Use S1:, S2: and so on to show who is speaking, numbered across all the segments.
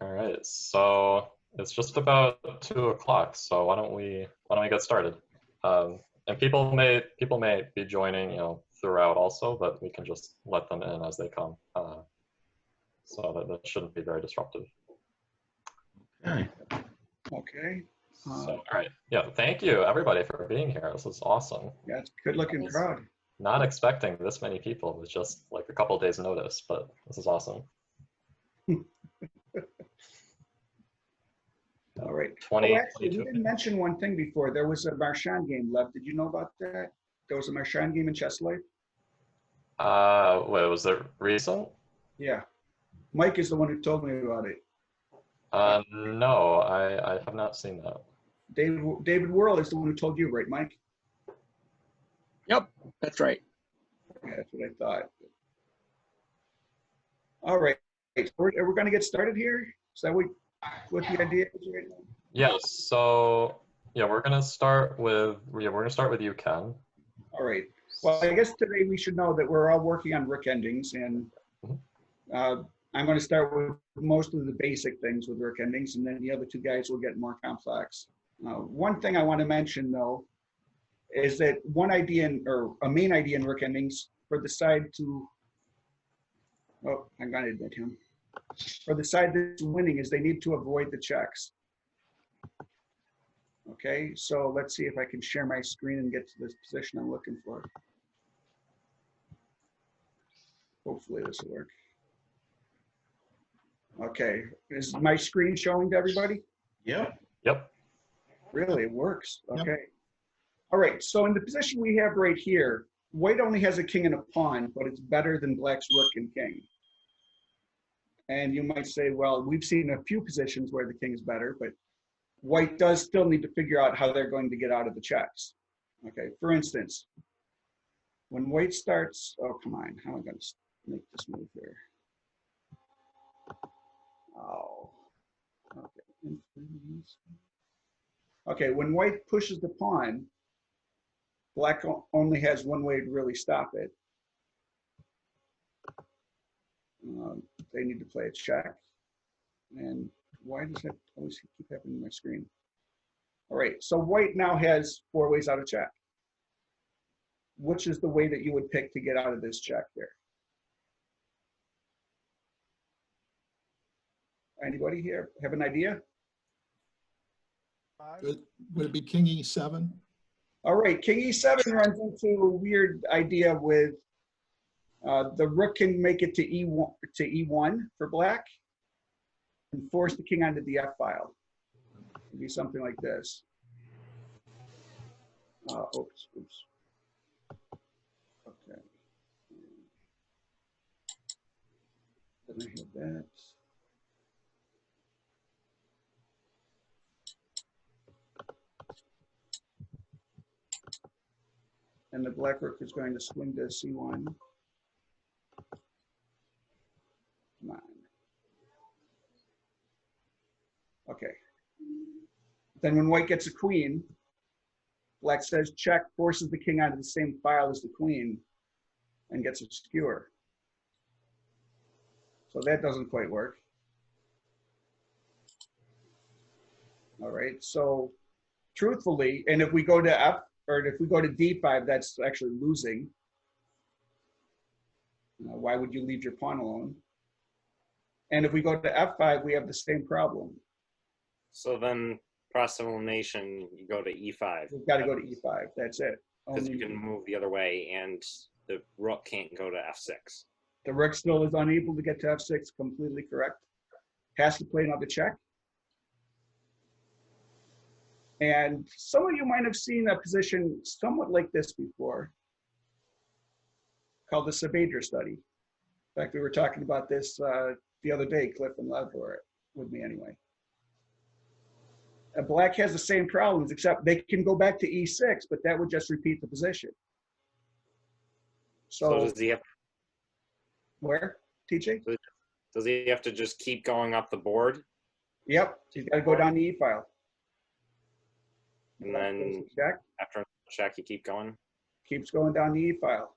S1: All right, so it's just about 2 o'clock. So why don't we get started? And people may be joining, throughout also, but we can just let them in as they come. So that shouldn't be very disruptive.
S2: Okay.
S3: Okay.
S1: So, all right, yeah, thank you everybody for being here. This is awesome.
S3: Yeah, it's a good looking crowd.
S1: Not expecting this many people with just like a couple days notice, but this is awesome.
S3: All right.
S1: 20,
S3: Actually, we didn't mention one thing before. There was a Marchand game, Lev. Did you know about that? There was a Marchand game in Chess Life?
S1: Wait, was it recent?
S3: Yeah. Mike is the one who told me about it.
S1: No, I have not seen that.
S3: David Worrell is the one who told you, right, Mike?
S4: Yep, that's right.
S3: Yeah, that's what I thought. All right. We're going to get started here? Is that what the idea is right now?
S1: Yes. So yeah, we're gonna start with you, Ken.
S3: All right. Well, I guess today we should know that we're all working on Rook endings, and I'm going to start with most of the basic things with Rook endings, and then the other two guys will get more complex. One thing I want to mention, though, is that one idea, or a main idea in Rook endings for the side to, oh, I'm going to admit him. For the side that's winning is they need to avoid the checks. Okay, so let's see if I can share my screen and get to this position I'm looking for. Hopefully this will work. Okay, is my screen showing to everybody?
S2: Yep.
S1: Yep.
S3: Really, it works. Okay.
S2: Yep.
S3: All right, so in the position we have right here, white only has a king and a pawn, but it's better than black's rook and king. And you might say, well, we've seen a few positions where the king is better, but white does still need to figure out how they're going to get out of the checks. Okay, for instance, when white starts, oh, come on, how am I going to make this move here? Oh, okay. Okay, when white pushes the pawn, black only has one way to really stop it. They need to play a check. And why does that always keep happening on my screen? All right, so white now has 4 ways out of check. Which is the way that you would pick to get out of this check here? Anybody here have an idea?
S5: Would it be king e7?
S3: All right, king e7 runs into a weird idea with the rook can make it to e1 for black and force the king onto the f file. It'd be something like this. Oops. Okay. Then I have that. And the black rook is going to swing to c1. Come on. Okay. Then when white gets a queen, black says check, forces the king onto the same file as the queen, and gets a skewer. So that doesn't quite work. All right, so truthfully, and if we go to F, or if we go to D5, that's actually losing. Why would you leave your pawn alone? And if we go to F5, we have the same problem.
S6: So then cross elimination, you go to E5.
S3: We've got to go to E5, that's it.
S6: Because you can move the other way and the rook can't go to F6.
S3: The rook still is unable to get to F6, completely correct. Has to play another check. And some of you might have seen a position somewhat like this before, called the Saavedra study. In fact, we were talking about this the other day, Clif and Lev were with me anyway. Black has the same problems, except they can go back to E6, but that would just repeat the position.
S6: So does he have,
S3: where, TJ?
S6: does he have to just keep going up the board?
S3: Yep, he's got to go down the E file.
S6: And then
S3: check.
S6: After check, you keep going?
S3: Keeps going down the E file.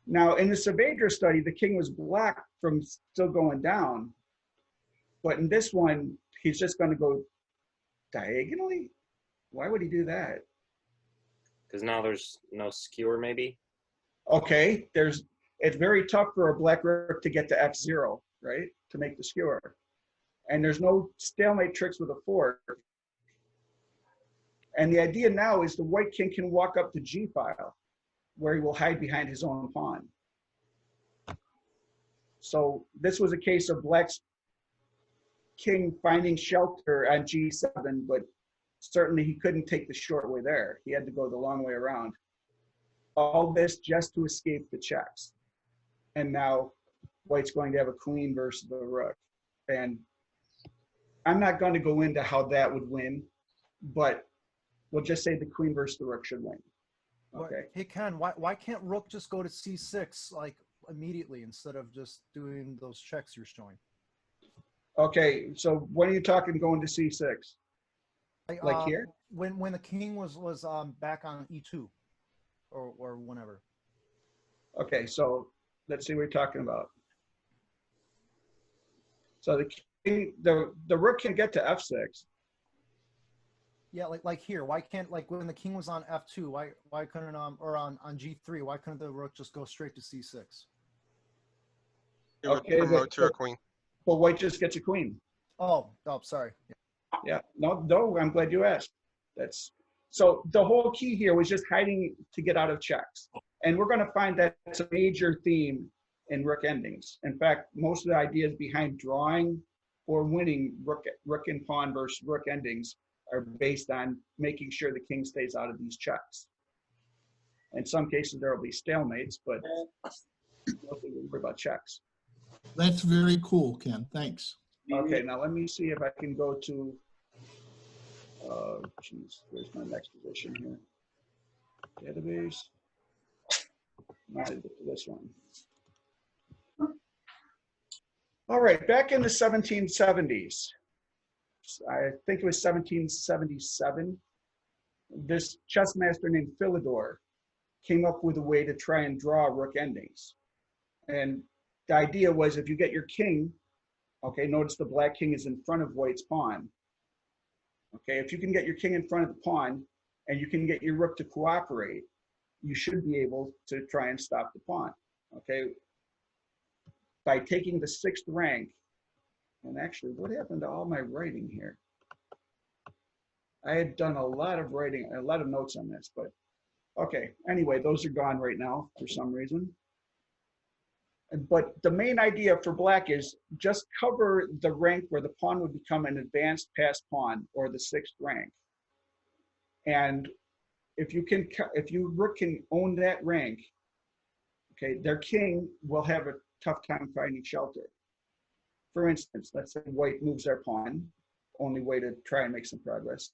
S3: Now, in the Saavedra study, the king was blocked from still going down, But in this one, he's just going to go diagonally. Why would he do that?
S6: Because now there's no skewer, maybe.
S3: Okay, it's very tough for a black rook to get to f0, right? To make the skewer. And there's no stalemate tricks with a fork. And the idea now is the white king can walk up to g file, where he will hide behind his own pawn. So this was a case of black's king finding shelter on g7, but certainly he couldn't take the short way there. He had to go the long way around. All this just to escape the checks. And now white's going to have a queen versus the rook. And I'm not going to go into how that would win, but we'll just say the queen versus the rook should win. Okay.
S7: Hey, Ken, why can't rook just go to c6 like immediately instead of just doing those checks you're showing?
S3: Okay, so when are you talking going to c6? Like here?
S7: When the king was back on e2 or whenever.
S3: Okay, so let's see what you're talking about. So the rook can get to f6.
S7: Yeah, like here. Why can't, like when the king was on f2? Why couldn't or on g3? Why couldn't the rook just go straight to c6?
S8: It would
S3: Okay,
S8: promote to a queen.
S3: But white just gets a queen.
S7: Oh, sorry.
S3: Yeah, no, I'm glad you asked. So the whole key here was just hiding to get out of checks. And we're going to find that it's a major theme in Rook Endings. In fact, most of the ideas behind drawing or winning Rook and Pawn versus Rook Endings are based on making sure the king stays out of these checks. In some cases, there will be stalemates, but mostly we worry about checks.
S5: That's very cool, Ken. Thanks.
S3: Okay, now let me see if I can go to, where's my next position here? Database. Now I get to this one. All right, back in the 1770s, I think it was 1777, this chess master named Philidor came up with a way to try and draw rook endings. And the idea was if you get your king, okay, notice the black king is in front of white's pawn. Okay, if you can get your king in front of the pawn and you can get your rook to cooperate, you should be able to try and stop the pawn. Okay, by taking the 6th rank, and actually, what happened to all my writing here? I had done a lot of writing, a lot of notes on this, but okay, anyway, those are gone right now for some reason. But the main idea for black is just cover the rank where the pawn would become an advanced passed pawn, or the 6th rank. And if you rook can own that rank, okay, their king will have a tough time finding shelter. For instance, let's say white moves their pawn, only way to try and make some progress.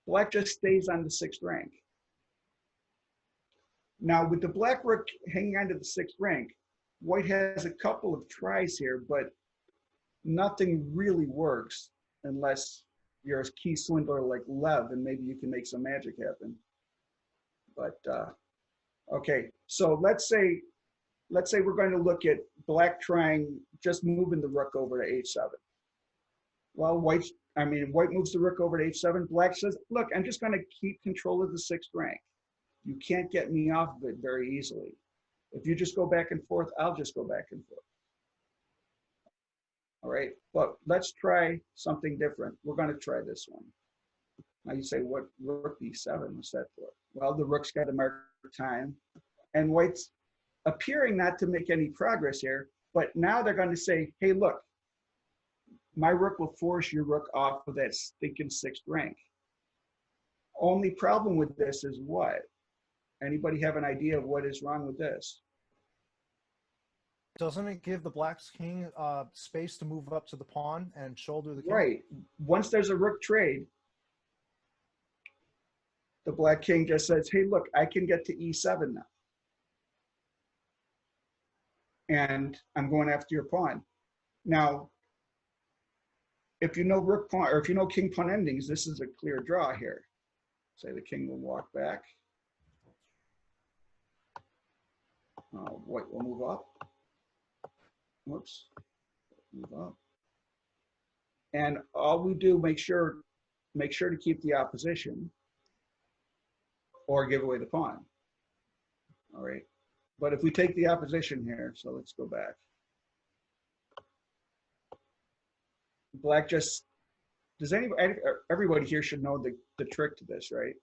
S3: Black just stays on the 6th rank. Now with the black rook hanging on to the 6th rank, white has a couple of tries here, but nothing really works unless you're a key swindler like Lev, and maybe you can make some magic happen. But okay, so let's say we're going to look at black trying just moving the rook over to h7. Well, white moves the rook over to h7. Black says, look, I'm just going to keep control of the 6th rank. You can't get me off of it very easily. If you just go back and forth, I'll just go back and forth. All right, but let's try something different. We're going to try this one. Now you say, what, rook b7, what's that for? Well, the rook's got to mark time, and white's appearing not to make any progress here, but now they're going to say, hey, look, my rook will force your rook off of that stinking 6th rank. Only problem with this is what? Anybody have an idea of what is wrong with this?
S7: Doesn't it give the black's king space to move up to the pawn and shoulder the king?
S3: Right. Once there's a rook trade, the black king just says, hey, look, I can get to e7 now. And I'm going after your pawn. Now, if you know rook pawn, or if you know king pawn endings, this is a clear draw here. Say the king will walk back. White will move up. Whoops. Move up. And all we do, make sure to keep the opposition or give away the pawn. All right. But if we take the opposition here, so let's go back. Black just, everybody here should know the trick to this, right?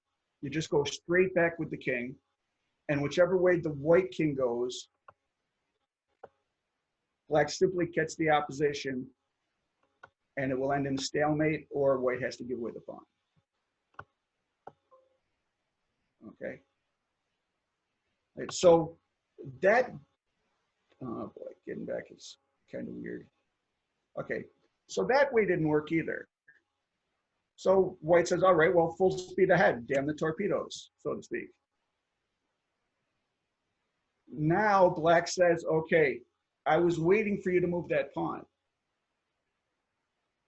S3: You just go straight back with the king, and whichever way the white king goes, black simply gets the opposition, and it will end in a stalemate, or white has to give away the pawn. Okay. Right, so that, oh boy, getting back is kind of weird. Okay, so that way didn't work either. So white says, all right, well, full speed ahead, damn the torpedoes, so to speak. Now black says, okay, I was waiting for you to move that pawn.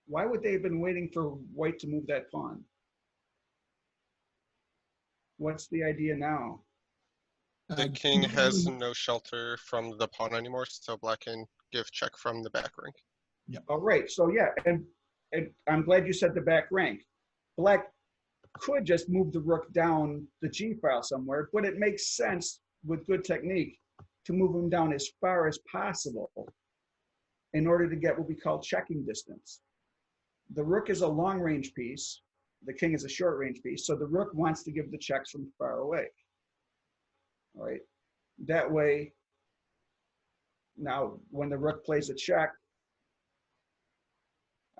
S3: Why would they have been waiting for white to move that pawn? What's the idea now?
S8: The king has no shelter from the pawn anymore, so black can give check from the back rank.
S3: All right, so yeah, and I'm glad you said the back rank. Black could just move the rook down the G file somewhere, but it makes sense with good technique to move him down as far as possible in order to get what we call checking distance. The rook is a long range piece, the king is a short range piece, so the rook wants to give the checks from far away. All right, that way, now when the rook plays a check,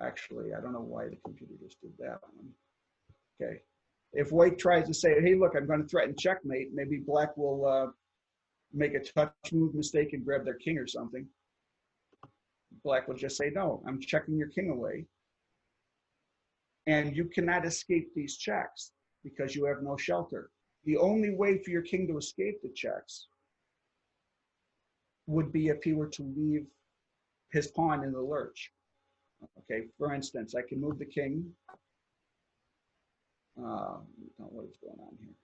S3: actually, I don't know why the computer just did that one. Okay, if white tries to say, hey, look, I'm going to threaten checkmate, maybe black will make a touch move mistake and grab their king or something. Black will just say, no, I'm checking your king away. And you cannot escape these checks because you have no shelter. The only way for your king to escape the checks would be if he were to leave his pawn in the lurch. Okay, for instance, I can move the king. What is going on here?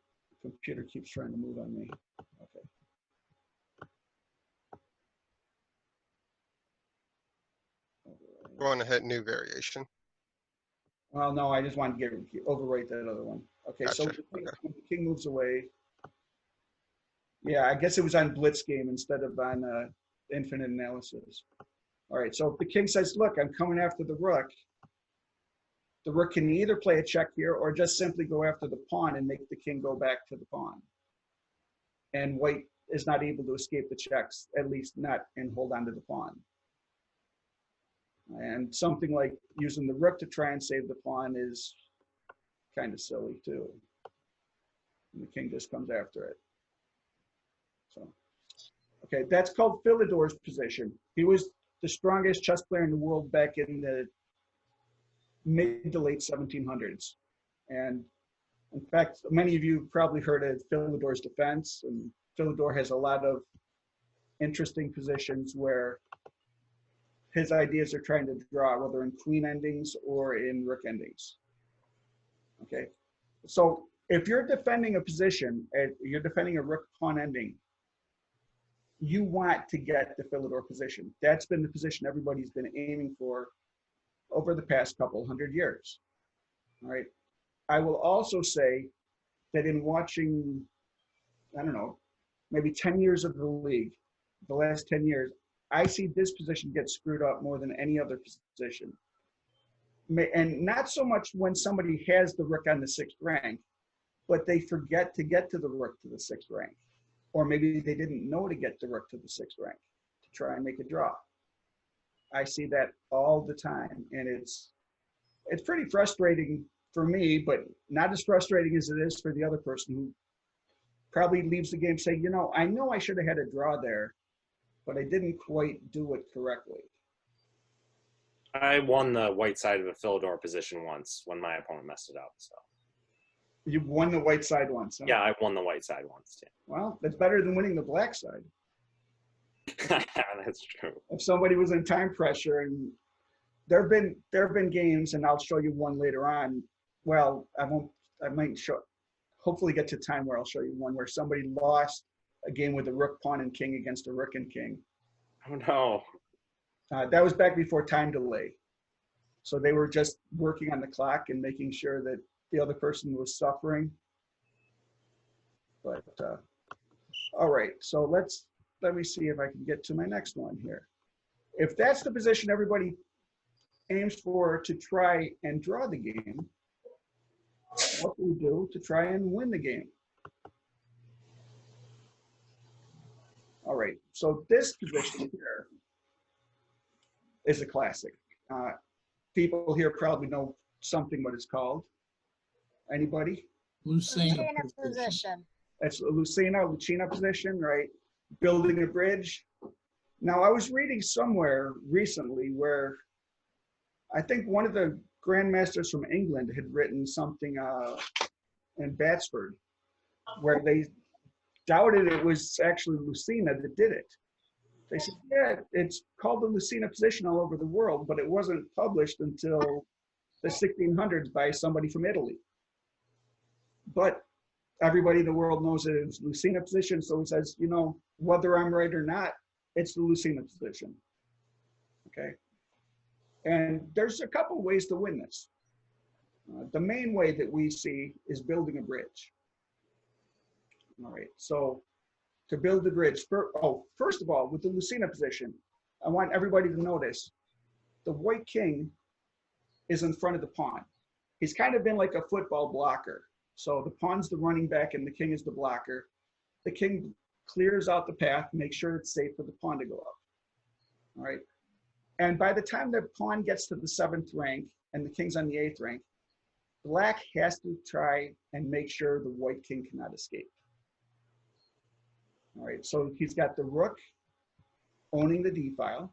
S3: The computer keeps trying to move on me. Okay.
S8: You want to hit new variation.
S3: Well, no, I just want to overwrite that other one. Okay,
S8: Gotcha.
S3: so when the king moves away. Yeah, I guess it was on Blitz game instead of on infinite analysis. All right, so if the king says, look, I'm coming after the rook can either play a check here or just simply go after the pawn and make the king go back to the pawn. And white is not able to escape the checks, at least not and hold on to the pawn. And something like using the rook to try and save the pawn is kind of silly too. And the king just comes after it. So, okay, that's called Philidor's position. He was the strongest chess player in the world back in the mid to late 1700s. And in fact, many of you probably heard of Philidor's defense, and Philidor has a lot of interesting positions where his ideas are trying to draw, whether in queen endings or in rook endings. Okay, so if you're defending a position, you're defending a rook pawn ending, you want to get the Philidor position. That's been the position everybody's been aiming for over the past couple hundred years. All right. I will also say that in watching, I don't know, maybe 10 years of the league, the last 10 years, I see this position get screwed up more than any other position. And not so much when somebody has the rook on the 6th rank, but they forget to get to the rook to the 6th rank. Or maybe they didn't know to get the rook to the 6th rank to try and make a draw. I see that all the time, and it's pretty frustrating for me, but not as frustrating as it is for the other person who probably leaves the game saying, you know I should have had a draw there, but I didn't quite do it correctly.
S6: I won the white side of a Philidor position once when my opponent messed it up. So
S3: You won the white side once. Huh?
S6: yeah, I won the white side once too.
S3: Well, that's better than winning the black side.
S6: That's true.
S3: If somebody was in time pressure, and there have been games, and I'll show you one later on. Well, I might hopefully get to time where I'll show you one where somebody lost a game with a rook, pawn, and king against a rook and king.
S6: Oh no.
S3: That was back before time delay. So they were just working on the clock and making sure that the other person was suffering. But all right, so let me see if I can get to my next one here. If that's the position everybody aims for to try and draw the game, what do we do to try and win the game? All right, so this position here is a classic. People here probably know something what it's called. Anybody?
S5: Lucina
S9: Lucina position.
S3: That's a Lucina position, right? Building a bridge. Now, I was reading somewhere recently where I think one of the grandmasters from England had written something in Batsford where they doubted it was actually Lucina that did it. They said, yeah, it's called the Lucina position all over the world, but it wasn't published until the 1600s by somebody from Italy. But everybody in the world knows that it's Lucina position, so he says, you know, whether I'm right or not, it's the Lucina position, okay? And there's a couple ways to win this. The main way that we see is building a bridge. All right, so to build the bridge, first of all, with the Lucina position, I want everybody to notice the white king is in front of the pawn. He's kind of been like a football blocker. So the pawn's the running back and the king is the blocker. The king clears out the path, makes sure it's safe for the pawn to go up. All right. And by the time the pawn gets to the 7th rank and the king's on the 8th rank, black has to try and make sure the white king cannot escape. All right, so he's got the rook owning the d file,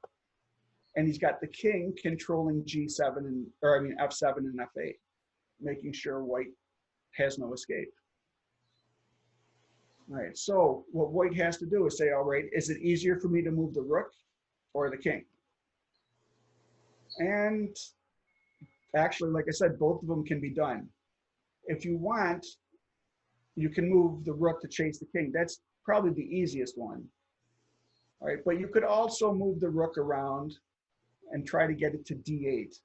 S3: and he's got the king controlling F7 and F8, making sure white has no escape. All right, so what white has to do is say, all right, is it easier for me to move the rook or the king? And actually, like I said, both of them can be done. If you want, you can move the rook to chase the king. That's probably the easiest one. All right, but you could also move the rook around and try to get it to d8.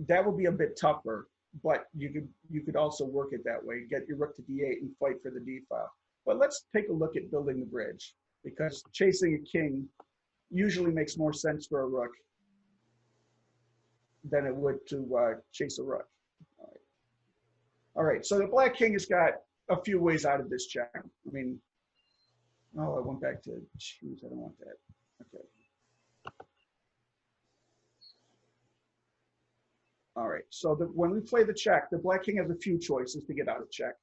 S3: That would be a bit tougher, but you could also work it that way, get your rook to d8 and fight for the d file. But let's take a look at building the bridge, because chasing a king usually makes more sense for a rook than it would to chase a rook. All right, so the black king has got a few ways out of this check. I mean, oh, I went back to choose. I don't want that. Okay. All right, so when we play the check, the black king has a few choices to get out of check.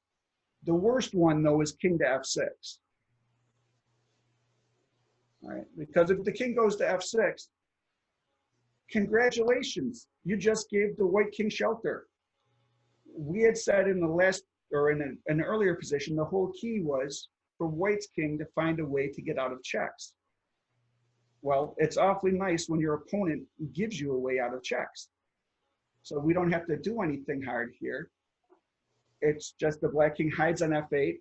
S3: The worst one, though, is king to f6. All right, because if the king goes to f6, congratulations, you just gave the white king shelter. We had said in the last, or in an earlier position, the whole key was for white's king to find a way to get out of checks. Well, it's awfully nice when your opponent gives you a way out of checks. So we don't have to do anything hard here. It's just the black king hides on f8,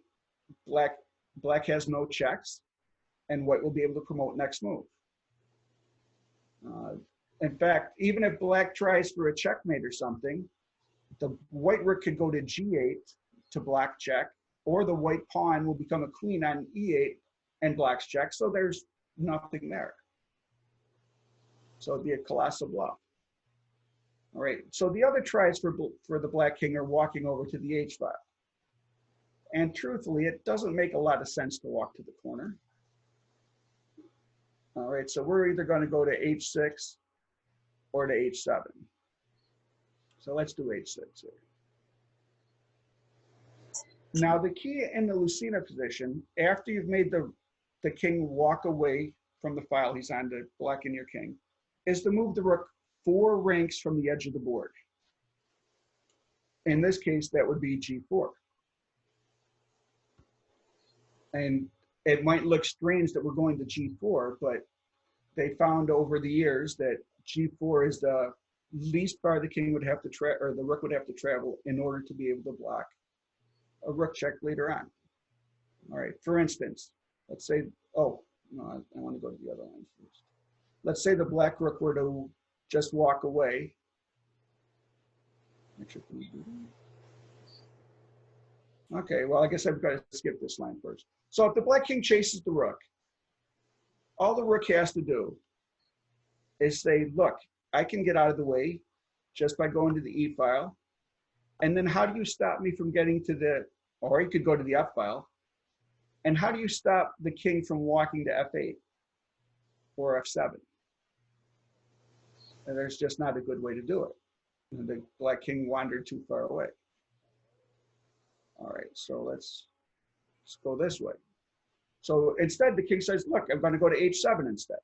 S3: black has no checks, and white will be able to promote next move. In fact, even if black tries for a checkmate or something, the white rook could go to g8 to block check, or the white pawn will become a queen on e8 and blocks check, so there's nothing there. So it'd be a colossal bluff. All right, so the other tries for the black king are walking over to the h file. And truthfully, it doesn't make a lot of sense to walk to the corner. All right, so we're either going to go to h6 or to h7. So let's do h6 here. Now the key in the Lucina position, after you've made the king walk away from the file he's on to block in your king, is to move the rook 4 ranks from the edge of the board. In this case, that would be g4. And it might look strange that we're going to g4, but they found over the years that g4 is the least far the king would have to or the rook would have to travel in order to be able to block a rook check later on. All right, for instance, let's say, oh, no, I want to go to the other line first. Let's say the black rook were to just walk away. Okay, well, I guess I've got to skip this line first. So if the black king chases the rook, all the rook has to do is say, look, I can get out of the way just by going to the E file. And then how do you stop me from getting to the, or you could go to the F file. And how do you stop the king from walking to F8 or F7? And there's just not a good way to do it. And the black king wandered too far away. All right, so let's go this way. So instead, the king says, look, I'm going to go to H7 instead.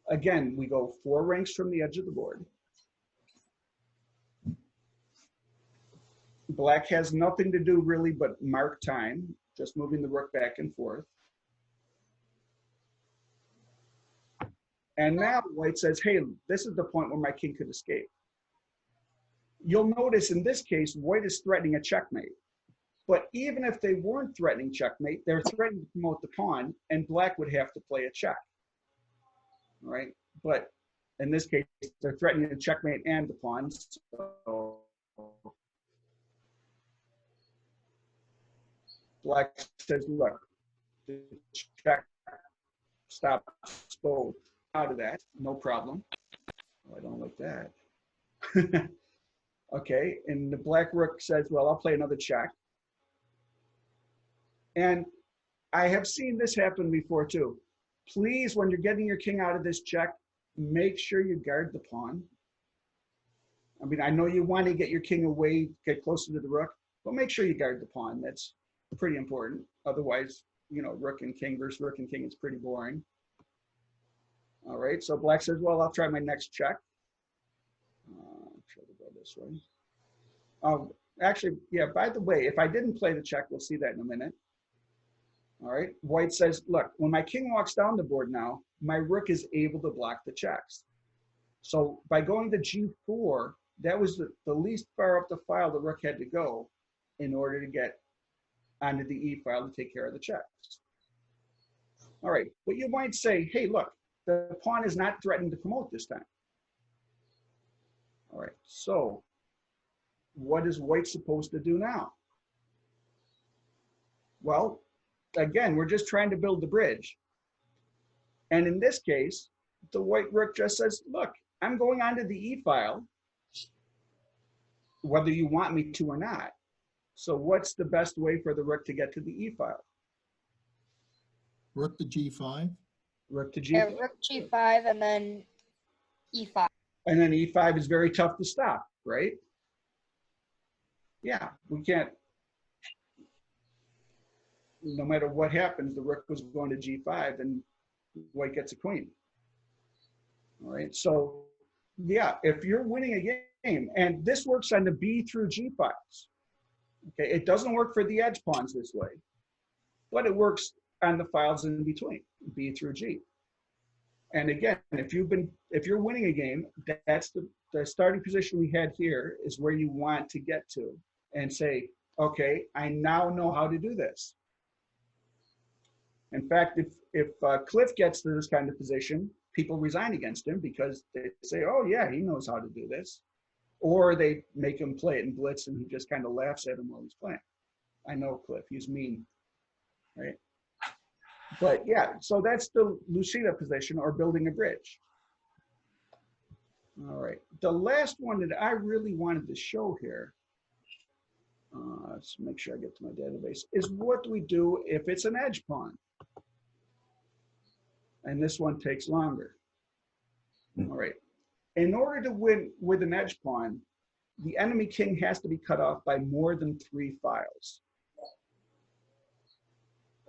S3: Again, we go 4 ranks from the edge of the board. Black has nothing to do really but mark time, just moving the rook back and forth. And now white says, hey, this is the point where my king could escape. You'll notice in this case, white is threatening a checkmate. But even if they weren't threatening checkmate, they're threatening to promote the pawn, and black would have to play a check. All right? But in this case, they're threatening the checkmate and the pawn. So black says, look, the check stops both out of that, no problem. Oh, I don't like that. Okay, and the black rook says, well, I'll play another check. And I have seen this happen before too. Please, when you're getting your king out of this check, make sure you guard the pawn. I mean, I know you want to get your king away, get closer to the rook, but make sure you guard the pawn. That's pretty important. Otherwise, you know, rook and king versus rook and king is pretty boring. All right, so black says, well, I'll try my next check. Try to go this way. Actually, yeah, by the way, if I didn't play the check, we'll see that in a minute. All right, white says, look, when my king walks down the board now, my rook is able to block the checks. So by going to G4, that was the least far up the file the rook had to go in order to get onto the E file to take care of the checks. All right, but you might say, hey, look, the pawn is not threatening to promote this time. All right, so what is white supposed to do now? Well, again, we're just trying to build the bridge. And in this case, the white rook just says, look, I'm going onto the E file, whether you want me to or not. So what's the best way for the rook to get to the E file?
S5: Rook to G5.
S3: Rook to G5.
S9: Yeah, rook G5 and then E5.
S3: And then E5 is very tough to stop, right? Yeah, we can't, no matter what happens, the rook was going to G5 and white gets a queen. All right, so yeah, if you're winning a game, and this works on the B through G files, okay, it doesn't work for the edge pawns this way, but it works on the files in between, B through G. And again, if you're winning a game, that's the starting position we had here is where you want to get to and say, okay, I now know how to do this. In fact, if Clif gets to this kind of position, people resign against him because they say, oh yeah, he knows how to do this. Or they make him play it in blitz and he just kind of laughs at him while he's playing. I know Clif, he's mean, right? But yeah, so that's the Lucida position, or building a bridge. All right, the last one that I really wanted to show here, let's make sure I get to my database, is what do we do if it's an edge pawn? And this one takes longer. All right, in order to win with an edge pawn, the enemy king has to be cut off by more than 3 files.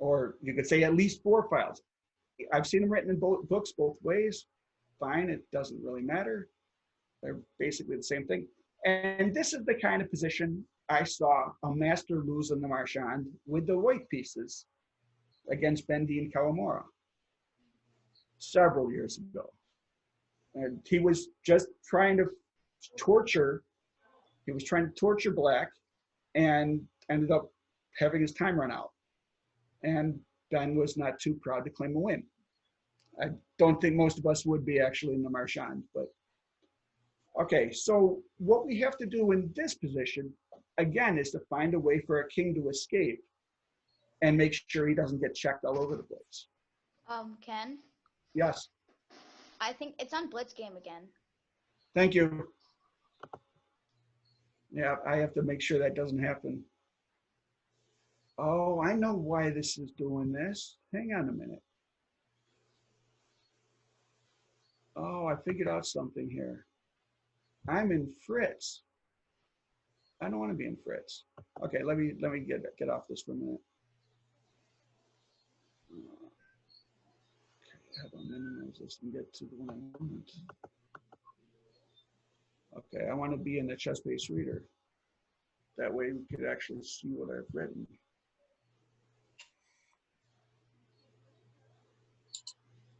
S3: Or you could say at least 4 files. I've seen them written in books both ways. Fine, it doesn't really matter. They're basically the same thing. And this is the kind of position I saw a master lose in the Marchand with the white pieces against Bendy and Kawamura several years ago. And he was just trying to torture, black and ended up having his time run out. And Ben was not too proud to claim a win. I don't think most of us would be actually in the Marchand, but Okay, so what we have to do in this position, again, is to find a way for a king to escape and make sure he doesn't get checked all over the place.
S10: Ken,
S3: Yes,
S10: I think it's on Blitz game again.
S3: thank you. Yeah, I have to make sure that doesn't happen. Oh, I know why this is doing this. Hang on a minute. Oh, I figured out something here. I'm in Fritz. I don't want to be in Fritz. Okay, let me get off this for a minute. Okay, how do I minimize this and get to the one I want? Okay, I want to be in the chess-based reader. That way we could actually see what I've written.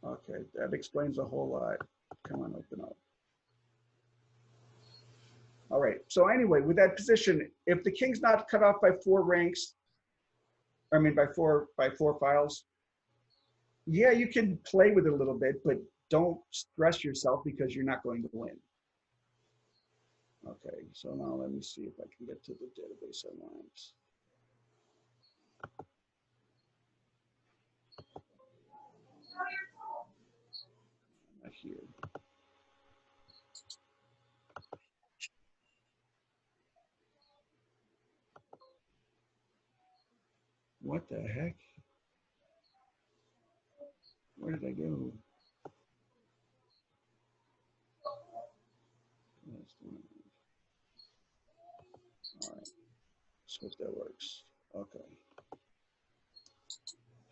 S3: Okay, that explains a whole lot. Come on, open up. All right, so anyway, with that position, if the king's not cut off by 4 ranks, I mean by four files, yeah, you can play with it a little bit, but don't stress yourself because you're not going to win. Okay, so now let me see if I can get to the database I want. Not here. What the heck? Where did I go? All right, let's hope that works. Okay.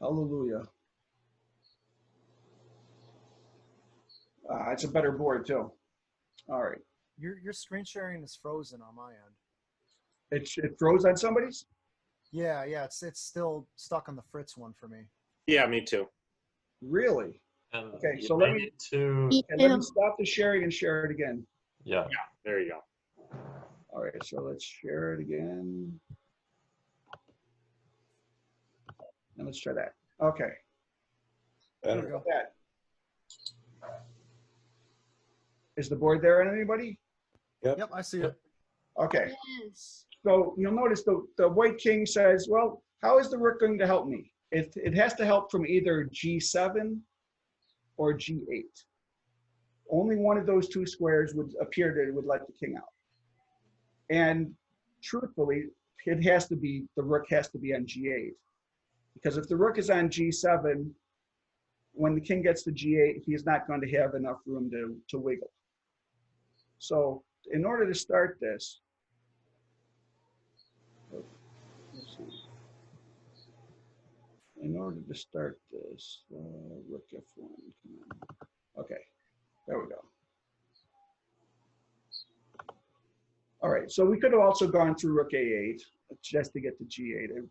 S3: Hallelujah. It's a better board too. All right.
S7: Your screen sharing is frozen on my end.
S3: It froze on somebody's?
S7: Yeah, it's still stuck on the Fritz one for me.
S6: Yeah, me too.
S3: Really?
S1: And
S3: Okay,
S1: you
S3: so
S1: may
S3: let me
S1: need to,
S3: let me stop the sharing and share it again.
S1: yeah.
S6: Yeah, there you go.
S3: All right, so let's share it again. And let's try that. Okay.
S7: There we go.
S3: That. Is the board there on anybody?
S7: Yep, I see it.
S3: Okay.
S10: Yes.
S3: So you'll notice the white king says, well, how is the rook going to help me? It has to help from either G7 or G8. Only one of those 2 squares would appear that it would let the king out. And truthfully, it has to be, the rook has to be on G8. Because if the rook is on G7, when the king gets to G8, he's not going to have enough room to wiggle. So in order to start this, rook F1, come on. Okay, there we go. All right, so we could have also gone through rook A8 just to get to G8.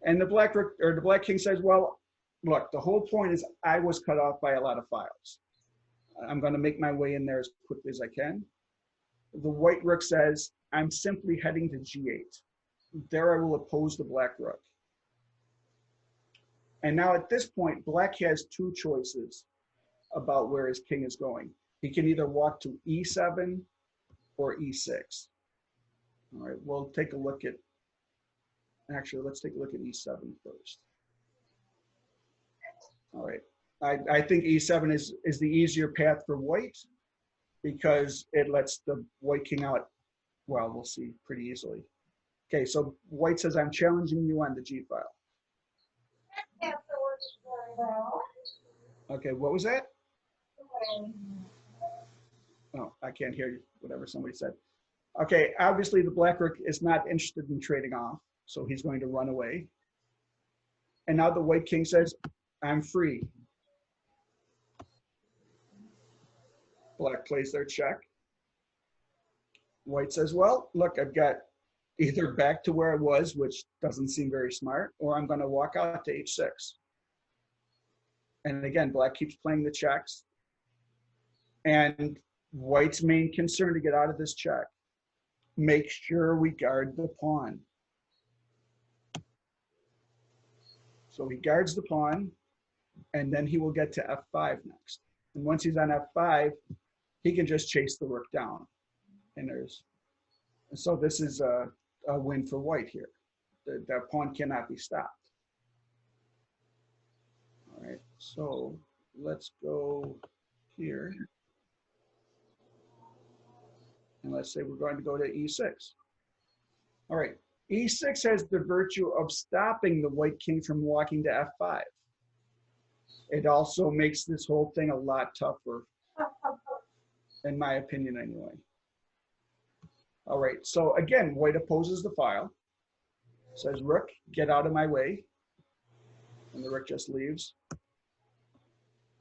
S3: And the black rook, or the black king says, well, look, the whole point is I was cut off by a lot of files. I'm going to make my way in there as quickly as I can. The white rook says, I'm simply heading to G8. There I will oppose the black rook. And now at this point, black has 2 choices about where his king is going. He can either walk to E7 or E6. All right, we'll take a look at, actually, let's take a look at E7 first. All right, I think E7 is the easier path for white because it lets the white king out, well, we'll see, pretty easily. Okay, so white says, I'm challenging you on the G file. Okay, what was that? Oh, I can't hear you, whatever somebody said. Okay, obviously the black rook is not interested in trading off, so he's going to run away. And now the white king says, I'm free. Black plays their check. White says, well, look, I've got either back to where I was, which doesn't seem very smart, or I'm going to walk out to H6. And again, black keeps playing the checks. And white's main concern to get out of this check, make sure we guard the pawn. So he guards the pawn, and then he will get to F5 next. And once he's on F5, he can just chase the rook down. And so this is a win for white here. That pawn cannot be stopped. All right, so let's go here. And let's say we're going to go to e6. All right, e6 has the virtue of stopping the white king from walking to f5. It also makes this whole thing a lot tougher, in my opinion anyway. All right, so again, white opposes the file. Says, rook, get out of my way. And the rook just leaves.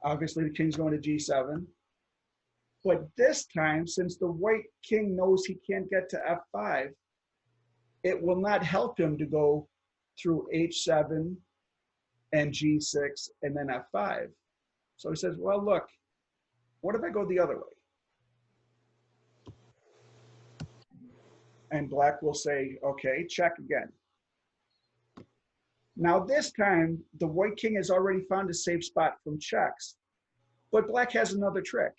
S3: Obviously, the king's going to g7. But this time, since the white king knows he can't get to f5, it will not help him to go through h7 and g6 and then f5. So he says, well, look, what if I go the other way? And black will say, okay, check again. Now this time, the white king has already found a safe spot from checks, but black has another trick.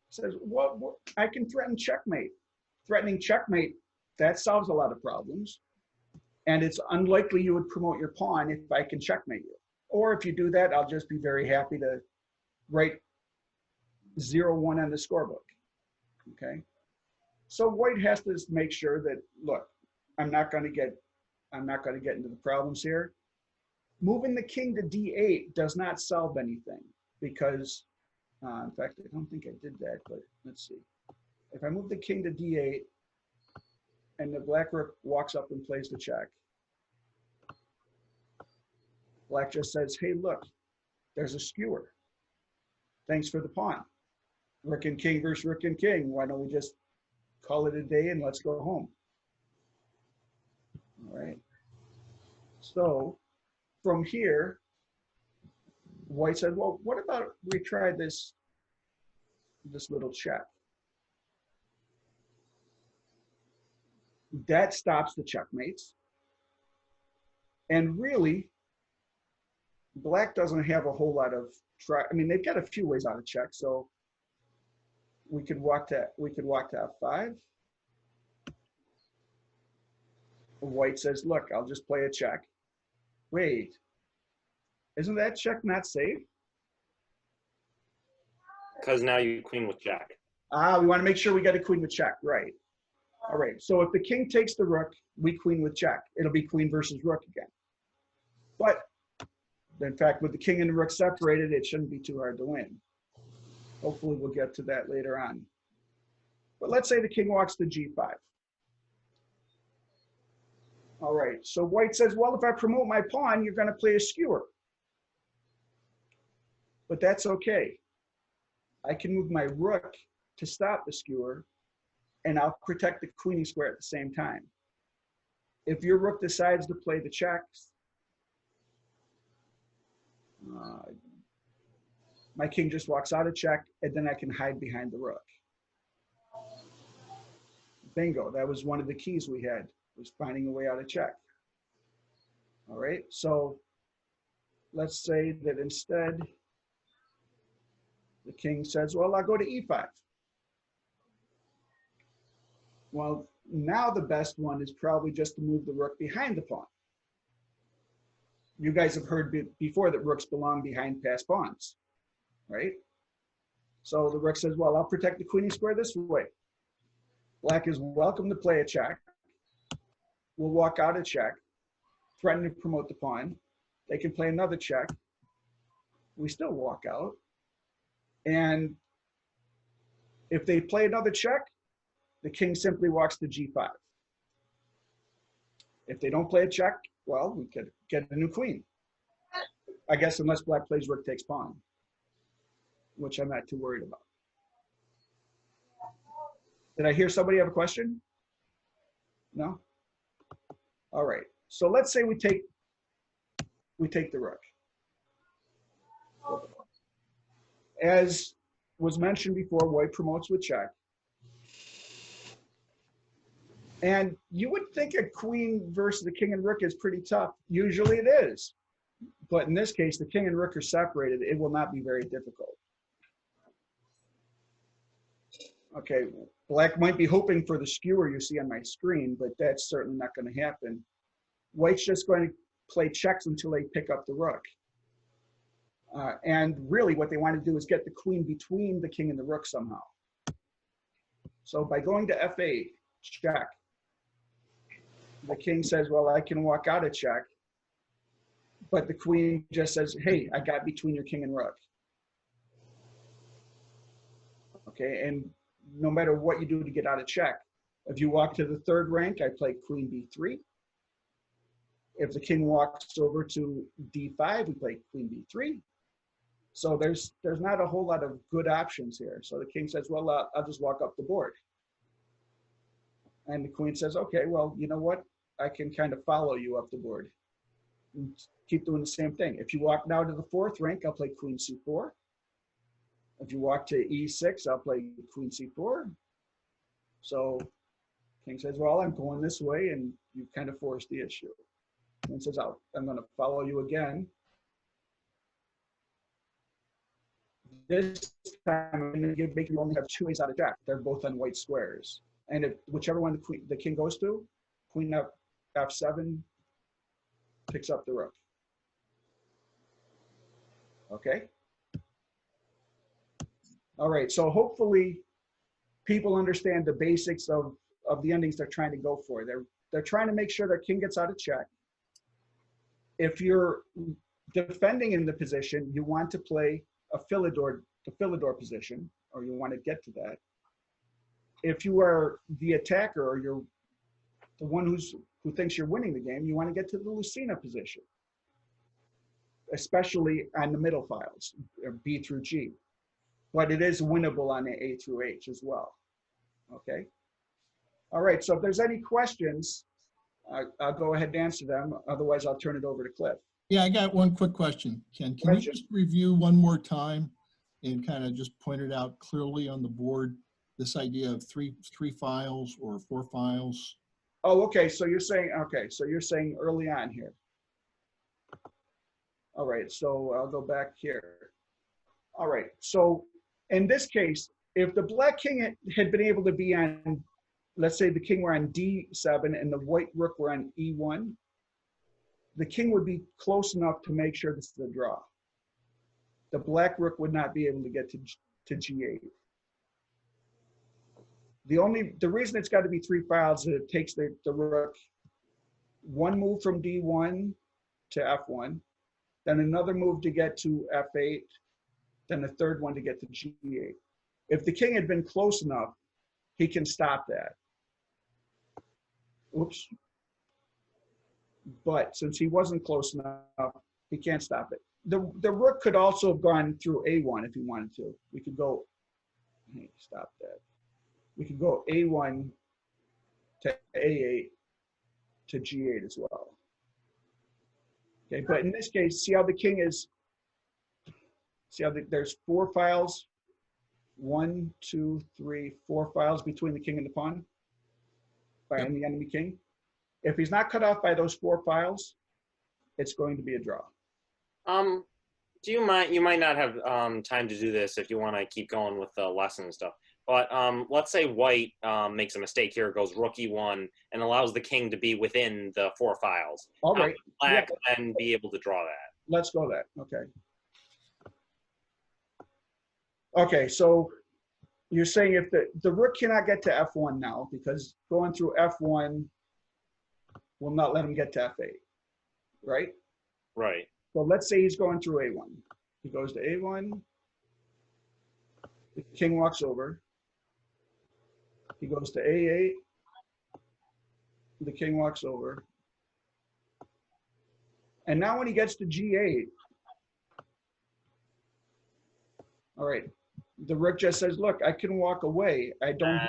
S3: Says, well, I can threaten checkmate. Threatening checkmate, that solves a lot of problems. And it's unlikely you would promote your pawn if I can checkmate you. Or if you do that, I'll just be very happy to write 0-1 on the scorebook, okay? So white has to make sure that, look, I'm not gonna get into the problems here. Moving the king to d8 does not solve anything because, in fact, I don't think I did that, but let's see. If I move the king to d8 and the black rook walks up and plays the check, black just says, hey, look, there's a skewer. Thanks for the pawn. Rook and king versus rook and king. Why don't we just call it a day and let's go home? All right. So from here, white said, well, what about we try this little check? That stops the checkmates. And really, black doesn't have a whole lot of I mean, they've got a few ways out of check. So we could walk to f5. White says, look, I'll just play a check. Wait, isn't that check not safe?
S6: Because now you queen with jack.
S3: We want to make sure we get a queen with check, right? All right, so if the king takes the rook, we queen with check. It'll be queen versus rook again. But in fact, with the king and the rook separated, it shouldn't be too hard to win. Hopefully we'll get to that later on. But let's say the king walks to g5. All right, so white says, well, if I promote my pawn, you're going to play a skewer. But that's okay. I can move my rook to stop the skewer, and I'll protect the queenie square at the same time. If your rook decides to play the checks, my king just walks out of check, and then I can hide behind the rook. Bingo, that was one of the keys we had, was finding a way out of check. All right, so let's say that instead the king says, well, I'll go to e5. Well, now the best one is probably just to move the rook behind the pawn. You guys have heard before that rooks belong behind passed pawns, right? So the rook says, well, I'll protect the queenie square this way. Black is welcome to play a check. We'll walk out a check, threaten to promote the pawn. They can play another check. We still walk out. And if they play another check, the king simply walks to g5. If they don't play a check, well, we could get a new queen. I guess unless black plays rook takes pawn, which I'm not too worried about. Did I hear somebody have a question? No? All right, so let's say we take the rook. As was mentioned before, white promotes with check. And you would think a queen versus the king and rook is pretty tough. Usually it is. But in this case, the king and rook are separated. It will not be very difficult. Okay, black might be hoping for the skewer you see on my screen, but that's certainly not going to happen. White's just going to play checks until they pick up the rook. And really what they want to do is get the queen between the king and the rook somehow. So by going to f8, check, the king says, well, I can walk out a check, but the queen just says, hey, I got between your king and rook. Okay, and no matter what you do to get out of check, if you walk to the third rank, I play queen b3. If the king walks over to d5, we play queen b3. So there's not a whole lot of good options here. So the king says, well, I'll just walk up the board. And the queen says, okay, well, you know what? I can kind of follow you up the board and keep doing the same thing. If you walk now to the fourth rank, I'll play queen c4. If you walk to e6, I'll play queen c4. So king says, well, I'm going this way, and you kind of forced the issue. And says, I'm going to follow you again. This time, I'm going to make you only have 2 ways out of jack. They're both on white squares. And if whichever one the king goes to, queen f7 picks up the rook. Okay? All right, so hopefully people understand the basics of the endings they're trying to go for. They're trying to make sure their king gets out of check. If you're defending in the position, you want to play a Philidor position, or you want to get to that. If you are the attacker, or you're the one who thinks you're winning the game, you want to get to the Lucena position, especially on the middle files, B through G. But it is winnable on the A through H as well. Okay. All right. So if there's any questions, I'll go ahead and answer them. Otherwise, I'll turn it over to Clif.
S5: Yeah, I got one quick question, Ken. Can you just review one more time and kind of just point it out clearly on the board, this idea of three files or 4 files?
S3: Oh, okay. So you're saying, early on here. All right. So I'll go back here. All right. So in this case, if the black king had been able to be on, let's say the king were on d7 and the white rook were on e1, the king would be close enough to make sure this is a draw. The black rook would not be able to get to g8. The reason it's got to be 3 files is it takes the rook one move from d1 to f1, then another move to get to f8, then a third one to get to g8. If the king had been close enough, he can stop that. Oops. But since he wasn't close enough, he can't stop it. The rook could also have gone through a1 if he wanted to. We could go, hey, stop that. We could go a1 to a8 to g8 as well. Okay, but in this case, see how the king is, see how there's 4 files, 1, 2, 3, 4 files between the king and the pawn and the enemy king. If he's not cut off by those 4 files, it's going to be a draw.
S6: Do you might not have time to do this if you want to keep going with the lesson and stuff. But let's say white makes a mistake here, goes rook e1, and allows the king to be within the 4 files.
S3: All right.
S6: Black then be able to draw that.
S3: Let's go that. Okay. Okay, so you're saying if the rook cannot get to f1 now because going through f1 will not let him get to f8, right?
S6: Right.
S3: So let's say he's going through a1. He goes to a1. The king walks over. He goes to a8. The king walks over. And now when he gets to g8, all right, the rook just says, look, I can walk away. I don't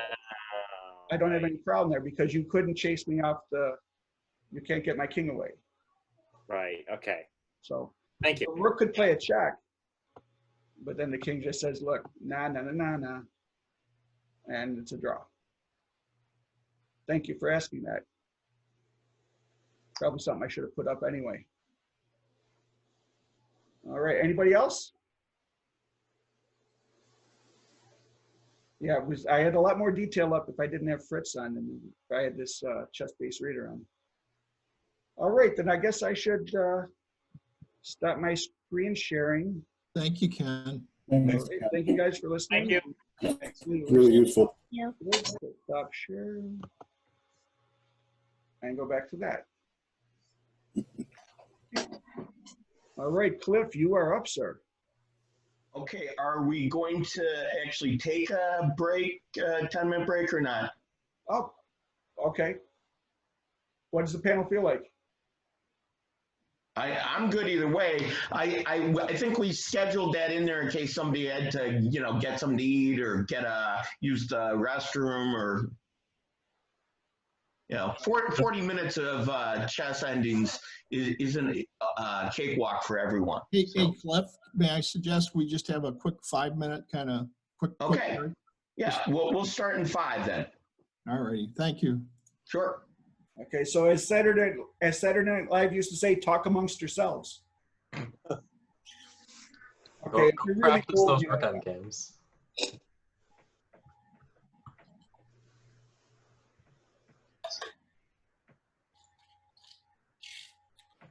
S3: have any problem there because you couldn't chase me off you can't get my king away.
S6: Right, okay.
S3: So
S6: thank you.
S3: The rook could play a check, but then the king just says, look, nah, and it's a draw. Thank you for asking that. Probably something I should have put up anyway. All right, anybody else? Yeah, it was. I had a lot more detail up if I didn't have Fritz on and if I had this chest-based reader on. All right, then I guess I should stop my screen sharing.
S5: Thank you, Ken.
S3: All right, thank you guys for listening.
S6: Thank
S3: you.
S11: Really useful.
S3: Stop sharing. And go back to that. All right, Cliff, you are up, sir.
S2: Okay, are we going to actually take a break, 10-minute break or not?
S3: Oh, okay. What does the panel feel like?
S2: I'm good either way. I think we scheduled that in there in case somebody had to, get something to eat or use the restroom or, 40 minutes of chess endings isn't a cakewalk for everyone.
S5: Hey,
S2: So.
S5: hey, Cliff, may I suggest we just have a quick 5-minute kind of quick
S2: Okay.
S5: break?
S2: Yeah, we'll start in 5 then.
S5: All righty. Thank you.
S2: Sure.
S3: Okay, so as Saturday Night Live used to say, talk amongst yourselves. Okay,
S1: Go
S3: if you're really
S1: practice
S3: cold,
S1: those
S3: you
S1: Rook
S3: know.
S1: Endgames.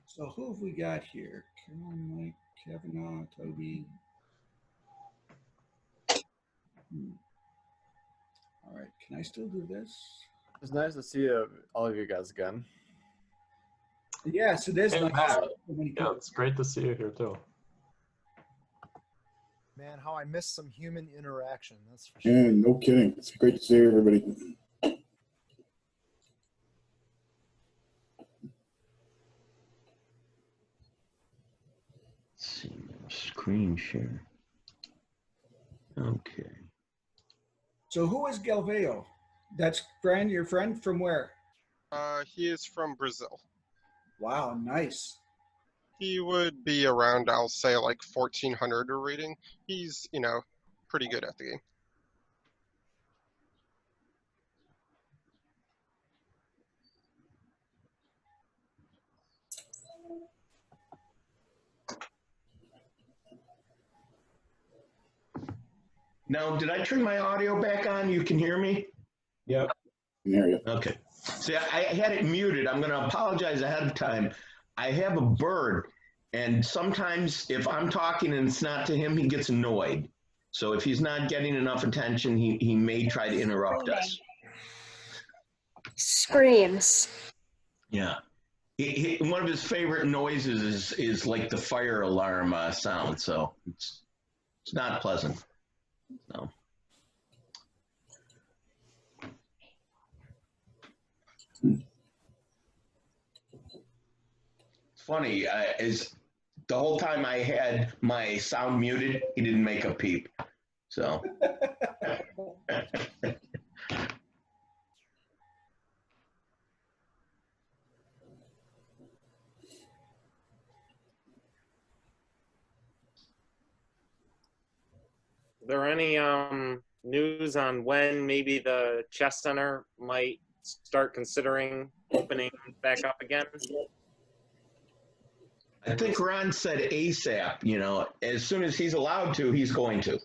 S3: So who have we got here? Carolyn, Mike, Kavanaugh, Toby. All right, can I still do this?
S11: It's nice to see all of you guys again.
S3: Yes, it is.
S1: Hey,
S3: nice to
S1: Matt.
S3: see so many
S1: Yeah,
S3: people.
S1: it's great to see you here too.
S7: Man, how I miss some human interaction. That's for sure.
S11: Yeah, no kidding. It's great to see everybody.
S2: Let's see, screen share. Okay.
S3: So who is Galveo? That's your friend from where?
S8: He is from Brazil.
S3: Wow, nice.
S8: He would be around, I'll say, like 1400 rating. He's, pretty good at the game.
S2: Now, did I turn my audio back on? You can hear me?
S3: Yep.
S11: I can hear you.
S2: Okay. See, I had it muted. I'm going to apologize ahead of time. I have a bird, and sometimes if I'm talking and it's not to him, he gets annoyed. So if he's not getting enough attention, he may try to interrupt us.
S9: Screams.
S2: Yeah. One of his favorite noises is like the fire alarm sound, so it's not pleasant. So. It's funny, is the whole time I had my sound muted, he didn't make a peep. So.
S6: Is there any news on when maybe the chess center might start considering opening back up again?
S2: I think Ron said ASAP, as soon as he's allowed to, he's going to.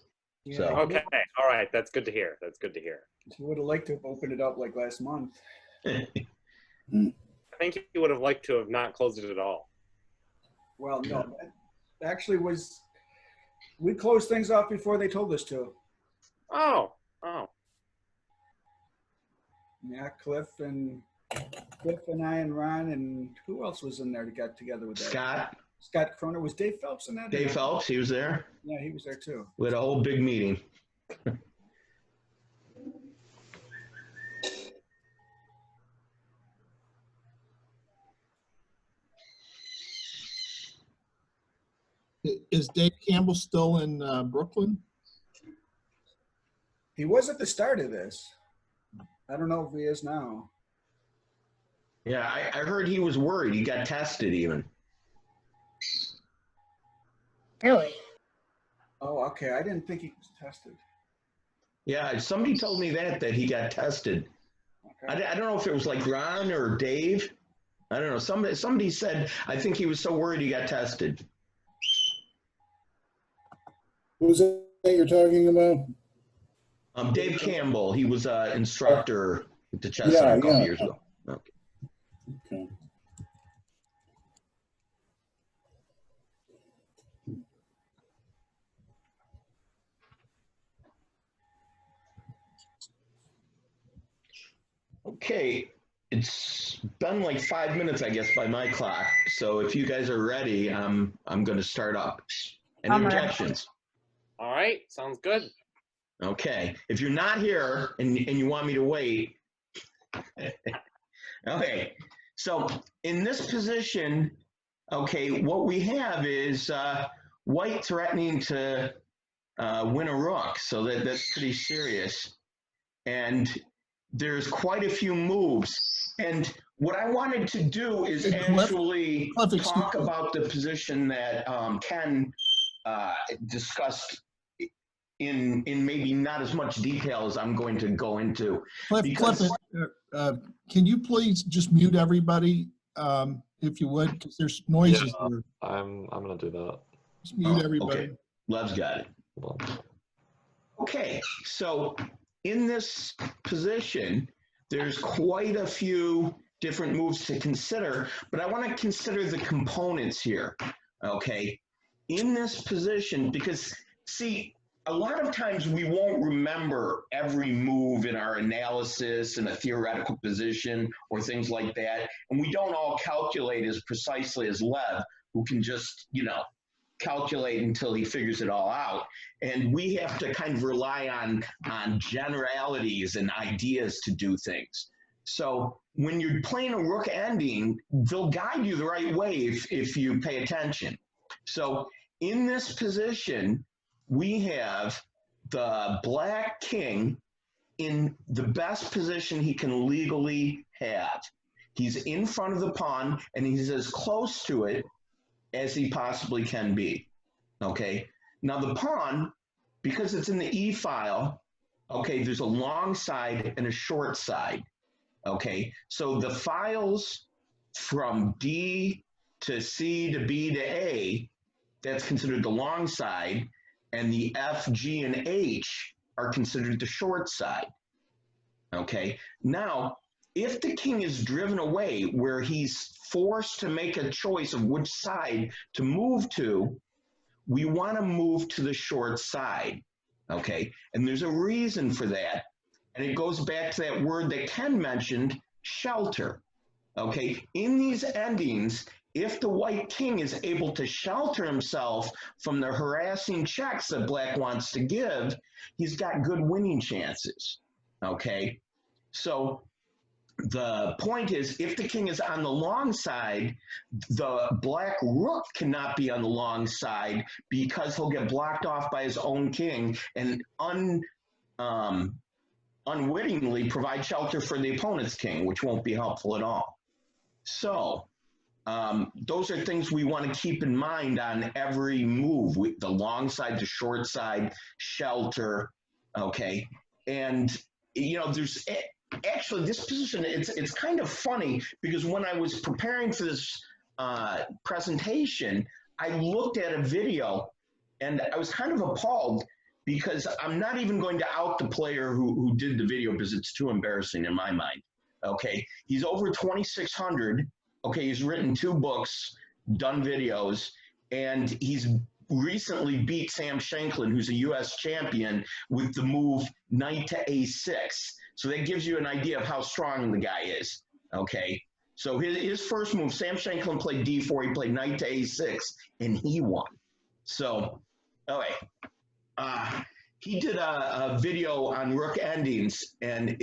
S3: Yeah,
S2: So.
S6: Okay, all right, that's good to hear. That's good to hear.
S3: He would have liked to have opened it up like last month.
S6: I think he would have liked to have not closed it at all.
S3: Well, no, that actually we closed things off before they told us to.
S6: Oh.
S3: Yeah, Cliff and I and Ron and who else was in there to get together with that? Scott Croner. Was Dave Phelps in that?
S2: Dave Phelps, he was there.
S3: Yeah, he was there too.
S2: We had a whole big meeting.
S5: Is Dave Campbell still in Brooklyn?
S3: He was at the start of this. I don't know if he is now.
S2: Yeah, I heard he was worried. He got tested even.
S9: Really?
S3: Oh, okay. I didn't think he was tested.
S2: Yeah, somebody told me that he got tested.
S3: Okay.
S2: I don't know if it was like Ron or Dave. I don't know. Somebody said, I think he was so worried he got tested.
S11: What was that you're talking about?
S2: Dave Campbell, he was an instructor at the chess
S11: Yeah,
S2: center a couple
S11: yeah.
S2: years ago. Okay.
S11: Okay.
S2: Okay, it's been like 5 minutes, I guess, by my clock. So if you guys are ready, I'm going to start up. Any
S9: I'm ready.
S2: objections?
S6: All right, sounds good.
S2: Okay, if you're not here and you want me to wait, okay. So in this position, okay, what we have is white threatening to win a rook, so that's pretty serious. And there's quite a few moves. And what I wanted to do is
S5: Hey, Cliff?
S2: actually
S5: Cliff, excuse
S2: talk
S5: me.
S2: about the position that Ken discussed in maybe not as much detail as I'm going to go into.
S5: Cliff, can you please just mute everybody, if you would, because there's noises
S1: Yeah.
S5: here.
S1: I'm gonna do that.
S5: Just mute everybody.
S2: Okay, Lev's got it.
S1: Hold on.
S2: Okay, so in this position, there's quite a few different moves to consider, but I want to consider the components here, okay? In this position, because see, a lot of times we won't remember every move in our analysis in a theoretical position or things like that, and we don't all calculate as precisely as Lev, who can just, calculate until he figures it all out. And we have to kind of rely on generalities and ideas to do things. So when you're playing a rook ending, they'll guide you the right way if you pay attention. So in this position, we have the black king in the best position he can legally have. He's in front of the pawn and he's as close to it as he possibly can be, okay? Now the pawn, because it's in the E file, okay, there's a long side and a short side, okay? So the files from D to C to B to A, that's considered the long side, and the F, G, and H are considered the short side, okay? Now, if the king is driven away where he's forced to make a choice of which side to move to, we want to move to the short side, okay? And there's a reason for that. And it goes back to that word that Ken mentioned, shelter, okay? In these endings, if the white king is able to shelter himself from the harassing checks that black wants to give, he's got good winning chances, okay? So the point is, if the king is on the long side, the black rook cannot be on the long side because he'll get blocked off by his own king and unwittingly provide shelter for the opponent's king, which won't be helpful at all. So those are things we want to keep in mind on every move, the long side, the short side, shelter, okay? And, there's... Actually, this position, it's kind of funny because when I was preparing for this presentation, I looked at a video and I was kind of appalled because I'm not even going to out the player who did the video because it's too embarrassing in my mind, okay? He's over 2,600, okay? He's written 2 books, done videos, and he's recently beat Sam Shanklin, who's a U.S. champion, with the move knight to A6. So that gives you an idea of how strong the guy is, okay? So his first move, Sam Shanklin played D4, he played knight to A6, and he won. So, okay. He did a video on rook endings, and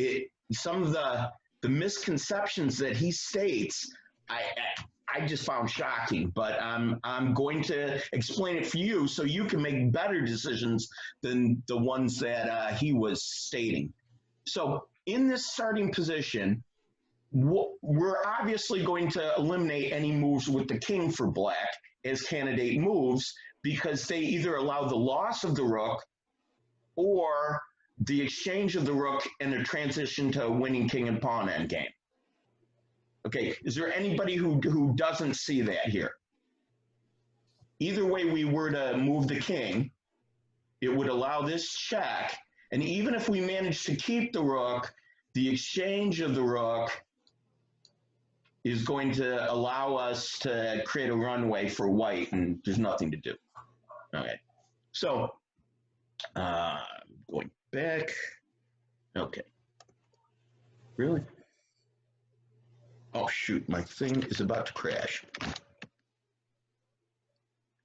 S2: some of the misconceptions that he states, I just found shocking, but I'm going to explain it for you so you can make better decisions than the ones that he was stating. So in this starting position, we're obviously going to eliminate any moves with the king for black as candidate moves because they either allow the loss of the rook or the exchange of the rook and a transition to a winning king and pawn endgame. Okay, is there anybody who doesn't see that here? Either way we were to move the king, it would allow this check, And even if we manage to keep the rook, the exchange of the rook is going to allow us to create a runway for white, and there's nothing to do. Okay, so going back. Okay. Really? Oh, shoot, my thing is about to crash.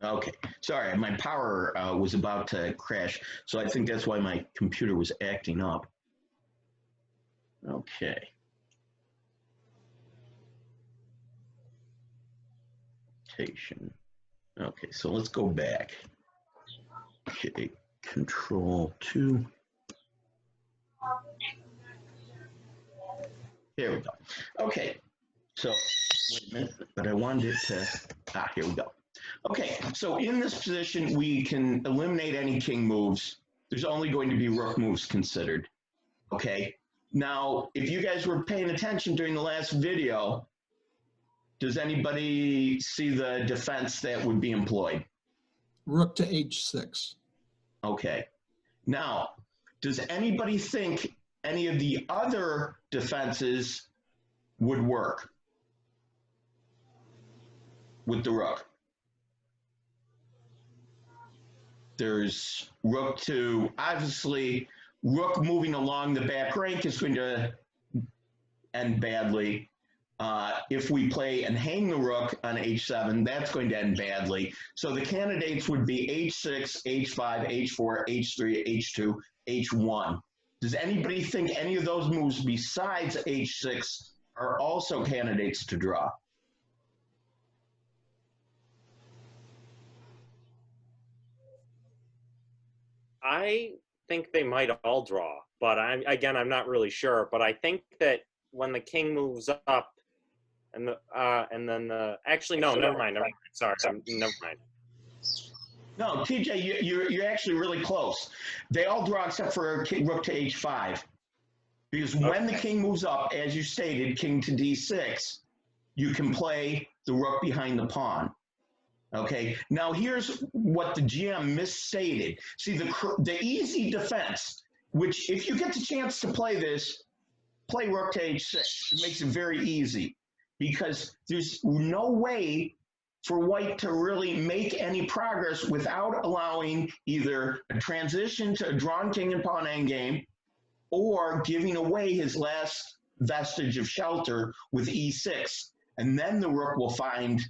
S2: Okay, sorry, my power was about to crash, so I think that's why my computer was acting up. Okay. Okay, so let's go back. Okay, Control 2. Here we go. Okay, so wait a minute, but I wanted it to, here we go. Okay, so in this position, we can eliminate any king moves. There's only going to be rook moves considered. Okay, now, if you guys were paying attention during the last video, does anybody see the defense that would be employed?
S5: Rook to h6.
S2: Okay. Now, does anybody think any of the other defenses would work with the rook? There's rook to, obviously, rook moving along the back rank is going to end badly. If we play and hang the rook on h7, that's going to end badly. So the candidates would be h6, h5, h4, h3, h2, h1. Does anybody think any of those moves besides h6 are also candidates to draw?
S6: I think they might all draw, but I'm not really sure. But I think that when the king moves up, and then actually no, never mind. Sorry, never mind.
S2: No, TJ, you're actually really close. They all draw except for rook to h5, because when the king moves up, as you stated, king to d6, you can play the rook behind the pawn. Okay, now here's what the GM misstated. See, the easy defense, which if you get the chance to play this, play rook to h6. It makes it very easy, because there's no way for white to really make any progress without allowing either a transition to a drawn king and pawn endgame, or giving away his last vestige of shelter with e6. And then the rook will find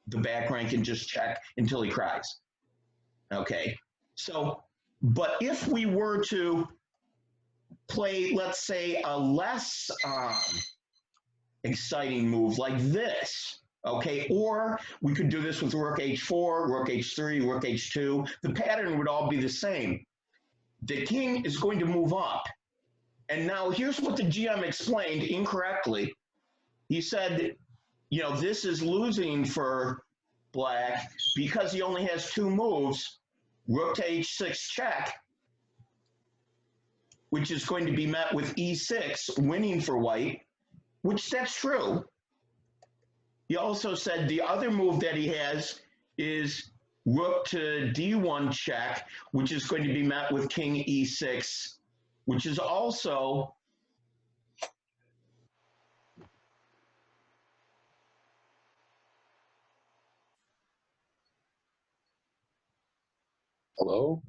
S2: the back rank and just check until he cries. Okay, so, but if we were to play, let's say, a less exciting move like this, okay, or we could do this with rook h4, rook h3, rook h2, the pattern would all be the same. The king is going to move up. And now here's what the GM explained incorrectly. He said, you know, this is losing for black because he only has two moves, rook to h6 check, which is going to be met with e6, winning for white, which that's true. He also said the other move that he has is rook to d1 check, which is going to be met with king e6, which is also
S1: Hello?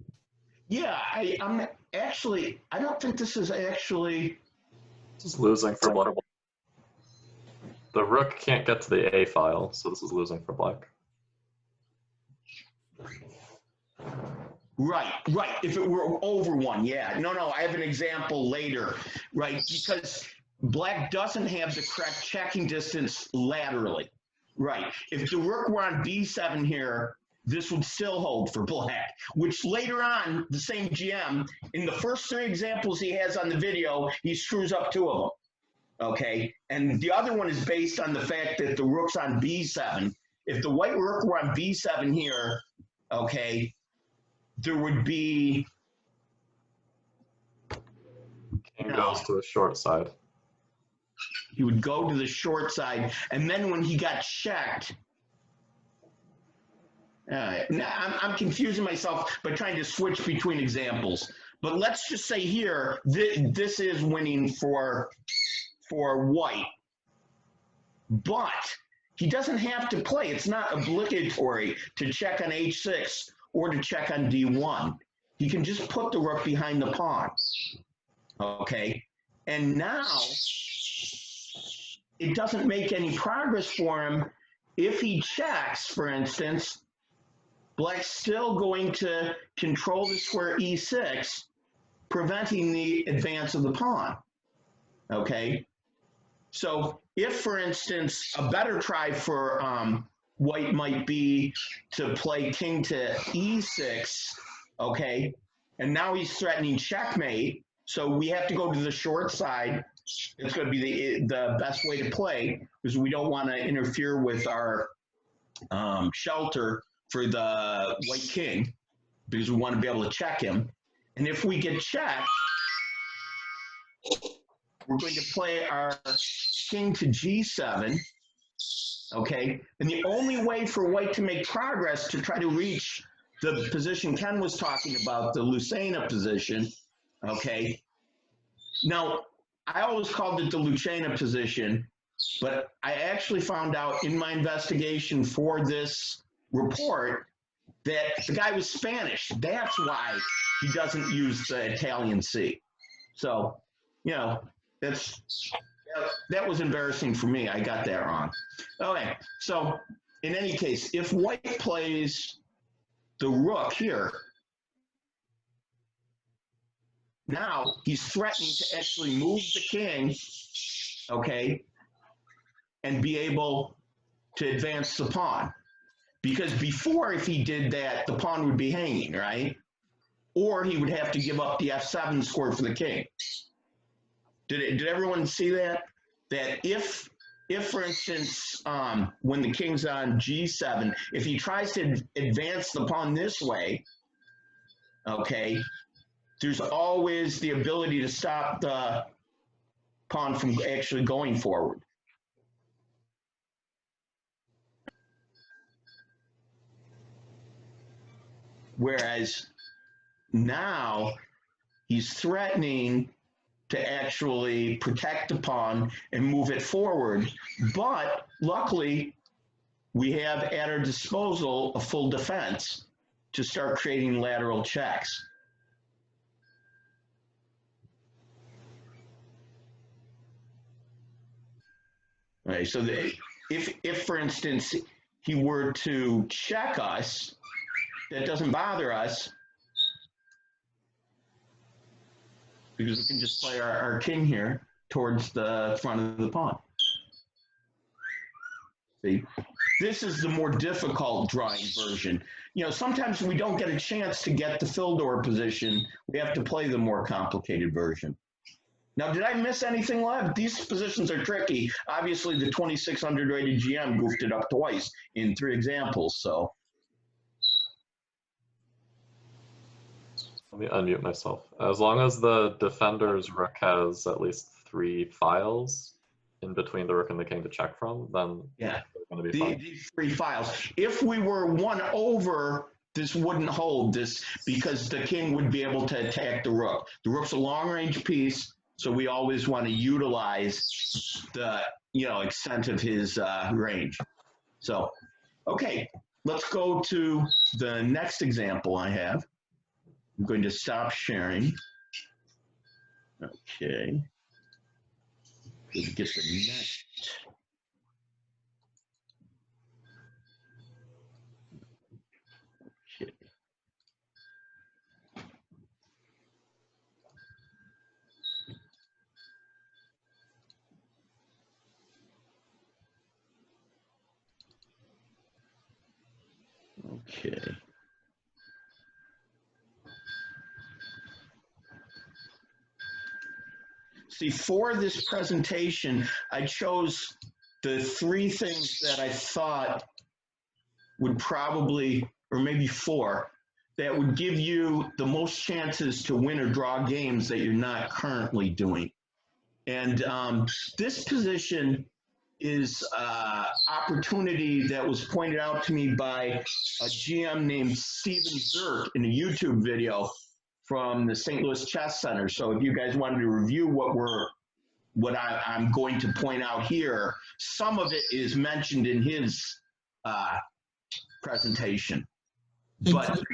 S2: yeah, I'm actually, I don't think this is actually.
S1: This is losing for black. The rook can't get to the A file, so this is losing for black.
S2: Right. If it were over one, yeah. No, I have an example later, right? Because black doesn't have the correct checking distance laterally, right? If the rook were on b7 here, this would still hold for black, which later on, the same GM, in the first three examples he has on the video, he screws up two of them, okay? And the other one is based on the fact that the rook's on b7. If the white rook were on b7 here, okay, there would be...
S1: King goes to the short side.
S2: He would go to the short side, and then when he got checked... now I'm confusing myself by trying to switch between examples. But let's just say here, this is winning for white. But he doesn't have to play. It's not obligatory to check on h6 or to check on d1. He can just put the rook behind the pawn. Okay? And now, it doesn't make any progress for him. If he checks, for instance, black's still going to control the square e6, preventing the advance of the pawn. Okay? So if, for instance, a better try for white might be to play king to e6, okay? And now he's threatening checkmate, so we have to go to the short side. It's going to be the best way to play because we don't want to interfere with our shelter for the white king because we want to be able to check him. And if we get checked, we're going to play our king to g7, okay? And the only way for white to make progress to try to reach the position Ken was talking about, the Lucena position, okay? Now, I always called it the Lucena position, but I actually found out in my investigation for this report that the guy was Spanish. That's why he doesn't use the Italian C. So, you know, that was embarrassing for me. I got that wrong. Okay, so in any case, if white plays the rook here, now he's threatening to actually move the king, okay, and be able to advance the pawn. Because before, if he did that, the pawn would be hanging, right? Or he would have to give up the f7 square for the king. Did everyone see that? That if for instance, when the king's on g7, if he tries to advance the pawn this way, okay, there's always the ability to stop the pawn from actually going forward. Whereas now he's threatening to actually protect the pawn and move it forward. But luckily, we have at our disposal a full defense to start creating lateral checks. Right, so if, for instance, he were to check us, that doesn't bother us because we can just play our king here towards the front of the pawn. See, this is the more difficult drawing version. You know, sometimes we don't get a chance to get the Fildor position. We have to play the more complicated version. Now, did I miss anything, Lev? These positions are tricky. Obviously, the 2600 rated GM goofed it up twice in 3 examples, so.
S1: Let me unmute myself. As long as the defender's rook has at least 3 files in between the rook and the king to check from, then
S2: yeah,
S1: going to be fine.
S2: These 3 files. If we were 1 over, this wouldn't hold this because the king would be able to attack the rook. The rook's a long-range piece, so we always want to utilize the extent of his range. So, okay, let's go to the next example I have. I'm going to stop sharing. Okay. Let's get the next. Okay. Okay. See, for this presentation, I chose the 3 things that I thought would probably, or maybe 4, that would give you the most chances to win or draw games that you're not currently doing. And this position is an opportunity that was pointed out to me by a GM named Steven Zerk in a YouTube video from the St. Louis Chess Center. So if you guys wanted to review what I'm going to point out here, some of it is mentioned in his presentation.
S5: Hey,
S2: But
S5: Cliff,
S2: what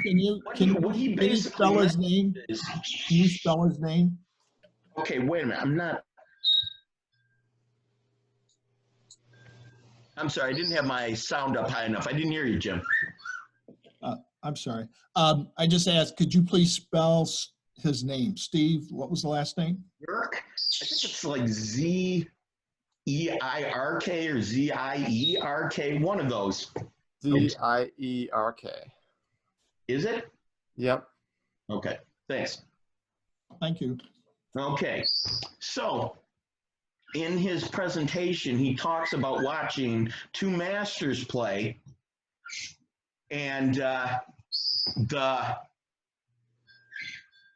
S2: he
S5: can you
S2: basically
S5: spell his name?
S2: is,
S5: Can you spell his name?
S2: okay, wait a minute. I'm sorry, I didn't have my sound up high enough. I didn't hear you, Jim.
S5: I'm sorry. I just asked, could you please spell his name? Steve, what was the last name?
S2: Zierk? I think it's like Z-E-I-R-K or Z-I-E-R-K, one of those.
S11: Z-I-E-R-K.
S2: Is it?
S11: Yep.
S2: Okay, thanks.
S5: Thank you.
S2: Okay, so in his presentation, he talks about watching two masters play, and the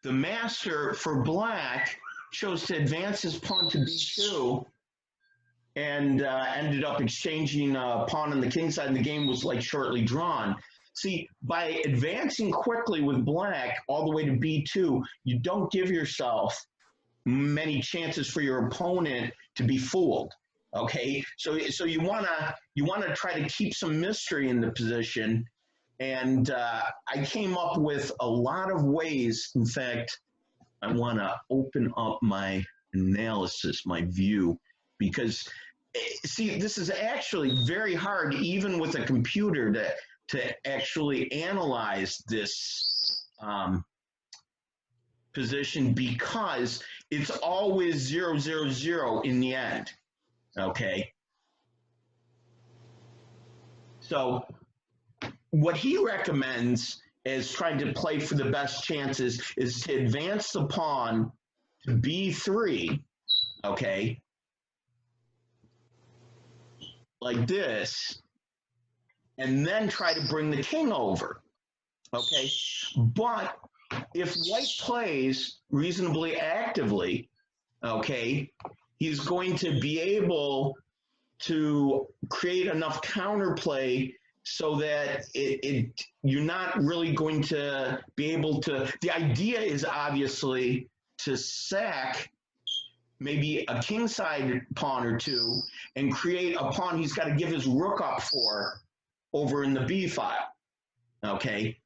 S2: master for black chose to advance his pawn to b2 and ended up exchanging a pawn on the king side, and the game was like shortly drawn. See, by advancing quickly with black all the way to b2, you don't give yourself many chances for your opponent to be fooled. Okay, so you wanna try to keep some mystery in the position, and I came up with a lot of ways. In fact, I want to open up my analysis, my view, because see, this is actually very hard, even with a computer, to actually analyze this position, because it's always 0-0-0 in the end. Okay. So what he recommends as trying to play for the best chances is to advance the pawn to b3, okay, like this, and then try to bring the king over, okay? But if white plays reasonably actively, okay, he's going to be able to create enough counterplay so that you're not really going to be able to. The idea is obviously to sack maybe a kingside pawn or two and create a pawn he's got to give his rook up for over in the b file, okay?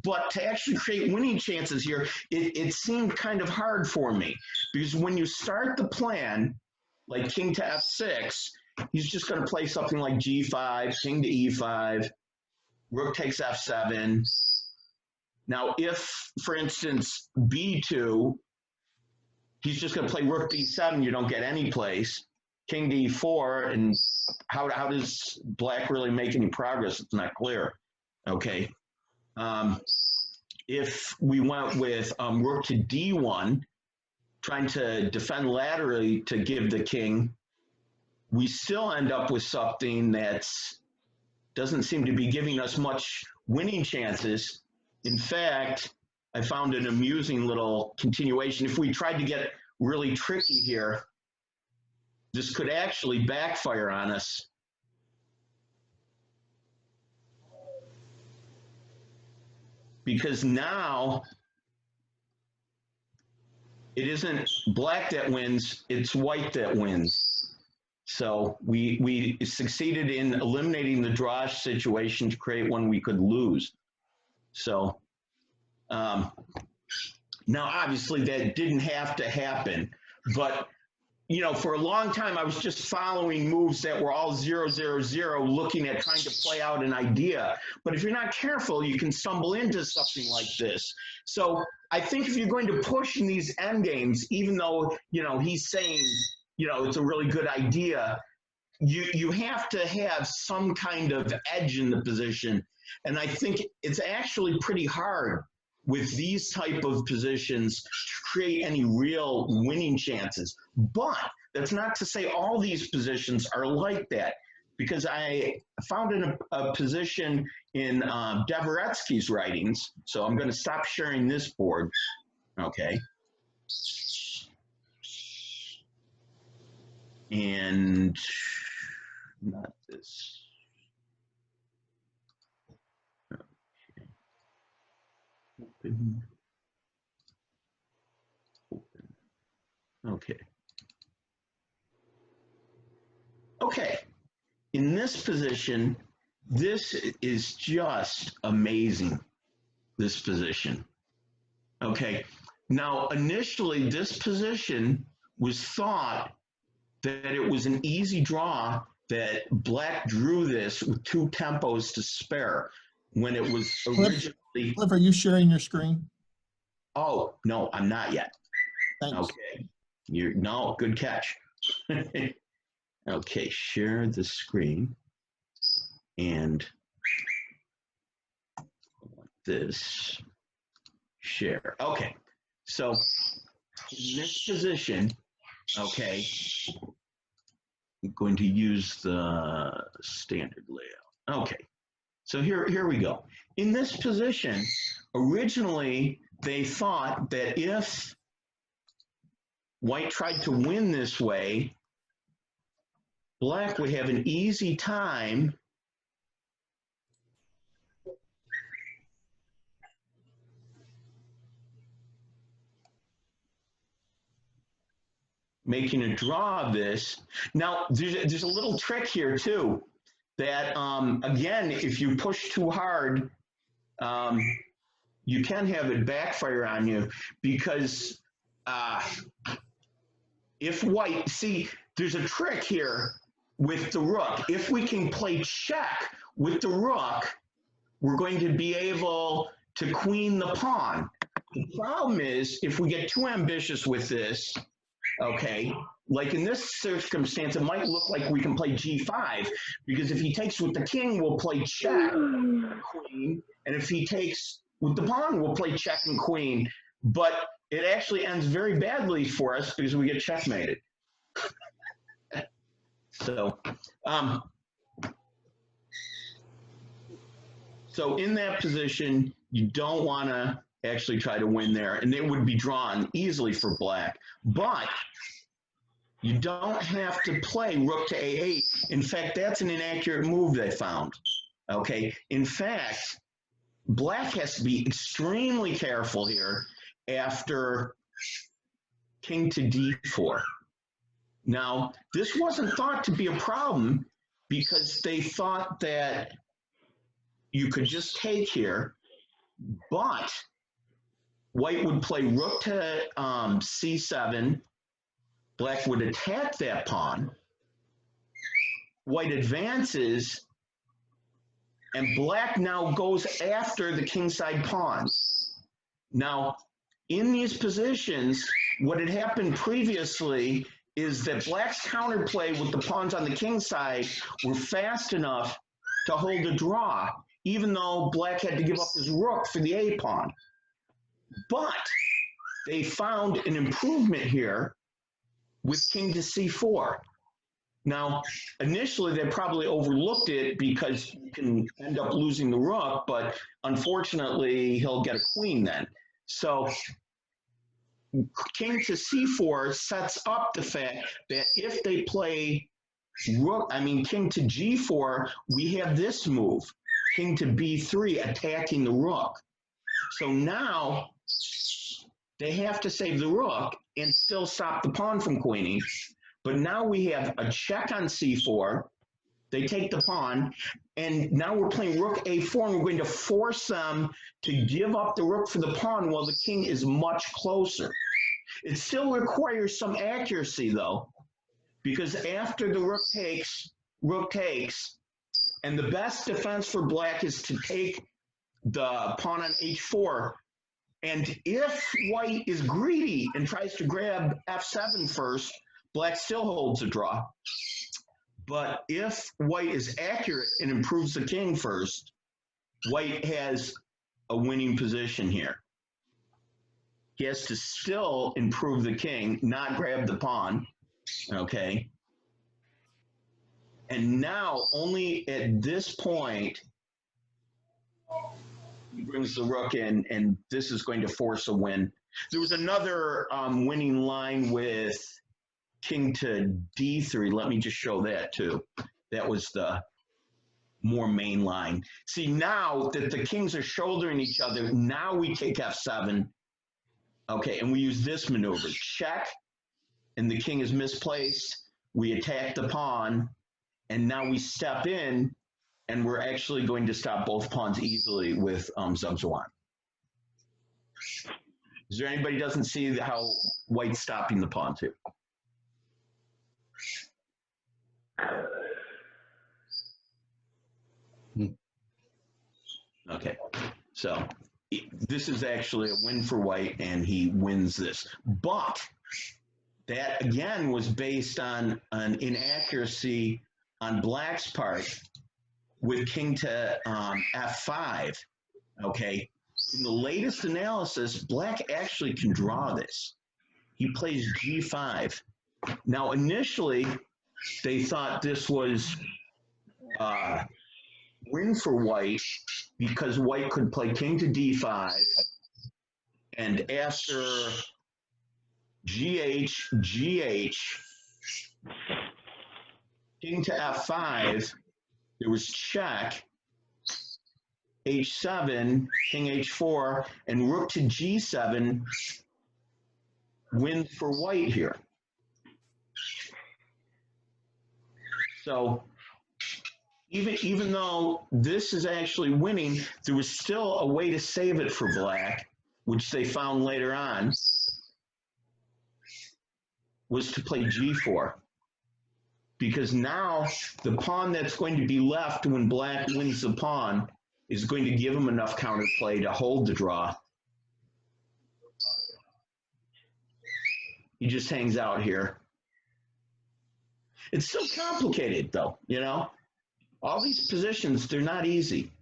S2: But to actually create winning chances here, it seemed kind of hard for me, because when you start the plan, like king to f6, he's just going to play something like g5, king to e5, rook takes f7. Now, if, for instance, b2, he's just going to play rook b7, you don't get any place. King to e4, and how does black really make any progress? It's not clear, okay? If we went with rook to d1, trying to defend laterally to give the king, we still end up with something that doesn't seem to be giving us much winning chances. In fact, I found an amusing little continuation. If we tried to get really tricky here, this could actually backfire on us. Because now it isn't black that wins, it's white that wins. So we succeeded in eliminating the draw situation to create one we could lose. So now obviously that didn't have to happen, but you know, for a long time I was just following moves that were all 0-0-0, looking at trying to play out an idea. But if you're not careful, you can stumble into something like this. So I think if you're going to push in these endgames, even though, you know, he's saying, you know, it's a really good idea, you have to have some kind of edge in the position. And I think it's actually pretty hard with these type of positions to create any real winning chances. But that's not to say all these positions are like that, because I found in a position in Dvoretsky's writings. So I'm going to stop sharing this board. Okay. And not this. Okay. Okay. Okay. In this position, this is just amazing, this position. Okay. Now, initially, this position was thought that it was an easy draw, that black drew this with 2 tempos to spare when it was originally.
S5: Cliff, are you sharing your screen?
S2: Oh, no, I'm not yet.
S5: Thanks.
S2: Okay. No, good catch. Okay, share the screen. And this share. Okay, so in this position, okay, I'm going to use the standard layout. Okay, so here we go. In this position, originally they thought that if white tried to win this way, black would have an easy time making a draw of this. Now, there's a little trick here too, that again, if you push too hard, you can have it backfire on you, because if white, see, there's a trick here with the rook. If we can play check with the rook, we're going to be able to queen the pawn. The problem is, if we get too ambitious with this, okay, like in this circumstance, it might look like we can play g5, because if he takes with the king, we'll play check, queen, and if he takes with the pawn, we'll play check and queen. But it actually ends very badly for us because we get checkmated. So, so in that position, you don't want to actually try to win there, and it would be drawn easily for black. But you don't have to play rook to a8. In fact, that's an inaccurate move they found. Okay, in fact, black has to be extremely careful here after king to d4. Now, this wasn't thought to be a problem because they thought that you could just take here, but white would play rook to c7. Black would attack that pawn. White advances, and black now goes after the kingside pawn. Now, in these positions, what had happened previously is that black's counterplay with the pawns on the king side were fast enough to hold a draw, even though black had to give up his rook for the a pawn. But they found an improvement here with king to c4. Now, initially, they probably overlooked it because you can end up losing the rook, but unfortunately, he'll get a queen then. So king to c4 sets up the fact that if they play king to g4, we have this move, king to b3, attacking the rook. So now they have to save the rook and still stop the pawn from queening. But now we have a check on c4. They take the pawn, and now we're playing rook a4, and we're going to force them to give up the rook for the pawn while the king is much closer. It still requires some accuracy, though, because after the rook takes, and the best defense for black is to take the pawn on h4. And if white is greedy and tries to grab f7 first, black still holds a draw. But if white is accurate and improves the king first, white has a winning position here. He has to still improve the king, not grab the pawn, okay? And now, only at this point, he brings the rook in, and this is going to force a win. There was another winning line with king to d3. Let me just show that too. That was the more main line. See, now that the kings are shouldering each other, now we take f7. Okay, and we use this maneuver. Check, and the king is misplaced, we attack the pawn, and now we step in, and we're actually going to stop both pawns easily with Zugzwan. Is there anybody who doesn't see how white's stopping the pawns here? Okay, so this is actually a win for white, and he wins this. But that, again, was based on an inaccuracy on black's part with king to f5, okay? In the latest analysis, black actually can draw this. He plays g5. Now, initially, they thought this was win for white because white could play king to d5, and after gh, king to f5, there was check, h7, king h4, and rook to g7 wins for white here. So even though this is actually winning, there was still a way to save it for black, which they found later on, was to play g4. Because now the pawn that's going to be left when black wins the pawn is going to give him enough counterplay to hold the draw. He just hangs out here. It's so complicated, though, you know? All these positions, they're not easy.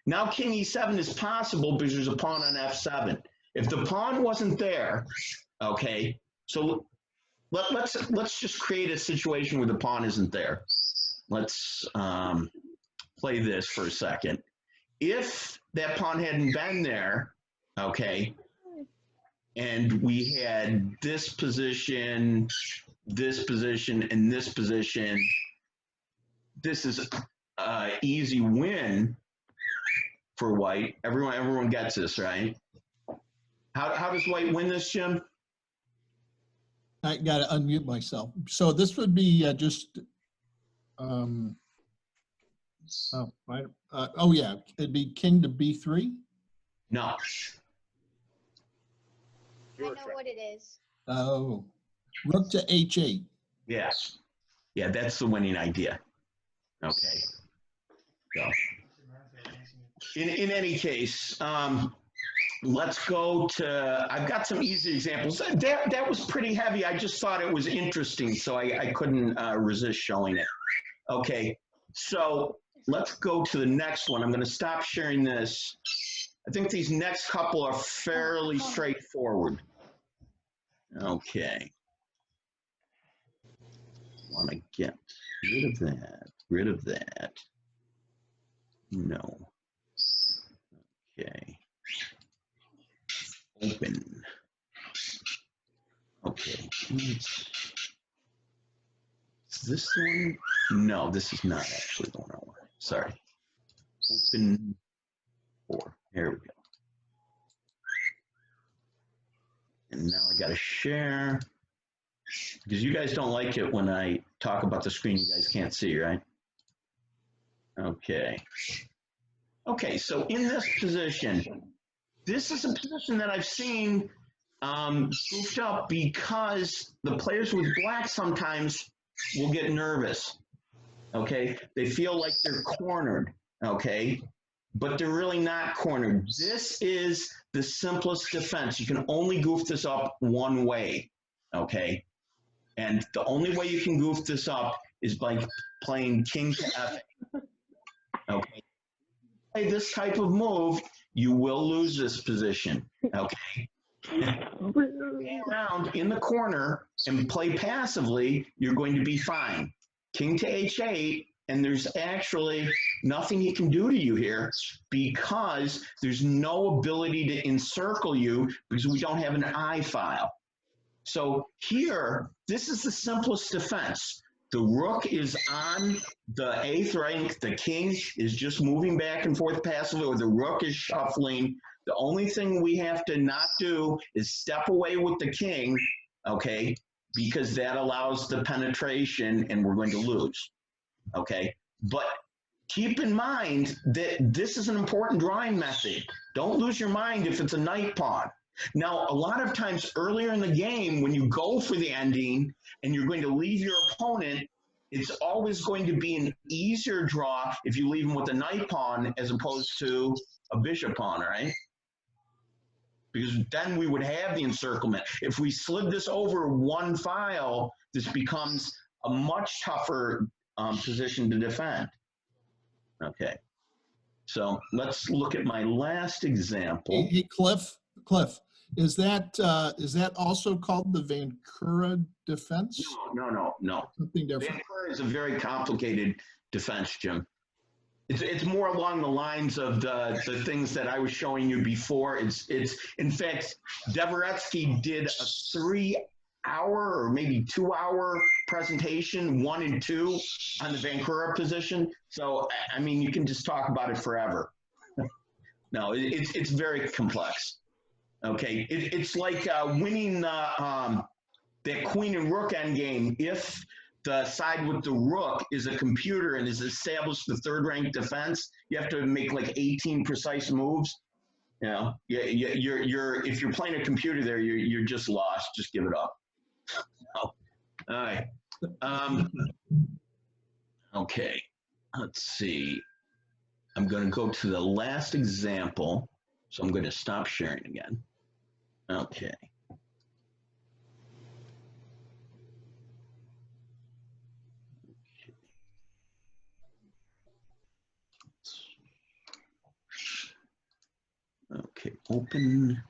S2: Now king e7 is possible because there's a pawn on f7. If the pawn wasn't there, okay, so let's just create a situation where the pawn isn't there. Let's play this for a second. If that pawn hadn't been there, okay, and we had this position, and this position, this is an easy win for white. Everyone gets this, right? How does white win this, Jim?
S5: I got to unmute myself. So this would be just, oh yeah, it'd be king to b3?
S2: No.
S10: I know what it is.
S5: Oh, rook to h8.
S2: Yes. Yeah, that's the winning idea. Okay. So, in any case, let's go to, I've got some easy examples. That was pretty heavy. I just thought it was interesting, so I couldn't resist showing it. Okay, so let's go to the next one. I'm going to stop sharing this. I think these next couple are fairly straightforward. Okay. Want to get rid of that. No. Okay. Open. Okay. Is this one? No, this is not actually the one I want. Sorry. Open 4. Here we go. And now I got to share. Because you guys don't like it when I talk about the screen you guys can't see, right? Okay. Okay, so in this position, this is a position that I've seen goofed up because the players with black sometimes will get nervous, okay? They feel like they're cornered, okay? But they're really not cornered. This is the simplest defense. You can only goof this up one way, okay? And the only way you can goof this up is by playing king to f. Okay. Play this type of move, you will lose this position. Okay. Hang around in the corner and play passively, you're going to be fine. King to h8, and there's actually nothing he can do to you here because there's no ability to encircle you because we don't have an I file. So here, this is the simplest defense. The rook is on the 8th rank. The king is just moving back and forth passively, or the rook is shuffling. The only thing we have to not do is step away with the king, okay? because that allows the penetration and we're going to lose. Okay. But keep in mind that this is an important drawing method. Don't lose your mind if it's a knight pawn. Now, a lot of times earlier in the game, when you go for the ending and you're going to leave your opponent, it's always going to be an easier draw if you leave him with a knight pawn as opposed to a bishop pawn, right? Because then we would have the encirclement. If we slid this over one file, this becomes a much tougher position to defend. Okay, so let's look at my last example.
S5: Hey, Cliff, is that also called the Vancouver defense?
S2: No.
S5: Something different.
S2: Vancouver is a very complicated defense, Jim. It's more along the lines of the things that I was showing you before. It's in fact, Dvoretsky did a 3-hour or maybe 2-hour presentation, 1 and 2, on the Vancouver position. So I mean, you can just talk about it forever. No, it's very complex. Okay, it's like winning that queen and rook endgame. If the side with the rook is a computer and has established the third-rank defense, you have to make like 18 precise moves. You know, you're if you're playing a computer there, you're just lost. Just give it up. All right. Okay. Let's see. I'm going to go to the last example, so I'm going to stop sharing again. Okay. Okay, open.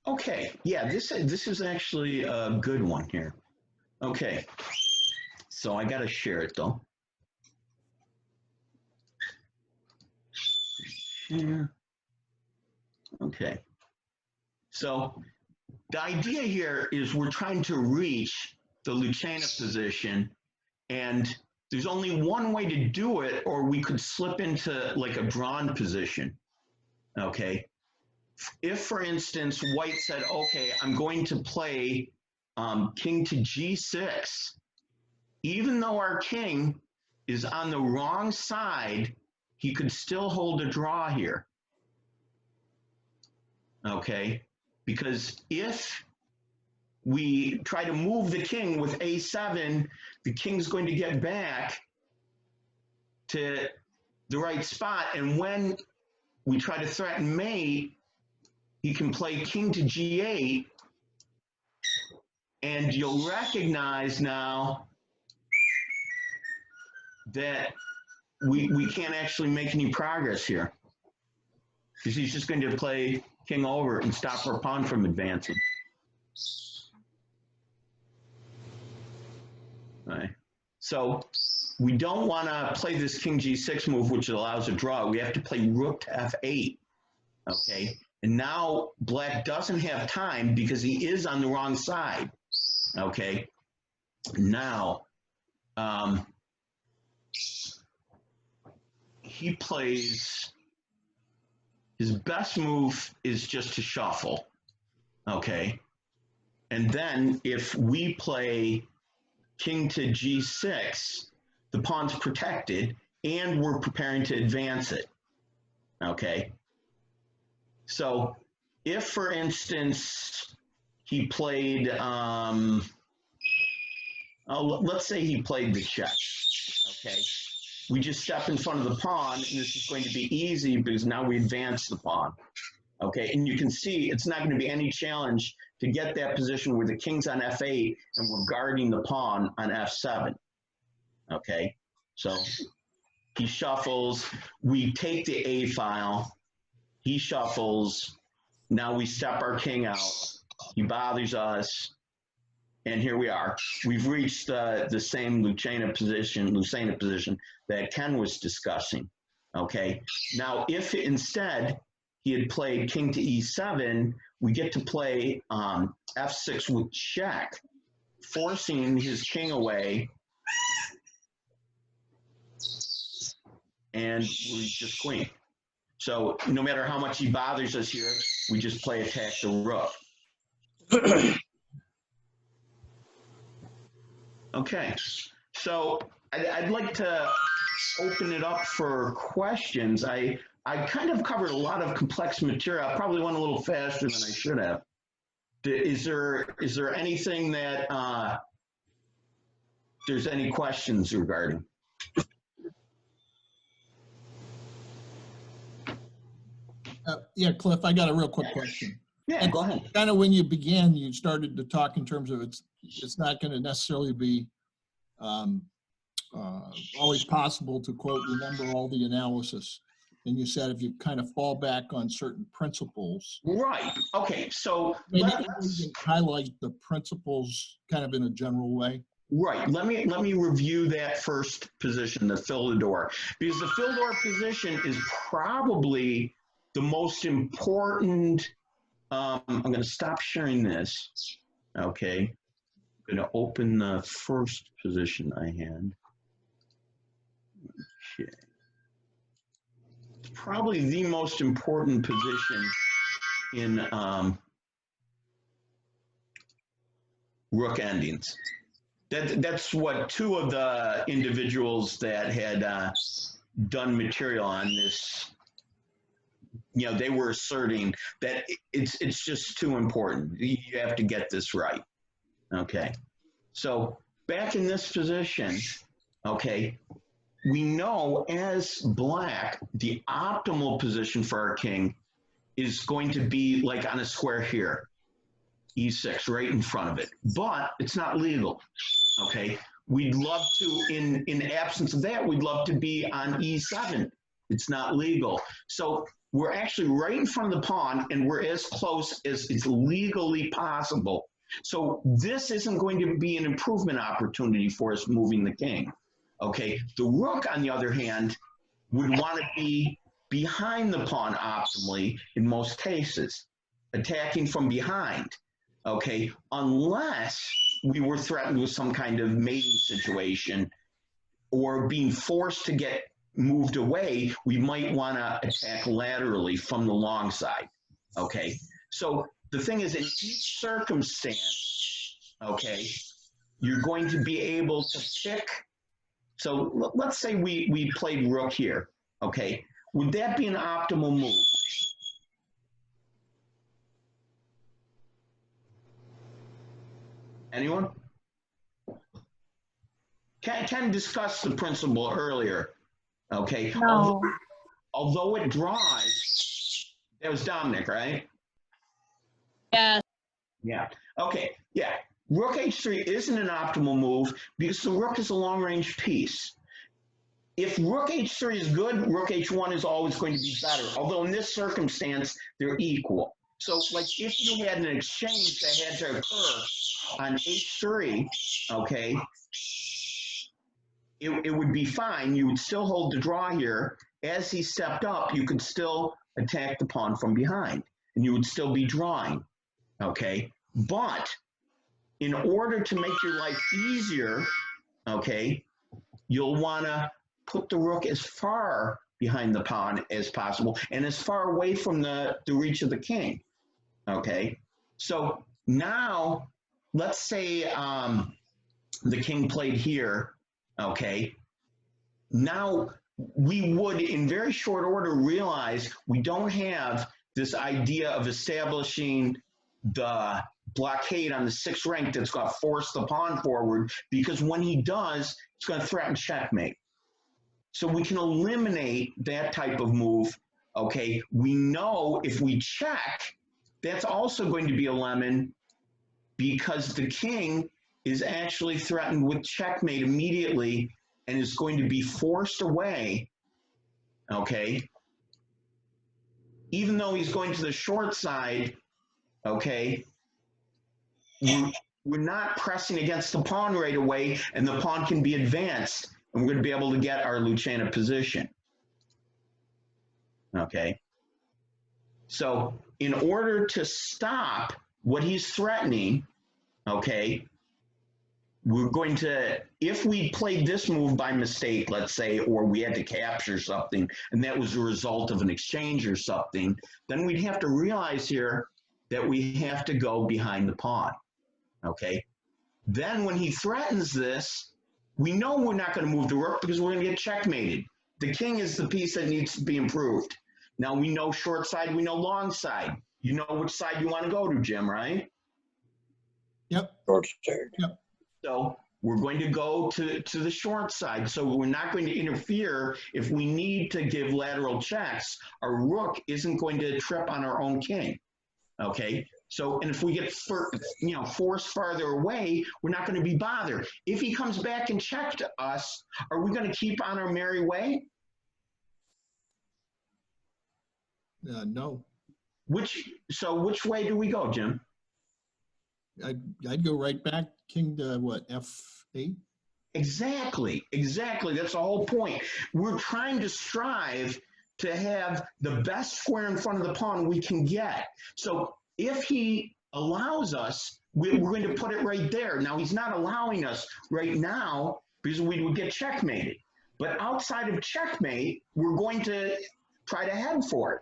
S2: Okay, yeah, this is actually a good one here. Okay, so I got to share it though. Share. Okay, so the idea here is we're trying to reach the Lucena position, and there's only one way to do it, or we could slip into like a drawn position. Okay. If, for instance, white said, okay, I'm going to play king to g6, even though our king is on the wrong side, he could still hold a draw here. Okay, because if we try to move the king with a7, the king's going to get back to the right spot, and when we try to threaten mate, he can play king to g8, and you'll recognize now that we can't actually make any progress here, because he's just going to play king over and stop our pawn from advancing. All right. So we don't want to play this king g6 move, which allows a draw. We have to play rook to f8. Okay. And now black doesn't have time because he is on the wrong side. Okay. Now, he plays, his best move is just to shuffle. Okay. And then if we play king to g6, the pawn's protected and we're preparing to advance it. Okay. So if, for instance, he played, let's say he played the check, okay? We just step in front of the pawn, and this is going to be easy because now we advance the pawn, okay? And you can see it's not going to be any challenge to get that position where the king's on f8 and we're guarding the pawn on f7, okay? So he shuffles, we take the a file, he shuffles, now we step our king out, he bothers us, and here we are. We've reached the same Lucena position that Ken was discussing, okay? Now, if instead he had played king to e7, we get to play f6 with check, forcing his king away, and we just queen. So no matter how much he bothers us here, we just play attack the rook. Okay, so I'd like to open it up for questions. I kind of covered a lot of complex material. I probably went a little faster than I should have. Is there anything that there's any questions regarding?
S5: Yeah, Cliff, I got a real quick question.
S2: Yeah, go ahead.
S5: Kind of when you began, you started to talk in terms of it's not going to necessarily be always possible to, quote, remember all the analysis. And you said if you kind of fall back on certain principles.
S2: Right. Okay. So
S5: maybe you can highlight the principles kind of in a general way.
S2: Right. Let me review that first position, the fill the door, because the fill door position is probably the most important. I'm going to stop sharing this. Okay. I'm going to open the first position I had. Okay. It's probably the most important position in Rook Endings. That's what two of the individuals that had done material on this, they were asserting that it's just too important. You have to get this right. Okay. So back in this position, okay, we know as black, the optimal position for our king is going to be like on a square here, E6, right in front of it, but it's not legal. Okay, we'd love to, in absence of that, we'd love to be on E7. It's not legal. So we're actually right in front of the pawn, and we're as close as it's legally possible. So this isn't going to be an improvement opportunity for us moving the king. Okay, the rook, on the other hand, would want to be behind the pawn optimally in most cases, attacking from behind. Okay, unless we were threatened with some kind of mating situation or being forced to get moved away, we might want to attack laterally from the long side. Okay, so the thing is, in each circumstance, okay, you're going to be able to pick. So let's say we played rook here. Okay, would that be an optimal move? Anyone? Ken discussed the principle earlier. Okay.
S9: No.
S2: Although it draws, that was Dominic, right?
S9: Yes.
S2: Yeah. Okay. Yeah. Rook h3 isn't an optimal move because the rook is a long-range piece. If rook h3 is good, rook h1 is always going to be better. Although in this circumstance, they're equal. So, like, if you had an exchange that had to occur on h3, okay, it would be fine. You would still hold the draw here. As he stepped up, you could still attack the pawn from behind, and you would still be drawing, okay? But in order to make your life easier, okay, you'll want to put the rook as far behind the pawn as possible and as far away from the reach of the king, okay? So now, let's say the king played here, okay? Now we would, in very short order, realize we don't have this idea of establishing the blockade on the 6th rank that's going to force the pawn forward, because when he does, it's going to threaten checkmate. So we can eliminate that type of move, okay? We know if we check, that's also going to be a lemon because the king is actually threatened with checkmate immediately and is going to be forced away, okay? Even though he's going to the short side, okay, we're not pressing against the pawn right away, and the pawn can be advanced, and we're going to be able to get our Luciana position, okay? So in order to stop what he's threatening, okay, we're going to, if we played this move by mistake, let's say, or we had to capture something, and that was a result of an exchange or something, then we'd have to realize here that we have to go behind the pawn, okay? Then when he threatens this, we know we're not going to move the rook because we're going to get checkmated. The king is the piece that needs to be improved. Now we know short side, we know long side. You know which side you want to go to, Jim, right?
S5: Yep.
S4: Short side.
S5: Yep.
S2: So we're going to go to the short side. So we're not going to interfere if we need to give lateral checks. Our rook isn't going to trip on our own king. Okay. So, and if we get forced farther away, we're not going to be bothered. If he comes back and checked us, are we going to keep on our merry way?
S5: No.
S2: Which way do we go, Jim?
S5: I'd go right back, king to what, F8?
S2: Exactly. That's the whole point. We're trying to strive to have the best square in front of the pawn we can get. So if he allows us, we're going to put it right there. Now, he's not allowing us right now because we would get checkmated. But outside of checkmate, we're going to try to head for it.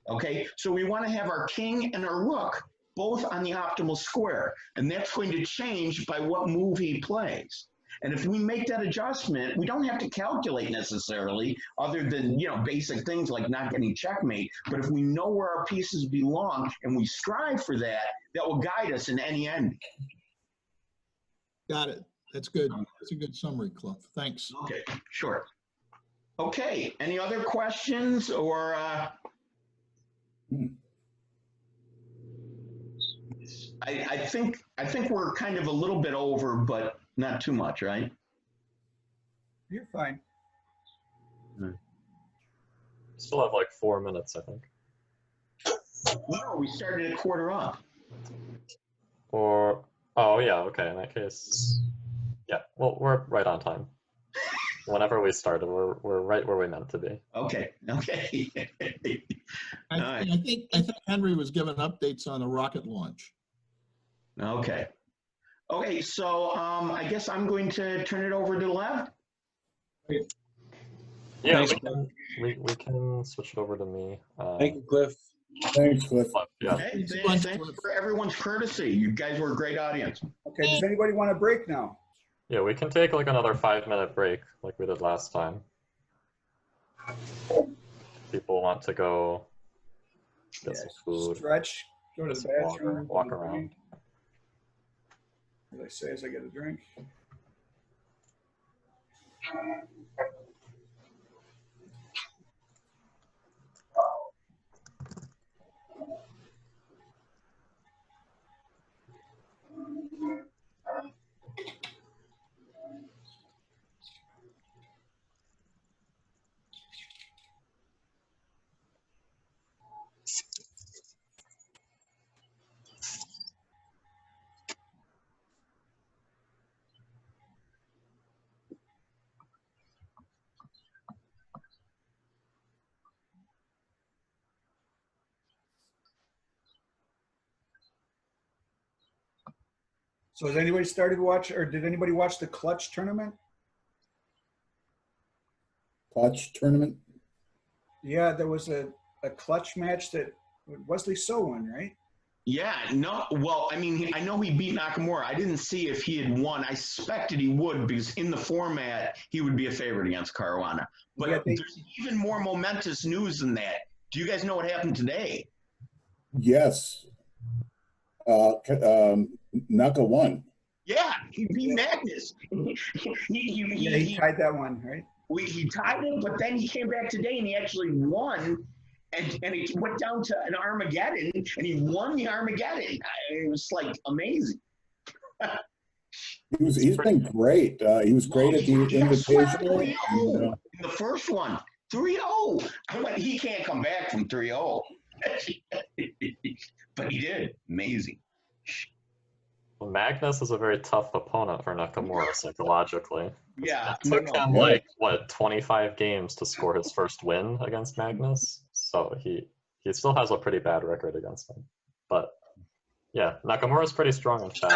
S2: Okay, so we want to have our king and our rook both on the optimal square, and that's going to change by what move he plays. And if we make that adjustment, we don't have to calculate necessarily, other than basic things like not getting checkmate. But if we know where our pieces belong and we strive for that, that will guide us in any ending.
S5: Got it. That's good. That's a good summary, Cliff. Thanks.
S2: Okay, sure. Okay, any other questions or? I think we're kind of a little bit over, but not too much, right?
S3: You're fine.
S1: Still have like 4 minutes, I think.
S2: No, we started at quarter up.
S1: Or, oh yeah, okay, in that case, yeah, well, we're right on time. Whenever we started, we're right where we meant to be.
S2: Okay.
S5: I think Henry was giving updates on the rocket launch.
S2: Okay, so I guess I'm going to turn it over to Lev.
S1: Yeah, we can switch it over to me.
S4: Thank you, Cliff.
S11: Thanks, Cliff.
S1: Yeah.
S2: Hey, thanks for everyone's courtesy. You guys were a great audience.
S3: Okay, does anybody want a break now?
S1: Yeah, we can take like another 5-minute break like we did last time. People want to go get some food.
S3: Stretch, go to the bathroom.
S1: Walk around.
S3: What did I say as I get a drink? So has anybody started to watch, or did anybody watch the Clutch tournament?
S11: Clutch tournament?
S3: Yeah, there was a Clutch match that Wesley So won, right?
S2: Yeah, no, well, I mean, I know he beat Nakamura. I didn't see if he had won. I suspected he would because in the format, he would be a favorite against Caruana. But
S3: Yeah,
S2: there's even more momentous news than that. Do you guys know what happened today?
S11: Yes. Naka won.
S2: Yeah, he beat Magnus.
S3: He tied that one, right?
S2: He tied him, but then he came back today and he actually won. And it went down to an Armageddon, and he won the Armageddon. It was like amazing.
S11: He's been great. He was great at the Invitational.
S2: In the first one, 3-0. He can't come back from 3-0. But he did. Amazing.
S1: Well, Magnus is a very tough opponent for Nakamura psychologically.
S2: Yeah.
S1: It took him like, what, 25 games to score his first win against Magnus? So he still has a pretty bad record against him. But yeah, Nakamura's pretty strong in chess.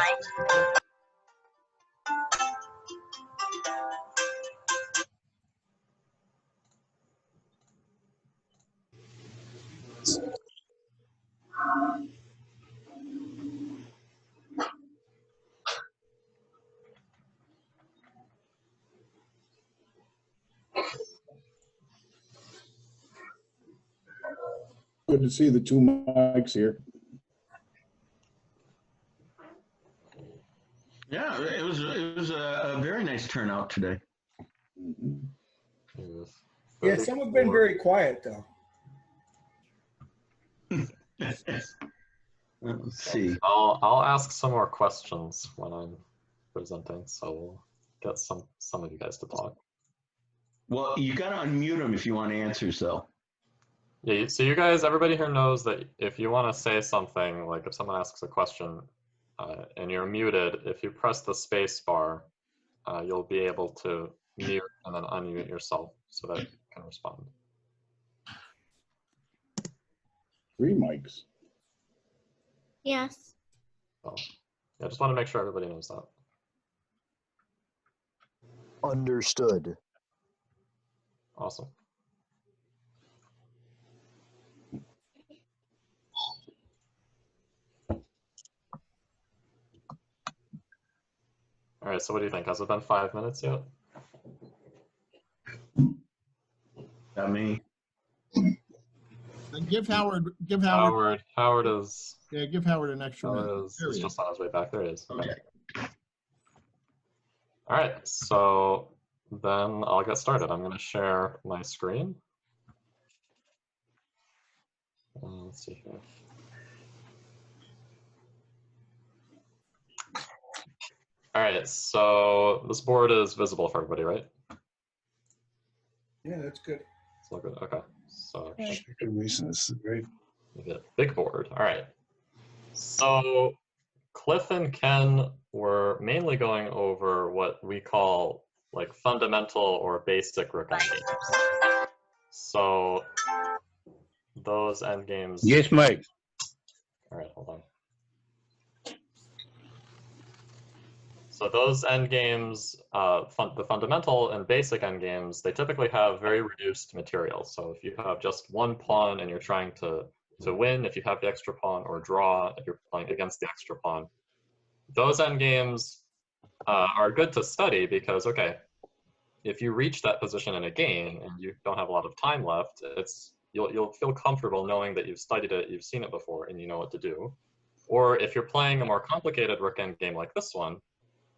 S11: Good to see the two mics here.
S2: Yeah, it was a very nice turnout today.
S3: Yeah, some have been very quiet though.
S2: Let's see.
S1: I'll ask some more questions when I'm presenting, so we'll get some of you guys to talk.
S2: Well, you got to unmute them if you want answers, though.
S1: Yeah, so you guys, everybody here knows that if you want to say something, like if someone asks a question and you're muted, if you press the space bar, you'll be able to mute and then unmute yourself so that you can respond.
S11: 3 mics.
S9: Yes.
S1: So, yeah, I just want to make sure everybody knows that.
S12: Understood.
S1: Awesome. All right, so what do you think? Has it been 5 minutes yet?
S2: Got me.
S5: And give Howard
S1: Howard is.
S5: Yeah, give Howard an extra minute.
S1: Howard is just on his way back. There he is.
S2: Okay.
S1: All right, so then I'll get started. I'm going to share my screen. Let's see here. All right, so this board is visible for everybody, right?
S3: Yeah, that's good.
S1: It's all good. Okay, so
S11: Good reason. This is great.
S1: we get a big board. All right. So Cliff and Ken were mainly going over what we call like fundamental or basic Rook endgames. So those endgames.
S13: Yes, Mike.
S1: All right, hold on. So those endgames, the fundamental and basic endgames, they typically have very reduced material. So if you have just one pawn and you're trying to win, if you have the extra pawn, or draw if you're playing against the extra pawn, those endgames are good to study because, okay, if you reach that position in a game and you don't have a lot of time left, you'll feel comfortable knowing that you've studied it, you've seen it before, and you know what to do. Or if you're playing a more complicated Rook endgame like this one,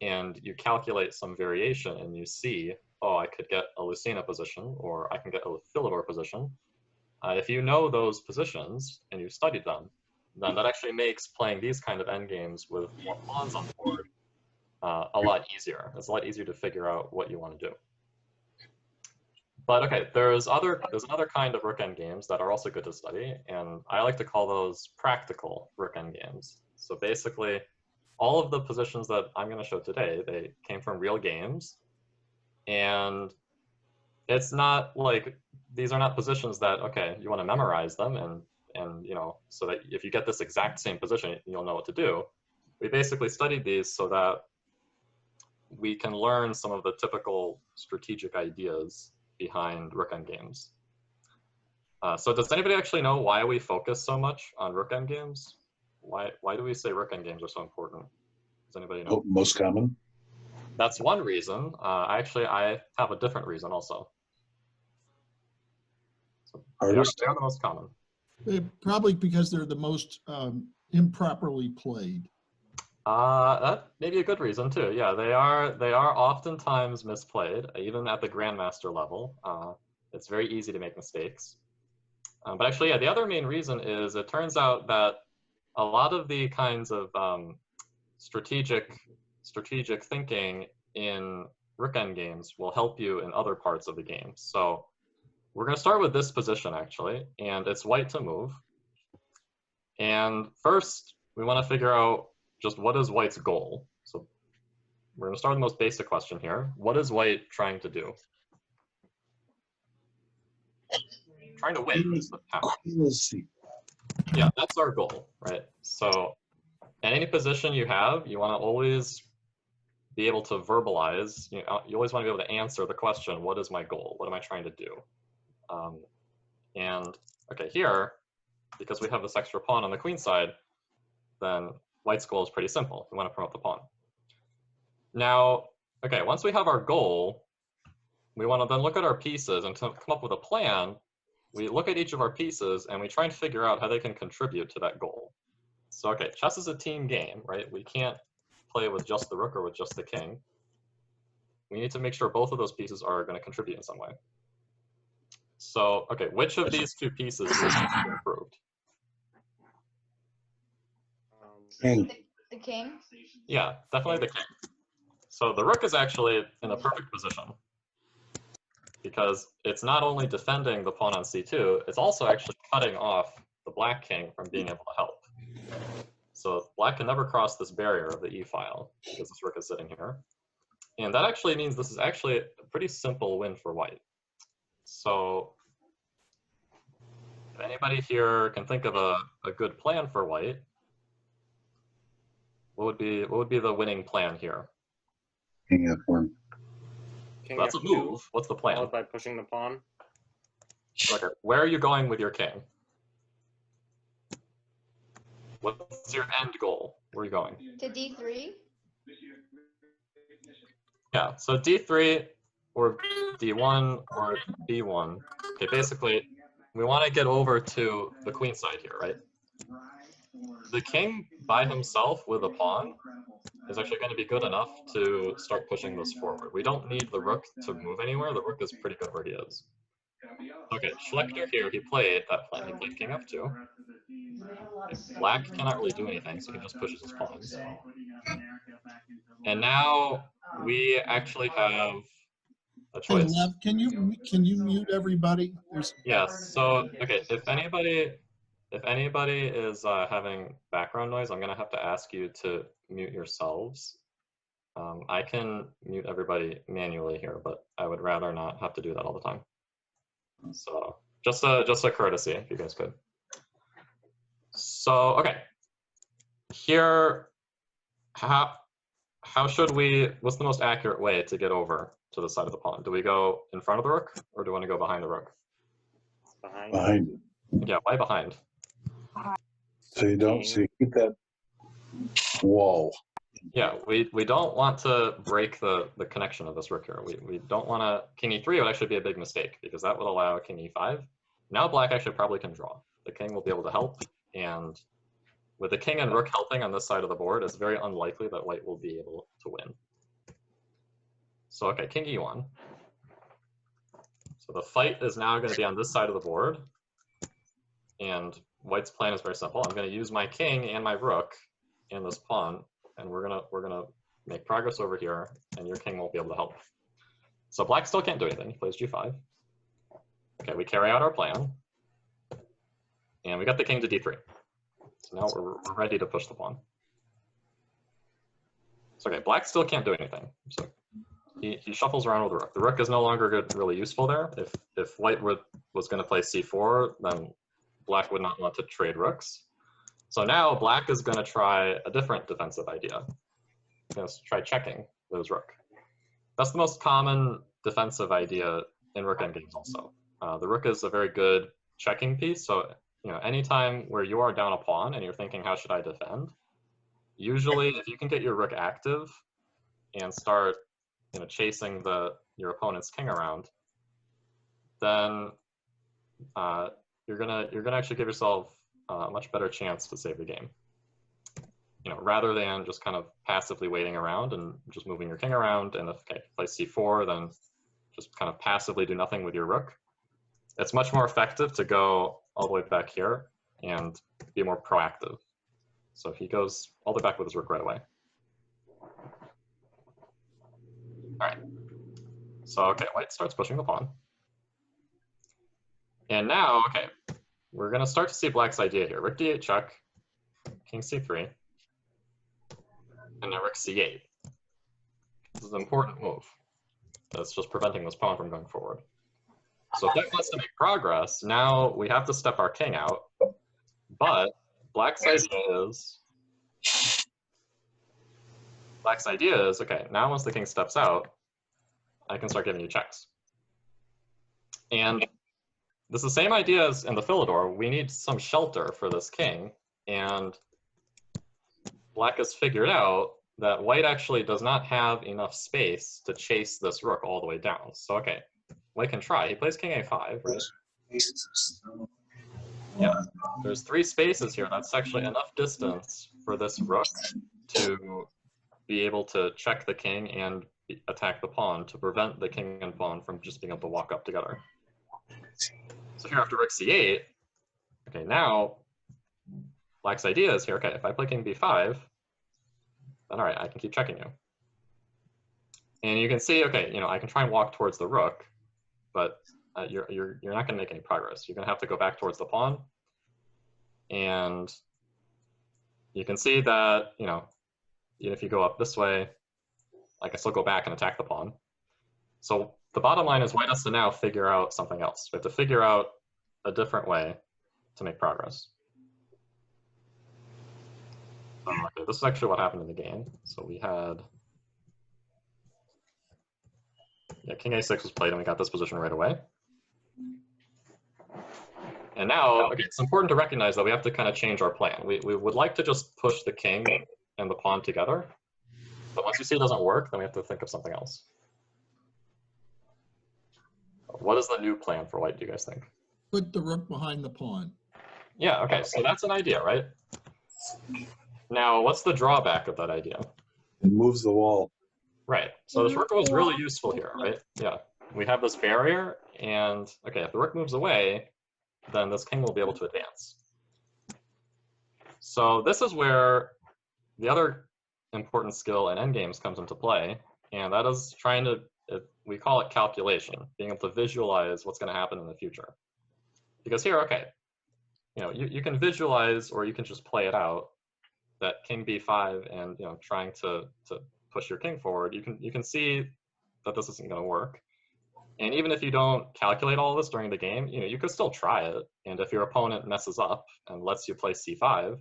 S1: and you calculate some variation and you see, oh, I could get a Lucena position, or I can get a Philidor position. If you know those positions and you studied them, then that actually makes playing these kind of endgames with more pawns on the board a lot easier. It's a lot easier to figure out what you want to do. But okay, there's another kind of Rook endgames that are also good to study, and I like to call those practical Rook endgames. So basically, all of the positions that I'm going to show today, they came from real games, and it's not like, these are not positions that, okay, you want to memorize them and you know, so that if you get this exact same position, you'll know what to do. We basically studied these so that we can learn some of the typical strategic ideas behind Rook endgames. So does anybody actually know why we focus so much on Rook endgames? Why do we say Rook endgames are so important? Does anybody know?
S11: Most common.
S1: That's one reason. Actually, I have a different reason also. So they're the most common.
S5: Probably because they're the most improperly played.
S1: That may be a good reason too. Yeah, they are oftentimes misplayed, even at the grandmaster level. It's very easy to make mistakes. But actually, yeah, the other main reason is it turns out that a lot of the kinds of strategic thinking in Rook endgames will help you in other parts of the game. So we're going to start with this position actually, and it's white to move. And first, we want to figure out just what is white's goal. So we're going to start with the most basic question here. What is white trying to do? Trying to win is the power. Yeah, that's our goal, right? So in any position you have, you want to always be able to verbalize, you always want to be able to answer the question, what is my goal? What am I trying to do? And okay, here, because we have this extra pawn on the queen side, then white's goal is pretty simple. We want to promote the pawn. Now, okay, once we have our goal, we want to then look at our pieces and to come up with a plan. We look at each of our pieces and we try and figure out how they can contribute to that goal. So, okay, chess is a team game, right? We can't play with just the rook or with just the king. We need to make sure both of those pieces are going to contribute in some way. So, okay, which of these two pieces do you think is improved?
S9: The king.
S1: Yeah, definitely the king. So the rook is actually in a perfect position because it's not only defending the pawn on c2, it's also actually cutting off the black king from being able to help. So black can never cross this barrier of the e file because this rook is sitting here. And that actually means this is actually a pretty simple win for white. So if anybody here can think of a good plan for white, what would be the winning plan here?
S13: King F1.
S6: King
S1: That's
S6: F2,
S1: a move. What's the plan?
S6: followed by pushing the pawn.
S1: Okay, where are you going with your king? What's your end goal? Where are you going?
S9: To d3.
S1: Yeah, so d3 or d1 or b1. Okay, basically, we want to get over to the queen side here, right? The king by himself with a pawn is actually going to be good enough to start pushing this forward. We don't need the rook to move anywhere. The rook is pretty good where he is. Okay, Schlechter here, he played that plan. He played king f2. Okay, black cannot really do anything, so he just pushes his pawns. And now we actually have a
S5: Hey,
S1: choice.
S5: Lev, can you mute everybody?
S1: Yes. So okay, if anybody is having background noise, I'm gonna have to ask you to mute yourselves. I can mute everybody manually here, but I would rather not have to do that all the time. So just a courtesy, if you guys could. So okay, here, how should we? What's the most accurate way to get over to the side of the pawn? Do we go in front of the rook, or do we want to go behind the rook?
S13: Behind.
S1: Yeah, why behind?
S13: So you don't see, keep that wall.
S1: Yeah, we don't want to break the connection of this rook here. We don't want to. King e3 would actually be a big mistake because that would allow king e5. Now black actually probably can draw. The king will be able to help, and with the king and rook helping on this side of the board, it's very unlikely that white will be able to win. So okay, king e1. So the fight is now going to be on this side of the board, and white's plan is very simple. I'm going to use my king and my rook and this pawn, and we're gonna make progress over here, and your king won't be able to help. So black still can't do anything. He plays g5. Okay, we carry out our plan, and we got the king to d3. So now we're ready to push the pawn. So okay, black still can't do anything. So he shuffles around with the rook. The rook is no longer really useful there. If white was going to play c4, then black would not want to trade rooks. So now black is going to try a different defensive idea. He's going to try checking with his rook. That's the most common defensive idea in Rook Endgames also. The rook is a very good checking piece. So anytime where you are down a pawn and you're thinking, how should I defend? Usually, if you can get your rook active and start chasing your opponent's king around, then you're gonna actually give yourself a much better chance to save the game. Rather than just kind of passively waiting around and just moving your king around, and if you play c4, then just kind of passively do nothing with your rook. It's much more effective to go all the way back here and be more proactive. So he goes all the way back with his rook right away. All right. So okay, white starts pushing the pawn. And now, okay, we're going to start to see black's idea here. Rook d8 check, king c3, and now rook c8. This is an important move. That's just preventing this pawn from going forward. So if black wants to make progress, now we have to step our king out. But black's idea is, okay, now once the king steps out, I can start giving you checks. And this is the same idea as in the Philidor. We need some shelter for this king, and black has figured out that white actually does not have enough space to chase this rook all the way down. So, okay, white can try. He plays king a5, right? Yeah, there's 3 spaces here. That's actually enough distance for this rook to be able to check the king and attack the pawn to prevent the king and pawn from just being able to walk up together. So here after rook c8, okay, now black's idea is here, okay, if I play king b5, then all right, I can keep checking you. And you can see, okay, I can try and walk towards the rook, but you're not going to make any progress. You're going to have to go back towards the pawn. And you can see that, even if you go up this way, I can still go back and attack the pawn. So the bottom line is white has to now figure out something else. We have to figure out a different way to make progress. Okay, this is actually what happened in the game. So we had, king a6 was played and we got this position right away. And now, okay, it's important to recognize that we have to kind of change our plan. We would like to just push the king and the pawn together. But once you see it doesn't work, then we have to think of something else. What is the new plan for white, do you guys think?
S5: Put the rook behind the pawn.
S1: Yeah, okay, so that's an idea, right? Now, what's the drawback of that idea?
S13: It moves the wall.
S1: Right, so this rook was really useful here, right? Yeah, we have this barrier, and okay, if the rook moves away, then this king will be able to advance. So this is where the other important skill in endgames comes into play, and that is trying to, we call it calculation, being able to visualize what's going to happen in the future. Because here, okay, you can visualize, or you can just play it out, that king b5 and trying to push your king forward, you can see that this isn't going to work. And even if you don't calculate all this during the game, you could still try it. And if your opponent messes up and lets you play c5,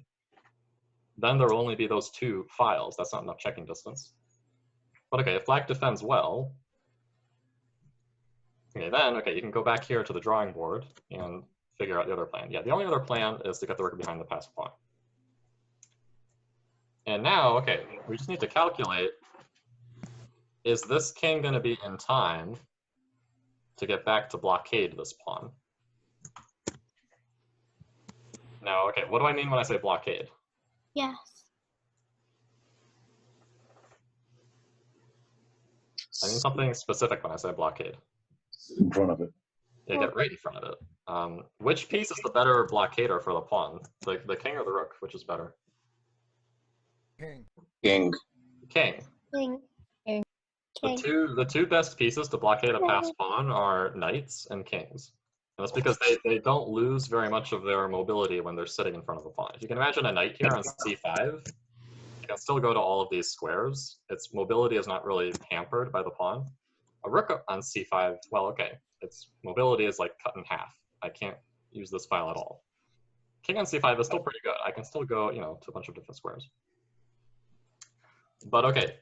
S1: then there will only be those 2 files. That's not enough checking distance. But okay, if black defends well, okay, then okay, you can go back here to the drawing board and figure out the other plan. Yeah, the only other plan is to get the rook behind the passed pawn. And now, okay, we just need to calculate, is this king going to be in time to get back to blockade this pawn? Now, okay, what do I mean when I say blockade?
S10: Yes.
S1: I mean something specific when I say blockade.
S13: In front of it.
S1: Yeah, get right in front of it. Which piece is the better blockader for the pawn? The king or the rook? Which is better?
S7: King.
S8: King.
S1: King.
S10: King. King.
S1: The two best pieces to blockade a passed pawn are knights and kings. And that's because they don't lose very much of their mobility when they're sitting in front of the pawn. If you can imagine a knight here on c5, you can still go to all of these squares. Its mobility is not really hampered by the pawn. A rook on c5, well, okay, its mobility is like cut in half. I can't use this file at all. King on c5 is still pretty good. I can still go, to a bunch of different squares. But okay,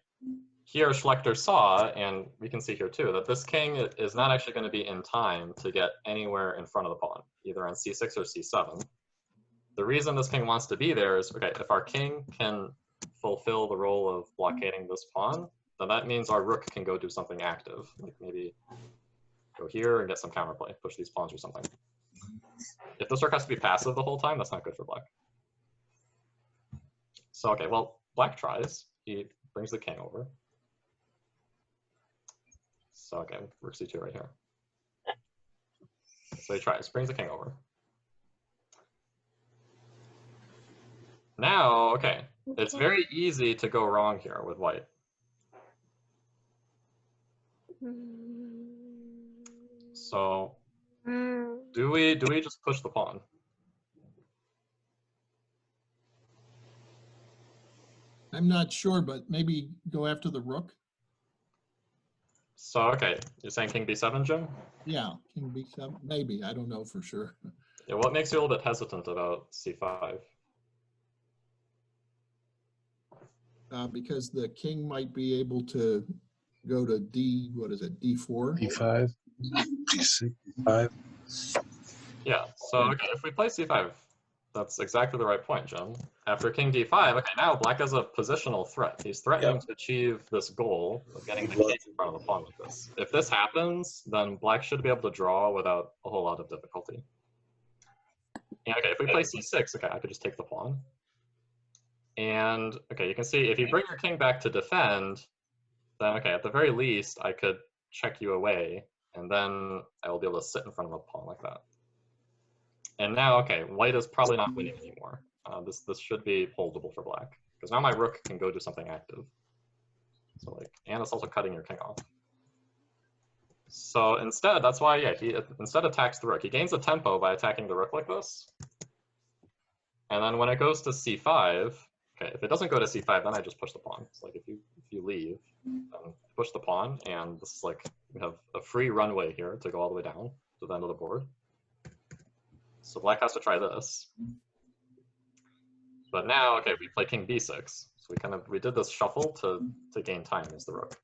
S1: here Schlechter saw, and we can see here too, that this king is not actually going to be in time to get anywhere in front of the pawn, either on c6 or c7. The reason this king wants to be there is, okay, if our king can fulfill the role of blockading this pawn, then that means our rook can go do something active, like maybe go here and get some counterplay, push these pawns or something. If this rook has to be passive the whole time, that's not good for black. So, okay, well, black tries. He brings the king over. So, okay, rook c2 right here. So he tries, brings the king over. Now, okay, it's very easy to go wrong here with white. So, do we just push the pawn?
S5: I'm not sure, but maybe go after the rook.
S1: So, okay, you're saying king b7, Jim?
S5: Yeah, king b7, maybe. I don't know for sure.
S1: Yeah, what makes you a little bit hesitant about c5?
S5: Because the king might be able to go to D4?
S13: D5, D6, D5.
S1: Yeah, so okay, if we play c5, that's exactly the right point, Jim. After king d5, okay, now black has a positional threat. He's threatening to achieve this goal of getting the king in front of the pawn like this. If this happens, then black should be able to draw without a whole lot of difficulty. And okay, if we play c6, okay, I could just take the pawn. And okay, you can see if you bring your king back to defend, then okay, at the very least, I could check you away, and then I will be able to sit in front of a pawn like that. And now, okay, white is probably not winning anymore. This should be holdable for black, because now my rook can go do something active. So like, and it's also cutting your king off. So instead, that's why, yeah, he instead attacks the rook. He gains a tempo by attacking the rook like this. And then when it goes to c5, okay, if it doesn't go to c5, then I just push the pawn. It's like if you leave, push the pawn, and this is like, we have a free runway here to go all the way down to the end of the board. So black has to try this. But now, okay, we play king b6. So we did this shuffle to gain time as the rook.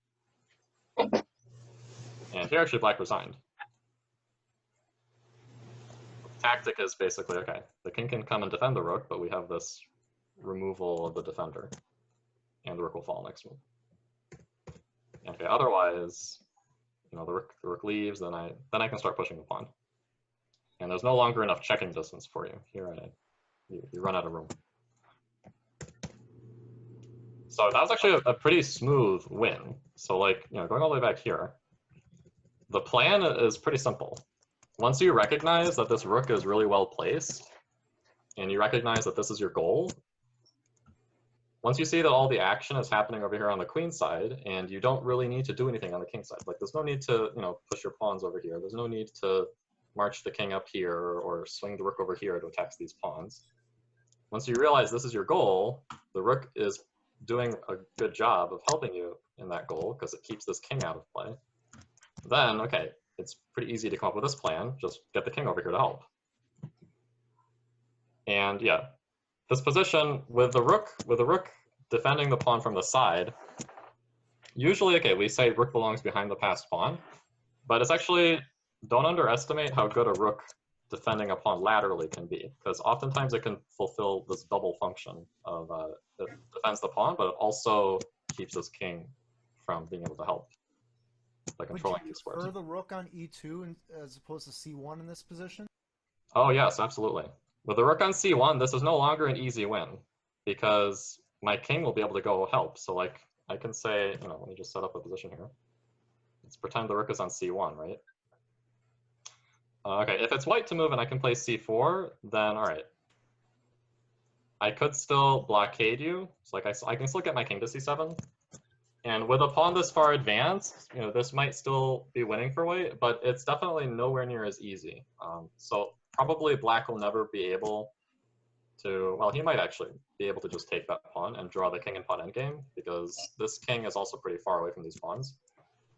S1: And here actually black resigned. The tactic is basically, okay, the king can come and defend the rook, but we have this removal of the defender. And the rook will fall next move. Okay, otherwise, you know, the rook leaves, then I can start pushing the pawn. And there's no longer enough checking distance for you. Here, you run out of room. So that was actually a pretty smooth win. So like, you know, going all the way back here, the plan is pretty simple. Once you recognize that this rook is really well placed, and you recognize that this is your goal, once you see that all the action is happening over here on the queen side, and you don't really need to do anything on the king side, like there's no need to, you know, push your pawns over here. There's no need to march the king up here or swing the rook over here to attack these pawns. Once you realize this is your goal, the rook is doing a good job of helping you in that goal because it keeps this king out of play. Then, okay, it's pretty easy to come up with this plan. Just get the king over here to help. And yeah, this position with the rook defending the pawn from the side, usually, okay, we say rook belongs behind the passed pawn, but it's actually, don't underestimate how good a rook defending a pawn laterally can be, because oftentimes it can fulfill this double function of it defends the pawn, but it also keeps this king from being able to help by controlling these squares.
S7: Would you prefer the rook on e2 as opposed to c1 in this position?
S1: Oh yes, absolutely. With the rook on c1, this is no longer an easy win, because my king will be able to go help. So like, I can say, you know, let me just set up a position here. Let's pretend the rook is on c1, right? Okay, if it's white to move and I can play c4, then all right. I could still blockade you. So like I can still get my king to c7. And with a pawn this far advanced, you know, this might still be winning for white, but it's definitely nowhere near as easy. So probably black will never be able to, well, he might actually be able to just take that pawn and draw the king in pawn endgame, because this king is also pretty far away from these pawns.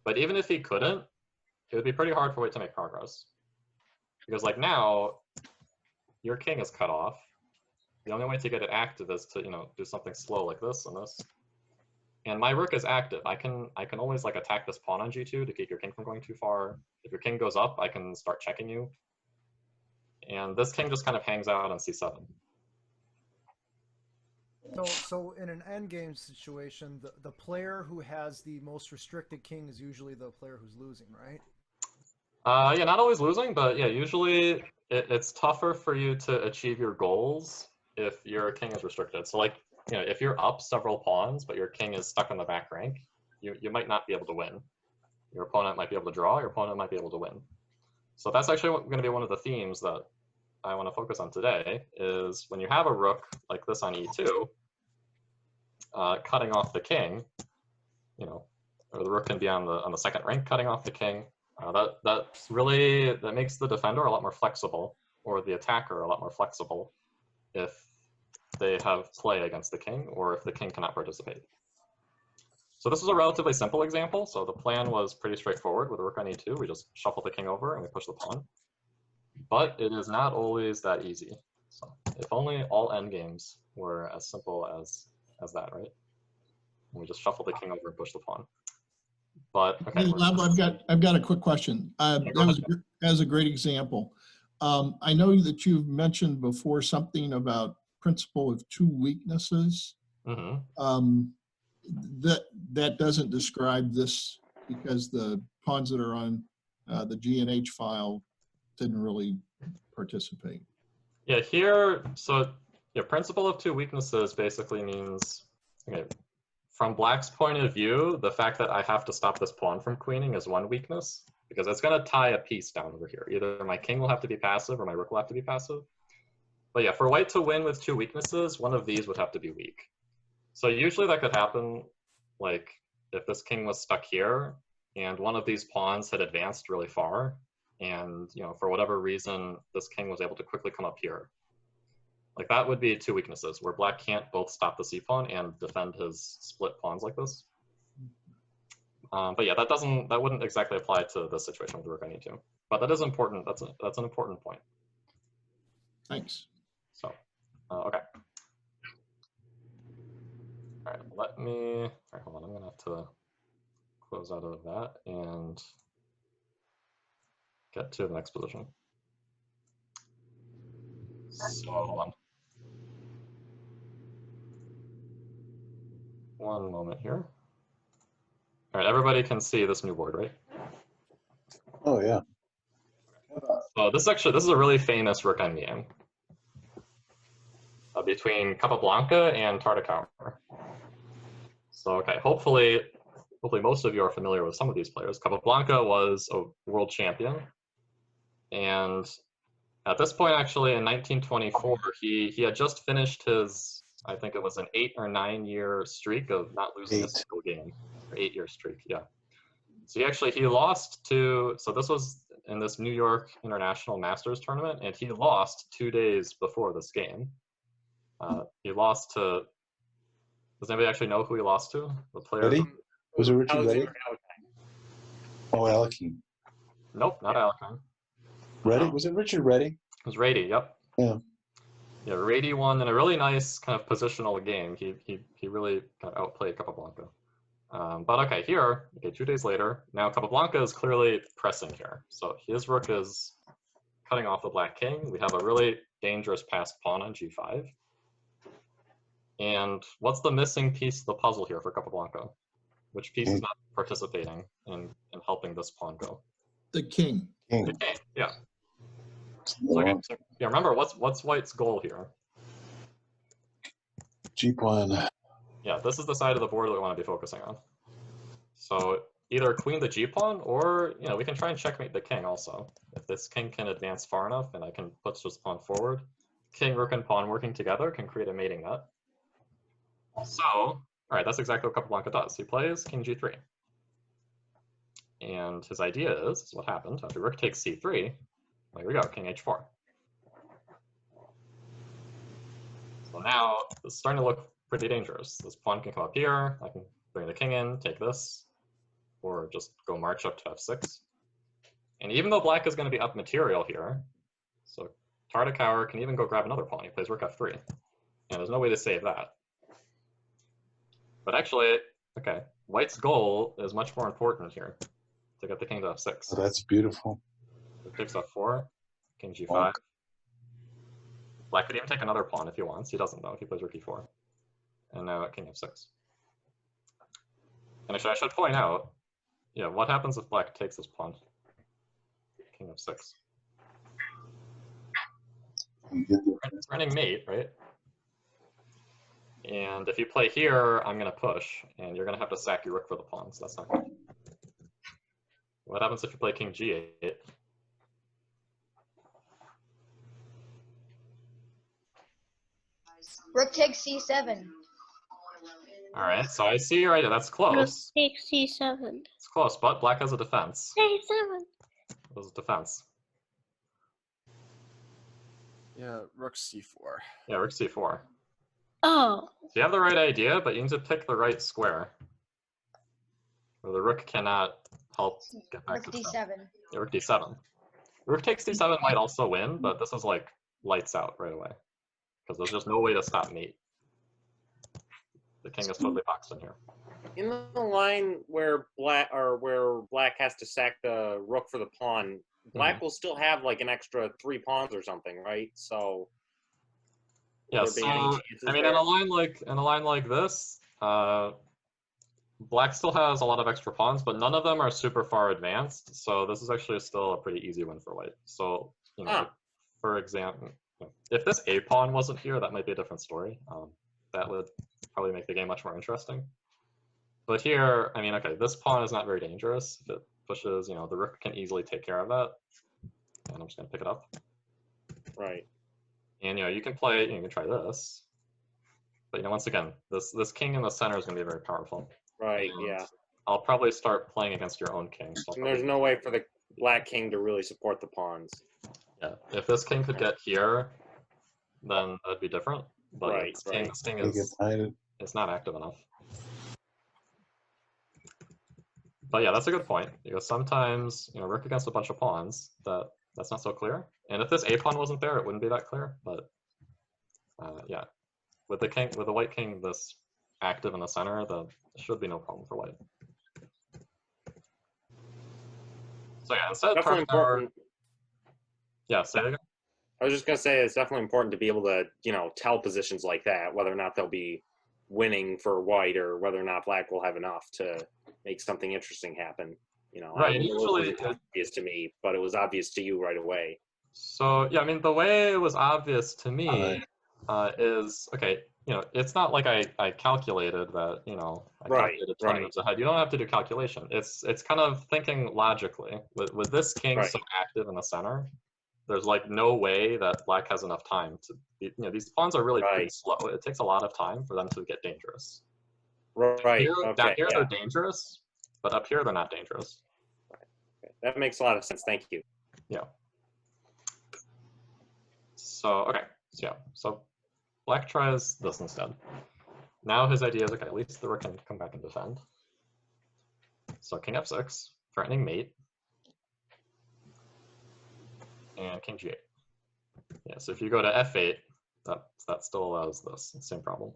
S1: But even if he couldn't, it would be pretty hard for white to make progress. Because like now, your king is cut off. The only way to get it active is to, you know, do something slow like this and this. And my rook is active. I can always like attack this pawn on g2 to keep your king from going too far. If your king goes up, I can start checking you. And this king just kind of hangs out on c7.
S7: So in an endgame situation, the player who has the most restricted king is usually the player who's losing, right?
S1: Yeah, not always losing, but yeah, usually it's tougher for you to achieve your goals if your king is restricted. So like, you know, if you're up several pawns, but your king is stuck in the back rank, you might not be able to win. Your opponent might be able to draw, your opponent might be able to win. So that's actually going to be one of the themes that I want to focus on today, is when you have a rook like this on e2, cutting off the king, you know, or the rook can be on the second rank cutting off the king. That makes the defender a lot more flexible, or the attacker a lot more flexible, if they have play against the king, or if the king cannot participate. So this is a relatively simple example. So the plan was pretty straightforward. With the rook on e2, we just shuffle the king over and we push the pawn. But it is not always that easy. So if only all endgames were as simple as that, right? And we just shuffle the king over and push the pawn. But okay.
S5: Hey, Lev, I've got a quick question. That was a great example. I know that you've mentioned before something about principle of two weaknesses. That doesn't describe this because the pawns that are on the G&H file didn't really participate.
S1: Yeah, here, so yeah, principle of two weaknesses basically means, okay, from Black's point of view, the fact that I have to stop this pawn from queening is one weakness, because it's going to tie a piece down over here. Either my king will have to be passive or my rook will have to be passive. But yeah, for white to win with two weaknesses, one of these would have to be weak. So usually that could happen, like, if this king was stuck here, and one of these pawns had advanced really far, and, you know, for whatever reason, this king was able to quickly come up here. Like, that would be two weaknesses, where Black can't both stop the c-pawn and defend his split pawns like this. But yeah, that wouldn't exactly apply to this situation with the rook I need to. But that is important. That's an important point.
S5: Thanks.
S1: So, okay. All right, let me. All right, hold on. I'm gonna have to close out of that and get to the next position. So hold on. One moment here. All right, everybody can see this new board, right?
S13: Oh yeah.
S1: So this is a really famous Rook Endgame game between Capablanca and Tartakower. So okay, hopefully most of you are familiar with some of these players. Capablanca was a world champion, and at this point, actually, in 1924, he had just finished his, I think it was an 8 or 9 year streak of not losing a single game. 8-year streak, yeah. So he lost to, so this was in this New York International Masters tournament, and he lost 2 days before this game. He lost to, does anybody actually know who he lost to? The player?
S13: Reddy? Was it Richard Reddy? Oh, Alekhine.
S1: Nope, not Alekhine.
S13: Reddy? Was it Richard Reddy?
S1: It was Rady, yep.
S13: Yeah.
S1: Yeah, Rady won in a really nice kind of positional game. He really kind of outplayed Capablanca. But okay, here, okay, 2 days later, now Capablanca is clearly pressing here. So his rook is cutting off the black king. We have a really dangerous passed pawn on g5. And what's the missing piece of the puzzle here for Capablanca? Which piece is not participating in helping this pawn go?
S5: The king.
S1: The king, yeah. So, okay, so yeah, remember, what's white's goal here?
S13: G pawn.
S1: Yeah, this is the side of the board that we want to be focusing on. So either queen the g-pawn, or, you know, we can try and checkmate the king also. If this king can advance far enough and I can put this pawn forward, king, rook, and pawn working together can create a mating net. So, all right, that's exactly what Capablanca does. He plays king g3. And his idea is what happened after rook takes c3. There we go, king h4. So now it's starting to look pretty dangerous. This pawn can come up here. I can bring the king in, take this, or just go march up to f6. And even though black is going to be up material here, so Tartakower can even go grab another pawn. He plays rook f3. And there's no way to save that. But actually, okay, white's goal is much more important here, to get the king to f6.
S13: Oh, that's beautiful.
S1: Rook takes f4, king g5.
S13: Oh.
S1: Black could even take another pawn if he wants. He doesn't, though, if he plays rook e4. And now king f6. And actually, I should point out, yeah, what happens if black takes this pawn? King f6. It's running mate, right? And if you play here, I'm going to push, and you're going to have to sack your rook for the pawn, so that's not good. What happens if you play king g8?
S9: Rook takes c7.
S1: All right, so I see your idea. That's close.
S10: Rook takes c7.
S1: It's close, but black has a defense.
S10: c7.
S1: There's a defense.
S14: Yeah, rook c4.
S1: Yeah, rook c4.
S10: Oh.
S1: So you have the right idea, but you need to pick the right square, where the rook cannot help get back
S9: Rook
S1: to
S9: d7.
S1: Yeah, rook d7. Rook takes d7 might also win, but this is like lights out right away, because there's just no way to stop mate. The king is totally boxed in here.
S6: In the line where black has to sack the rook for the pawn, black will still have like an extra 3 pawns or something, right? So
S1: yeah.
S6: will there be any
S1: So
S6: chances
S1: I mean,
S6: there?
S1: in a line like this, black still has a lot of extra pawns, but none of them are super far advanced. So this is actually still a pretty easy win for white. So you know, like, for example, if this a pawn wasn't here, that might be a different story. That would probably make the game much more interesting. But here, I mean, okay, this pawn is not very dangerous. If it pushes, you know, the rook can easily take care of that. And I'm just gonna pick it up.
S6: Right.
S1: And you know, you can play, you can try this. But you know, once again, this king in the center is gonna be very powerful.
S6: Right,
S1: And
S6: yeah.
S1: I'll probably start playing against your own king. So
S6: And there's no way for the black king to really support the pawns.
S1: yeah, if this king could get here, then that'd be different. But yeah,
S6: Right,
S1: this king
S13: They get
S1: is
S13: tied.
S1: it's not active enough. But yeah, that's a good point, because sometimes, you know, rook against a bunch of pawns, that's not so clear. And if this a pawn wasn't there, it wouldn't be that clear. But yeah, with the white king this active in the center, there should be no problem for white. So yeah, instead of
S6: Definitely important.
S1: Yeah, say it again.
S6: I was just gonna say it's definitely important to be able to, you know, tell positions like that, whether or not they'll be winning for white or whether or not black will have enough to make something interesting happen. You know,
S1: Right,
S6: it
S1: usually
S6: wasn't obvious to me, but it was obvious to you right away.
S1: So yeah, I mean, the way it was obvious to me is, okay, you know, it's not like I calculated that, you know, I calculated 20 moves ahead. You don't have to do calculation. It's kind of thinking logically. With this king so active in the center, there's like no way that black has enough time to, you know, these pawns are really pretty slow. It takes a lot of time for them to get dangerous.
S6: Right.
S1: Down here they're dangerous, but up here they're not dangerous.
S6: Okay. That makes a lot of sense. Thank you.
S1: Yeah. So, okay, so yeah, so black tries this instead. Now his idea is, okay, at least the rook can come back and defend. So king f6, threatening mate. And king g8. Yeah, so if you go to f8, that still allows this, same problem.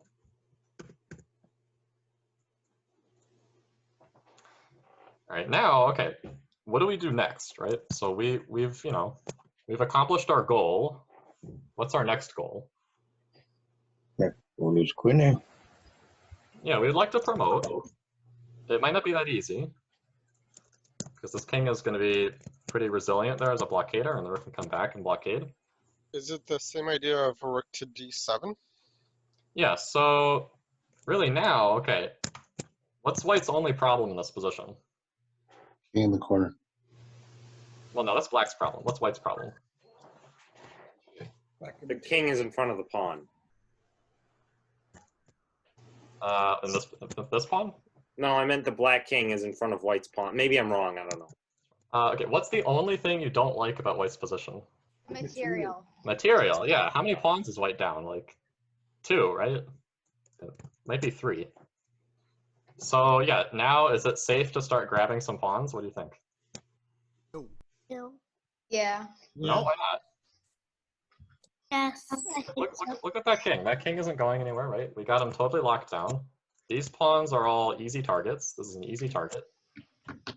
S1: All right, now, okay, what do we do next, right? So we've accomplished our goal. What's our next goal?
S2: Well, there's queen.
S1: Yeah, we'd like to promote. It might not be that easy, because this king is going to be pretty resilient there as a blockader, and the rook can come back and blockade.
S8: Is it the same idea of rook to d7?
S1: Yeah, so really now, okay, what's white's only problem in this position?
S13: King in the corner.
S1: Well, no, that's black's problem. What's white's problem?
S6: The king is in front of the pawn.
S1: In this pawn?
S6: No, I meant the black king is in front of white's pawn. Maybe I'm wrong. I don't know.
S1: Okay, what's the only thing you don't like about white's position?
S9: Material.
S1: Material, yeah. How many pawns is white down? Like 2, right? Might be 3. So yeah, now is it safe to start grabbing some pawns? What do you think?
S10: No.
S9: Yeah.
S1: No, why not?
S10: Yes. I think
S1: Look at that king. That king isn't going anywhere, right? We got him totally locked down. These pawns are all easy targets. This is an easy target.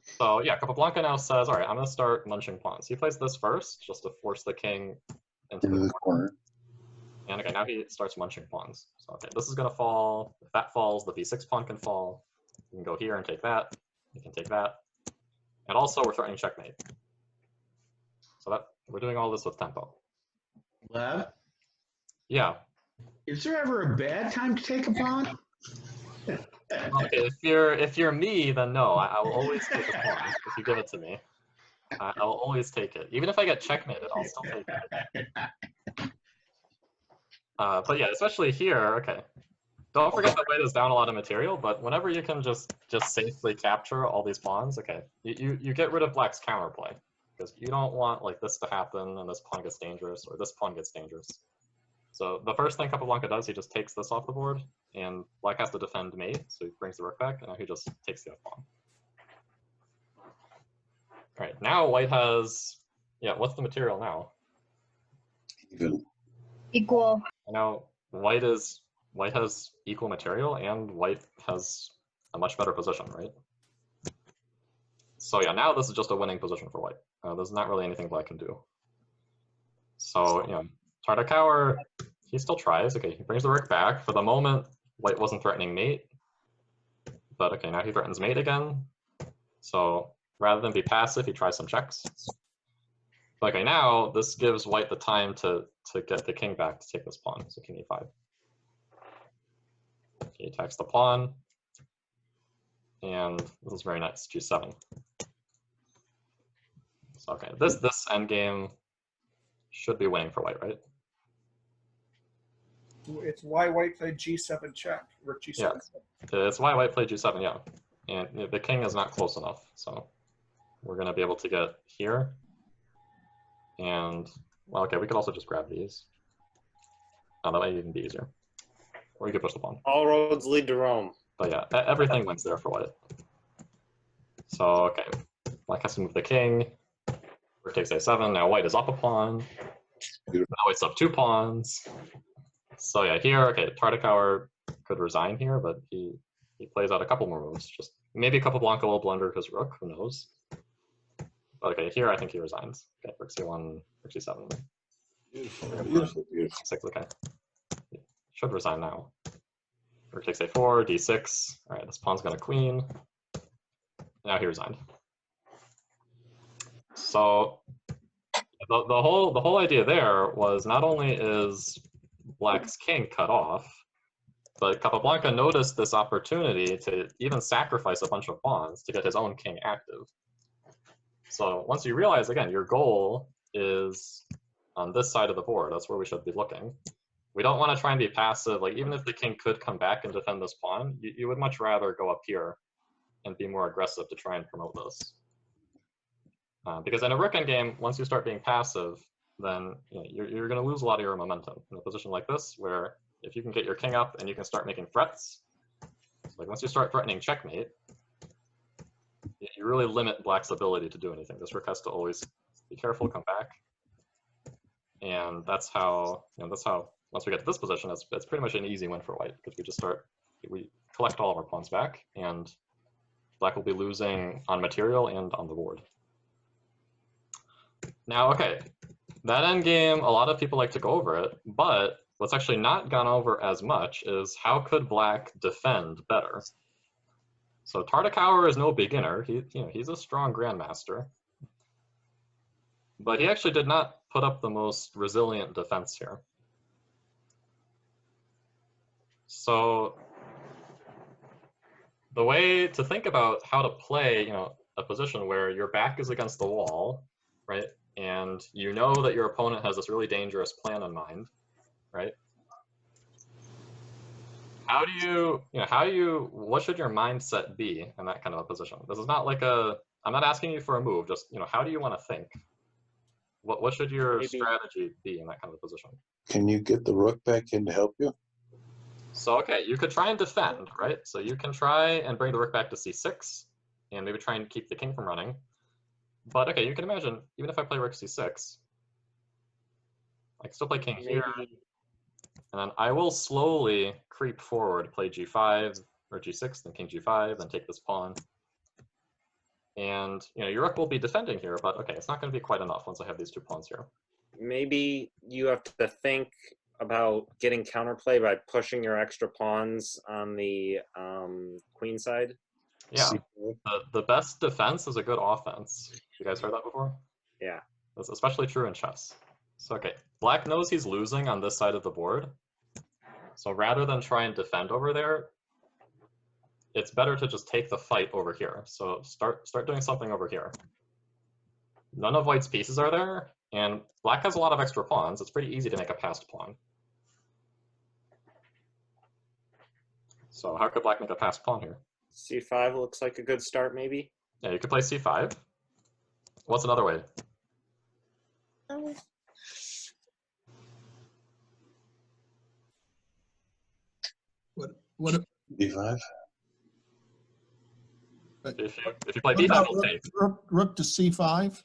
S1: So yeah, Capablanca now says, all right, I'm going to start munching pawns. He plays this first, just to force the king into the corner. And okay, now he starts munching pawns. So okay, this is going to fall. If that falls, the b6 pawn can fall. You can go here and take that. You can take that. And also, we're threatening checkmate. So that we're doing all this with tempo.
S2: Lev?
S1: Yeah.
S2: Is there ever a bad time to take a pawn?
S1: Okay, if you're me, then no. I will always take a pawn if you give it to me. I will always take it. Even if I get checkmated, I'll still take it. But yeah, especially here, okay. Don't forget that white is down a lot of material, but whenever you can just safely capture all these pawns, okay, you get rid of black's counterplay. Because you don't want like this to happen and this pawn gets dangerous or this pawn gets dangerous. So the first thing Capablanca does, he just takes this off the board, and black has to defend mate, so he brings the rook back, and now he just takes the f-pawn. All right, now white has, yeah, what's the material now?
S13: Even.
S9: Equal.
S1: Now white has equal material, and white has a much better position, right? So yeah, now this is just a winning position for white. there's not really anything black can do. So, you know, Tartakower, he still tries. Okay, he brings the rook back. For the moment, white wasn't threatening mate. But okay, now he threatens mate again. So rather than be passive, he tries some checks. Okay, now this gives white the time to get the king back to take this pawn. So king e5. He attacks the pawn. And this is very nice, g7. So okay, this endgame should be winning for white, right?
S3: It's why white played g7 check, rook g7.
S1: Yeah, it's why white played g7, yeah. And the king is not close enough, so we're going to be able to get here. And, well, okay, we could also just grab these. Oh, that might even be easier. Or you could push the pawn.
S6: All roads lead to Rome.
S1: But yeah, everything wins there for white. So, okay, black has to move the king. Rook takes a7, now white is up a pawn. Now white's up 2 pawns. So yeah, here, okay, Tartakower could resign here, but he plays out a couple more moves. Just maybe a couple Blanca will blunder his rook, who knows. But okay, here I think he resigns. Okay, rook c1, rook c7.
S13: Beautiful, beautiful, beautiful.
S1: 6, okay. He should resign now. Rook takes a4, d6. All right, this pawn's gonna queen. Now he resigned. So the whole idea there was not only is black's king cut off, but Capablanca noticed this opportunity to even sacrifice a bunch of pawns to get his own king active. So once you realize, again, your goal is on this side of the board, that's where we should be looking. We don't want to try and be passive. Like, even if the king could come back and defend this pawn, you would much rather go up here and be more aggressive to try and promote this. Because in a Rook Endgame, once you start being passive, then you're going to lose a lot of your momentum in a position like this, where if you can get your king up and you can start making threats, like once you start threatening checkmate, you really limit black's ability to do anything. This rook has to always be careful, come back, and that's how once we get to this position, it's pretty much an easy win for white, because we collect all of our pawns back, and black will be losing on material and on the board. Now, okay, that endgame, a lot of people like to go over it, but what's actually not gone over as much is how could black defend better? So Tartakower is no beginner. He's a strong grandmaster, but he actually did not put up the most resilient defense here. So the way to think about how to play, a position where your back is against the wall, right? And you know that your opponent has this really dangerous plan in mind, right? What should your mindset be in that kind of a position? This is not like I'm not asking you for a move, just, how do you want to think? What should your strategy be in that kind of a position?
S13: Can you get the rook back in to help you?
S1: So, okay, you could try and defend, right? So you can try and bring the rook back to c6, and maybe try and keep the king from running. But, okay, you can imagine, even if I play rook c6, I can still play king here, and then I will slowly creep forward, play g5 or g6, then king g5, then take this pawn. And, your rook will be defending here, but, okay, it's not going to be quite enough once I have these 2 pawns here.
S6: Maybe you have to think about getting counterplay by pushing your extra pawns on the queen side.
S1: Yeah, the best defense is a good offense. You guys heard that before?
S6: Yeah.
S1: That's especially true in chess. So, okay, black knows he's losing on this side of the board. So rather than try and defend over there, it's better to just take the fight over here. So start doing something over here. None of white's pieces are there, and black has a lot of extra pawns. It's pretty easy to make a passed pawn. So how could black make a passed pawn here?
S6: c5 looks like a good start, maybe?
S1: Yeah, you could play c5. What's another way?
S5: What
S13: d5?
S1: If you play d5, we'll take.
S5: Rook to c5?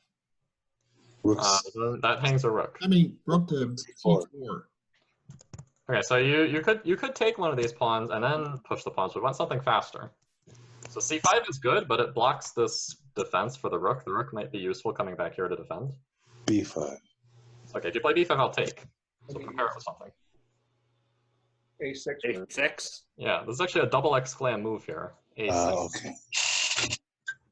S1: That hangs a rook.
S5: I mean, rook to c4.
S1: Okay, so you could take one of these pawns and then push the pawns. We want something faster. So c5 is good, but it blocks this defense for the rook might be useful coming back here to defend.
S13: B5.
S1: Okay, if you play b5, I'll take. So compare it with something.
S3: A6.
S6: A6?
S1: Yeah, this is actually a double exclam move here. A6.
S13: Okay.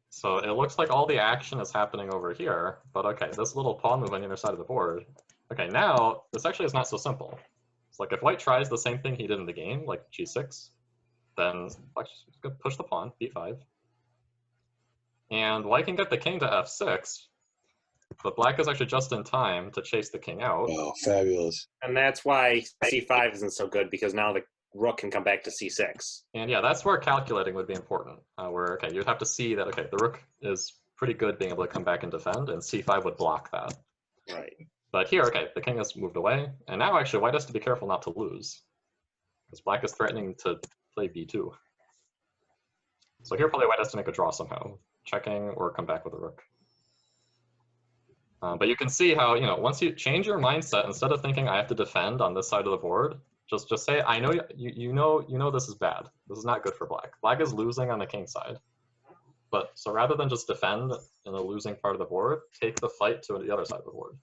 S1: So it looks like all the action is happening over here, but okay, this little pawn move on the other side of the board. Okay, now, this actually is not so simple. It's like if white tries the same thing he did in the game, like g6, then black's just gonna push the pawn, b5. And white can get the king to f6, but black is actually just in time to chase the king out.
S13: Oh, fabulous.
S6: And that's why c5 isn't so good, because now the rook can come back to c6.
S1: And yeah, that's where calculating would be important, where, okay, you'd have to see that, okay, the rook is pretty good being able to come back and defend, and c5 would block that.
S6: Right.
S1: But here, okay, the king has moved away, and now actually white has to be careful not to lose, because black is threatening to play b2. So here probably white has to make a draw somehow, checking or come back with a rook. But you can see how, you know, once you change your mindset, instead of thinking I have to defend on this side of the board, just say, I know you know this is bad. This is not good for black. Black is losing on the king side. But so rather than just defend in the losing part of the board, take the fight to the other side of the board.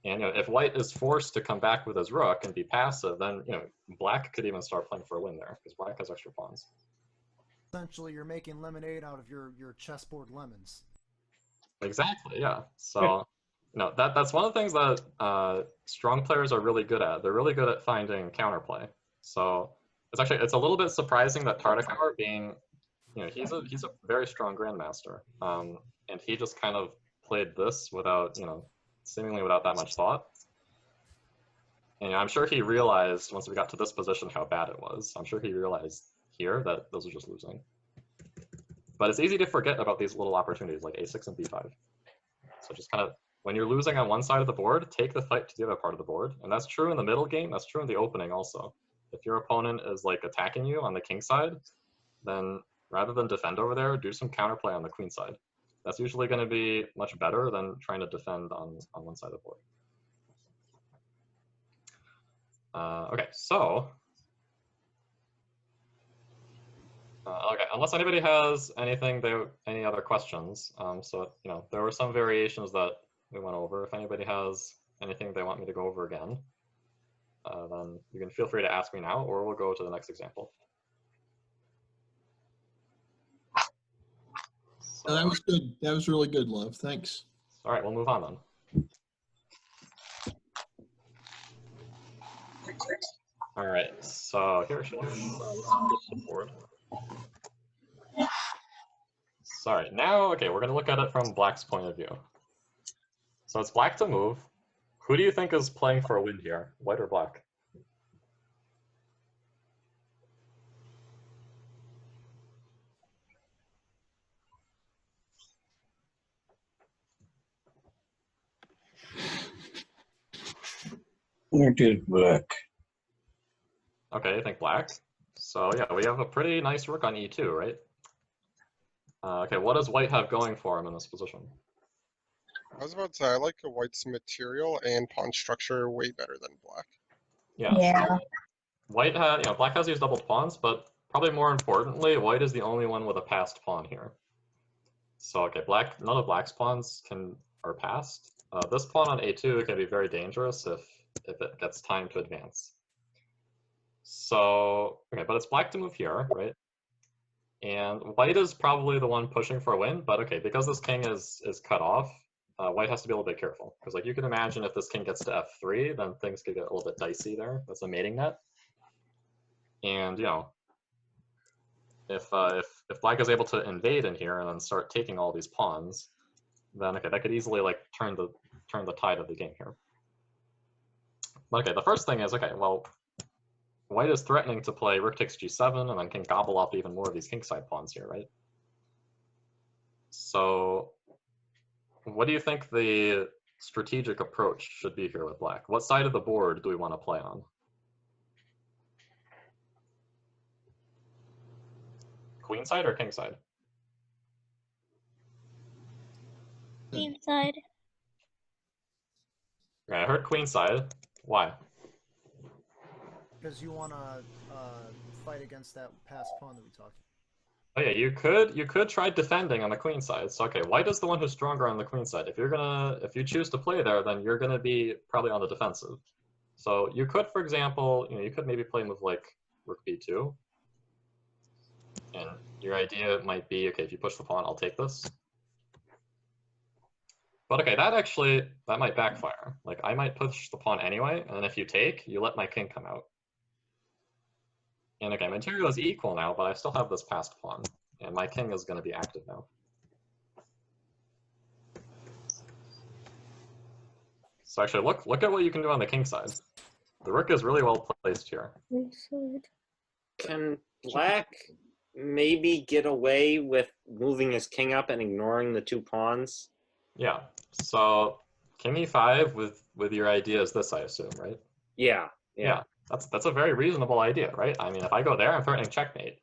S1: And you know, if white is forced to come back with his rook and be passive, then you know black could even start playing for a win there because black has extra pawns.
S7: Essentially, you're making lemonade out of your chessboard lemons.
S1: Exactly, yeah. So, you know, that's one of the things that strong players are really good at. They're really good at finding counterplay. So it's a little bit surprising that Tartakower, being, you know, he's a very strong grandmaster, and he just kind of played this without, you know, seemingly without that much thought. And I'm sure he realized once we got to this position how bad it was. I'm sure he realized here that those are just losing. But it's easy to forget about these little opportunities like a6 and b5. So just kind of, when you're losing on one side of the board, take the fight to the other part of the board. And that's true in the middle game, that's true in the opening also. If your opponent is like attacking you on the king side, then rather than defend over there, do some counterplay on the queen side. That's usually going to be much better than trying to defend on one side of the board. Okay, so okay, unless anybody has any other questions, so you know there were some variations that we went over. If anybody has anything they want me to go over again, then you can feel free to ask me now, or we'll go to the next example.
S5: So, that was good. That was really good, Lev. Thanks.
S1: All right, we'll move on then. All right, so here should the board. Sorry, now, okay, we're gonna look at it from black's point of view. So it's black to move. Who do you think is playing for a win here, white or black?
S13: Where did black?
S1: Okay, you think black? So yeah, we have a pretty nice rook on e2, right? Okay, what does white have going for him in this position?
S8: I was about to say, I like a white's material and pawn structure way better than black.
S1: Yeah. So white has, you know, black has these doubled pawns, but probably more importantly, white is the only one with a passed pawn here. So okay, none of black's pawns are passed. This pawn on a2 can be very dangerous if it gets time to advance. So okay, but it's black to move here, right? And white is probably the one pushing for a win, but okay, because this king is cut off, white has to be a little bit careful. Because like you can imagine if this king gets to f3, then things could get a little bit dicey there. That's a mating net. And you know, if black is able to invade in here and then start taking all these pawns, then okay, that could easily like turn the tide of the game here. But okay, the first thing is, okay, well, white is threatening to play rook takes g7 and then can gobble up even more of these kingside pawns here, right? So what do you think the strategic approach should be here with black? What side of the board do we want to play on? Queen side or king side?
S10: Queen side.
S1: Okay, I heard queen side. Why?
S7: Because you want to fight against that passed pawn that we talked about.
S1: Oh yeah, you could try defending on the queen side. So okay, white is the one who's stronger on the queen side. If you choose to play there, then you're gonna be probably on the defensive. So you could, for example, you could maybe play with like rook b2, and your idea might be, okay, if you push the pawn, I'll take this. But okay, that might backfire. Like I might push the pawn anyway, and then if you take, you let my king come out. And okay, material is equal now, but I still have this passed pawn, and my king is going to be active now. So actually, look at what you can do on the king side. The rook is really well placed here.
S6: Can black maybe get away with moving his king up and ignoring the 2 pawns?
S1: Yeah. So king e5 with your idea is this, I assume, right?
S6: Yeah.
S1: That's a very reasonable idea, right? I mean, if I go there, I'm threatening checkmate,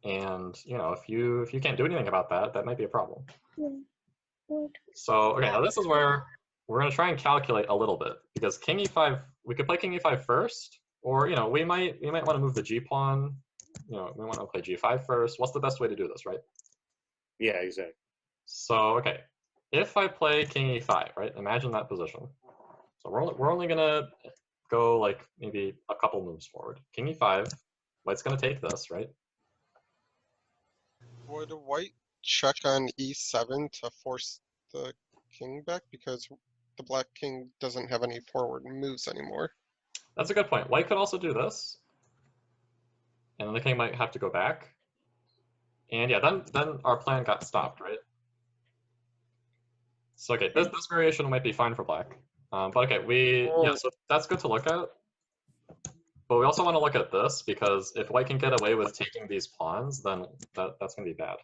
S1: and if you can't do anything about that, that might be a problem. So okay, now this is where we're going to try and calculate a little bit, because king e5, we could play king e5 first, or we might want to move the g pawn. We want to play g5 first. What's the best way to do this, right?
S6: Yeah, exactly.
S1: So okay, if I play king e5, right? Imagine that position. So we're only gonna go like maybe a couple moves forward. King e5, white's gonna take this, right?
S8: Would white check on e7 to force the king back, because the black king doesn't have any forward moves anymore?
S1: That's a good point. White could also do this, and then the king might have to go back. And yeah, then our plan got stopped, right? So okay, this variation might be fine for black. But okay, so that's good to look at. But we also want to look at this, because if white can get away with taking these pawns, then that's going to be bad.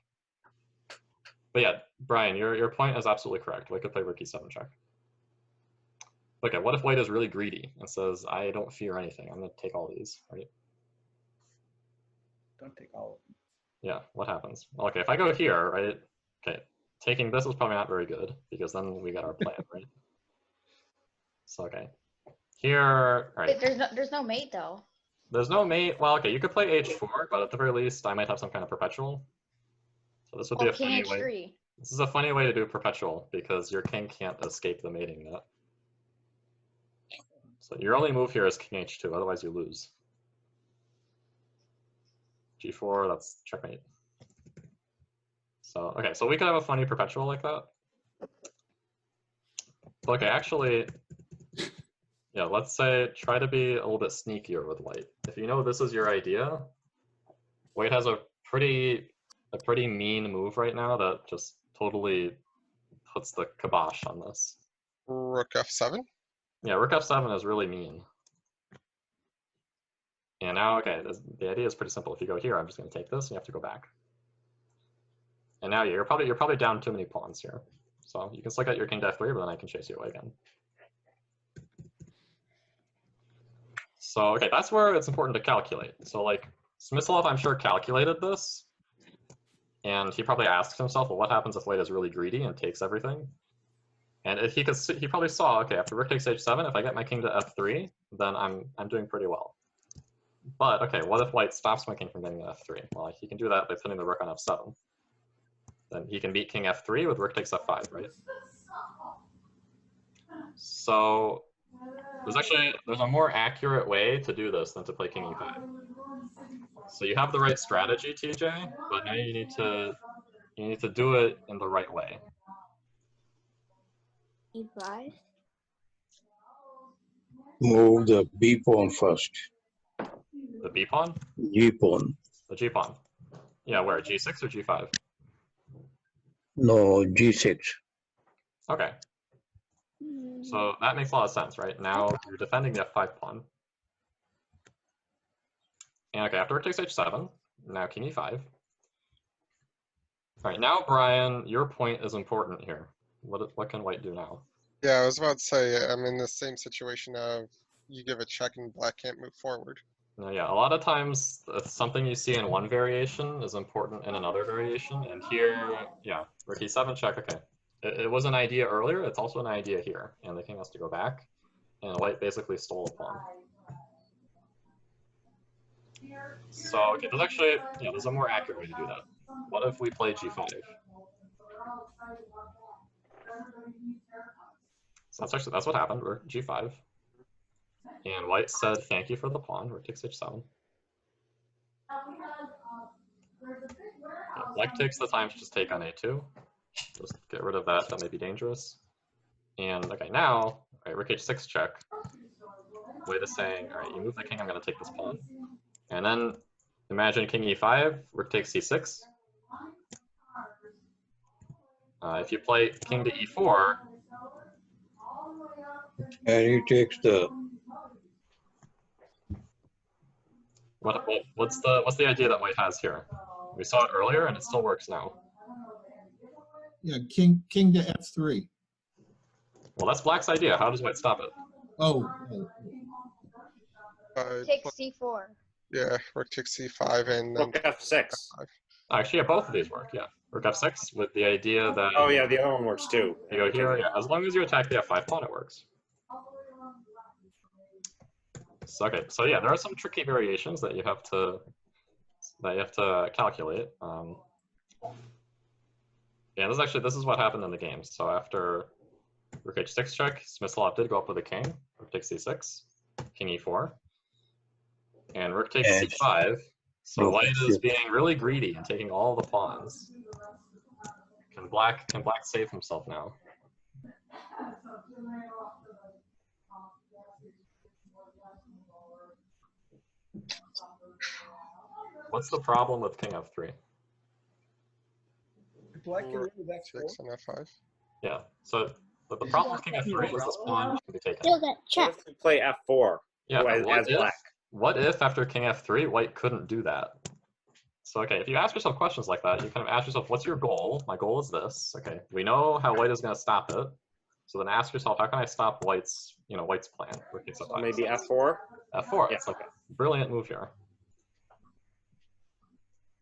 S1: But yeah, Brian, your point is absolutely correct. White could play rook e7 check. Okay, what if white is really greedy and says, I don't fear anything, I'm going to take all these, right?
S3: Don't take all of them.
S1: Yeah, what happens? Okay, if I go here, right? Okay, taking this is probably not very good, because then we got our plan, right? So okay, here, right?
S9: There's no mate though.
S1: There's no mate. Well, okay, you could play h4, but at the very least, I might have some kind of perpetual. So this would be a funny way. This is a funny way to do perpetual, because your king can't escape the mating net. So your only move here is king h2, otherwise you lose. g4, that's checkmate. So okay, so we could have a funny perpetual like that. But okay, actually, yeah, let's say try to be a little bit sneakier with white. If you know this is your idea, white has a pretty mean move right now that just totally puts the kibosh on this.
S8: Rook f7?
S1: Yeah, rook f7 is really mean. And now, okay, the idea is pretty simple. If you go here, I'm just going to take this, and you have to go back. And now you're probably down too many pawns here. So you can still get your king to f3, but then I can chase you away again. So okay, that's where it's important to calculate. So like Smyslov, I'm sure, calculated this, and he probably asked himself, well, what happens if white is really greedy and takes everything? And if he probably saw, okay, after rook takes h7, if I get my king to f3, then I'm doing pretty well. But okay, what if white stops my king from getting to f3? Well, he can do that by putting the rook on f7. Then he can beat king f3 with rook takes f5, right? So there's a more accurate way to do this than to play king e5. So you have the right strategy, TJ, but now you need to do it in the right way.
S10: E5?
S11: Move the B pawn first.
S1: The b pawn?
S11: G pawn.
S1: The g pawn. Yeah, where? g6 or g5?
S11: No, G6.
S1: Okay. So that makes a lot of sense, right? Now you're defending the f5 pawn. And okay, after rook takes h7, now king e5. All right, now Brian, your point is important here. What can white do now?
S8: Yeah, I was about to say, I'm in the same situation of you give a check and black can't move forward.
S1: Now, yeah, a lot of times something you see in one variation is important in another variation. And here, yeah, rook e7 check, okay. It was an idea earlier, it's also an idea here. And the king has to go back. And white basically stole a pawn. So, okay, there's actually, yeah, there's a more accurate way to do that. What if we play g5? So that's what happened. We're g5. And white said, thank you for the pawn. Rook takes h7. Yeah, black takes the time to just take on a2. Just get rid of that. That may be dangerous. And okay, now, all right, rook h6 check. White is saying, all right, you move the king, I'm going to take this pawn. And then imagine king e5, rook takes c6. If you play king to e4,
S13: And he takes the.
S1: what's the idea that white has here? We saw it earlier, and it still works now.
S5: Yeah, king to f3.
S1: Well, that's black's idea. How does white stop it?
S5: Oh.
S9: Take c4.
S8: Yeah, rook takes c5 and then
S6: Rook f6.
S1: Actually, yeah, both of these work. Yeah, rook f6 with the idea that.
S6: Oh yeah, the other one works too.
S1: You go here. Yeah, as long as you attack the f5 pawn, it works. So, okay, so yeah, there are some tricky variations that you have to calculate. Yeah, this is what happened in the game. So after rook h6 check, Smyslov did go up with a king. Rook takes c6, king e4, and rook takes c5. So white is being really greedy and taking all the pawns. Can black save himself now? What's the problem with king f3?
S3: Black get rid of
S8: f6 and f5.
S1: Yeah. So the problem with king f3 is this pawn can be taken.
S10: Still got check.
S6: What if we play f4?
S1: Yeah.
S6: As black.
S1: What if after king f3, white couldn't do that? So okay, if you ask yourself questions like that, you kind of ask yourself, what's your goal? My goal is this. Okay, we know how white is going to stop it. So then ask yourself, how can I stop white's plan?
S6: So maybe f4.
S1: F4.
S6: Yeah.
S1: Okay. Brilliant move here.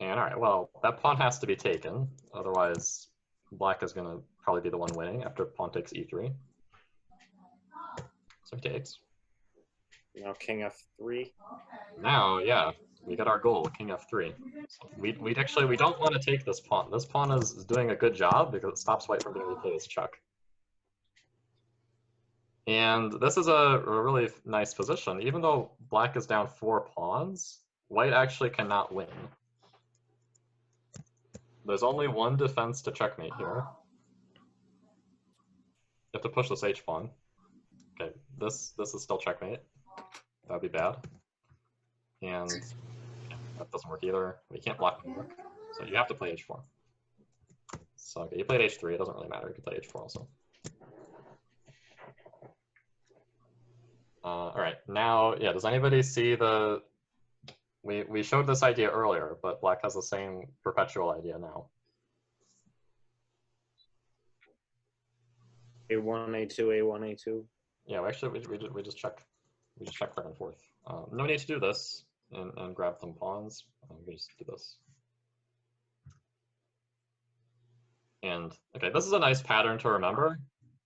S1: And all right, well, that pawn has to be taken. Otherwise, black is going to probably be the one winning after pawn takes e3. So he takes.
S6: Now king f3.
S1: Now, yeah, we got our goal, king f3. So we don't want to take this pawn. This pawn is doing a good job because it stops white from being able to play this check. And this is a really nice position. Even though black is down 4 pawns, white actually cannot win. There's only one defense to checkmate here. You have to push this h pawn. Okay, this is still checkmate. That'd be bad. And that doesn't work either. We can't block the rook. So you have to play h4. So okay, you played h3, it doesn't really matter. You can play h4 also. All right, now, yeah, does anybody see the... We showed this idea earlier, but black has the same perpetual idea now.
S6: A1, A2, A1, A2.
S1: Yeah, we just check back and forth. No need to do this and grab some pawns. We just do this. And okay, this is a nice pattern to remember.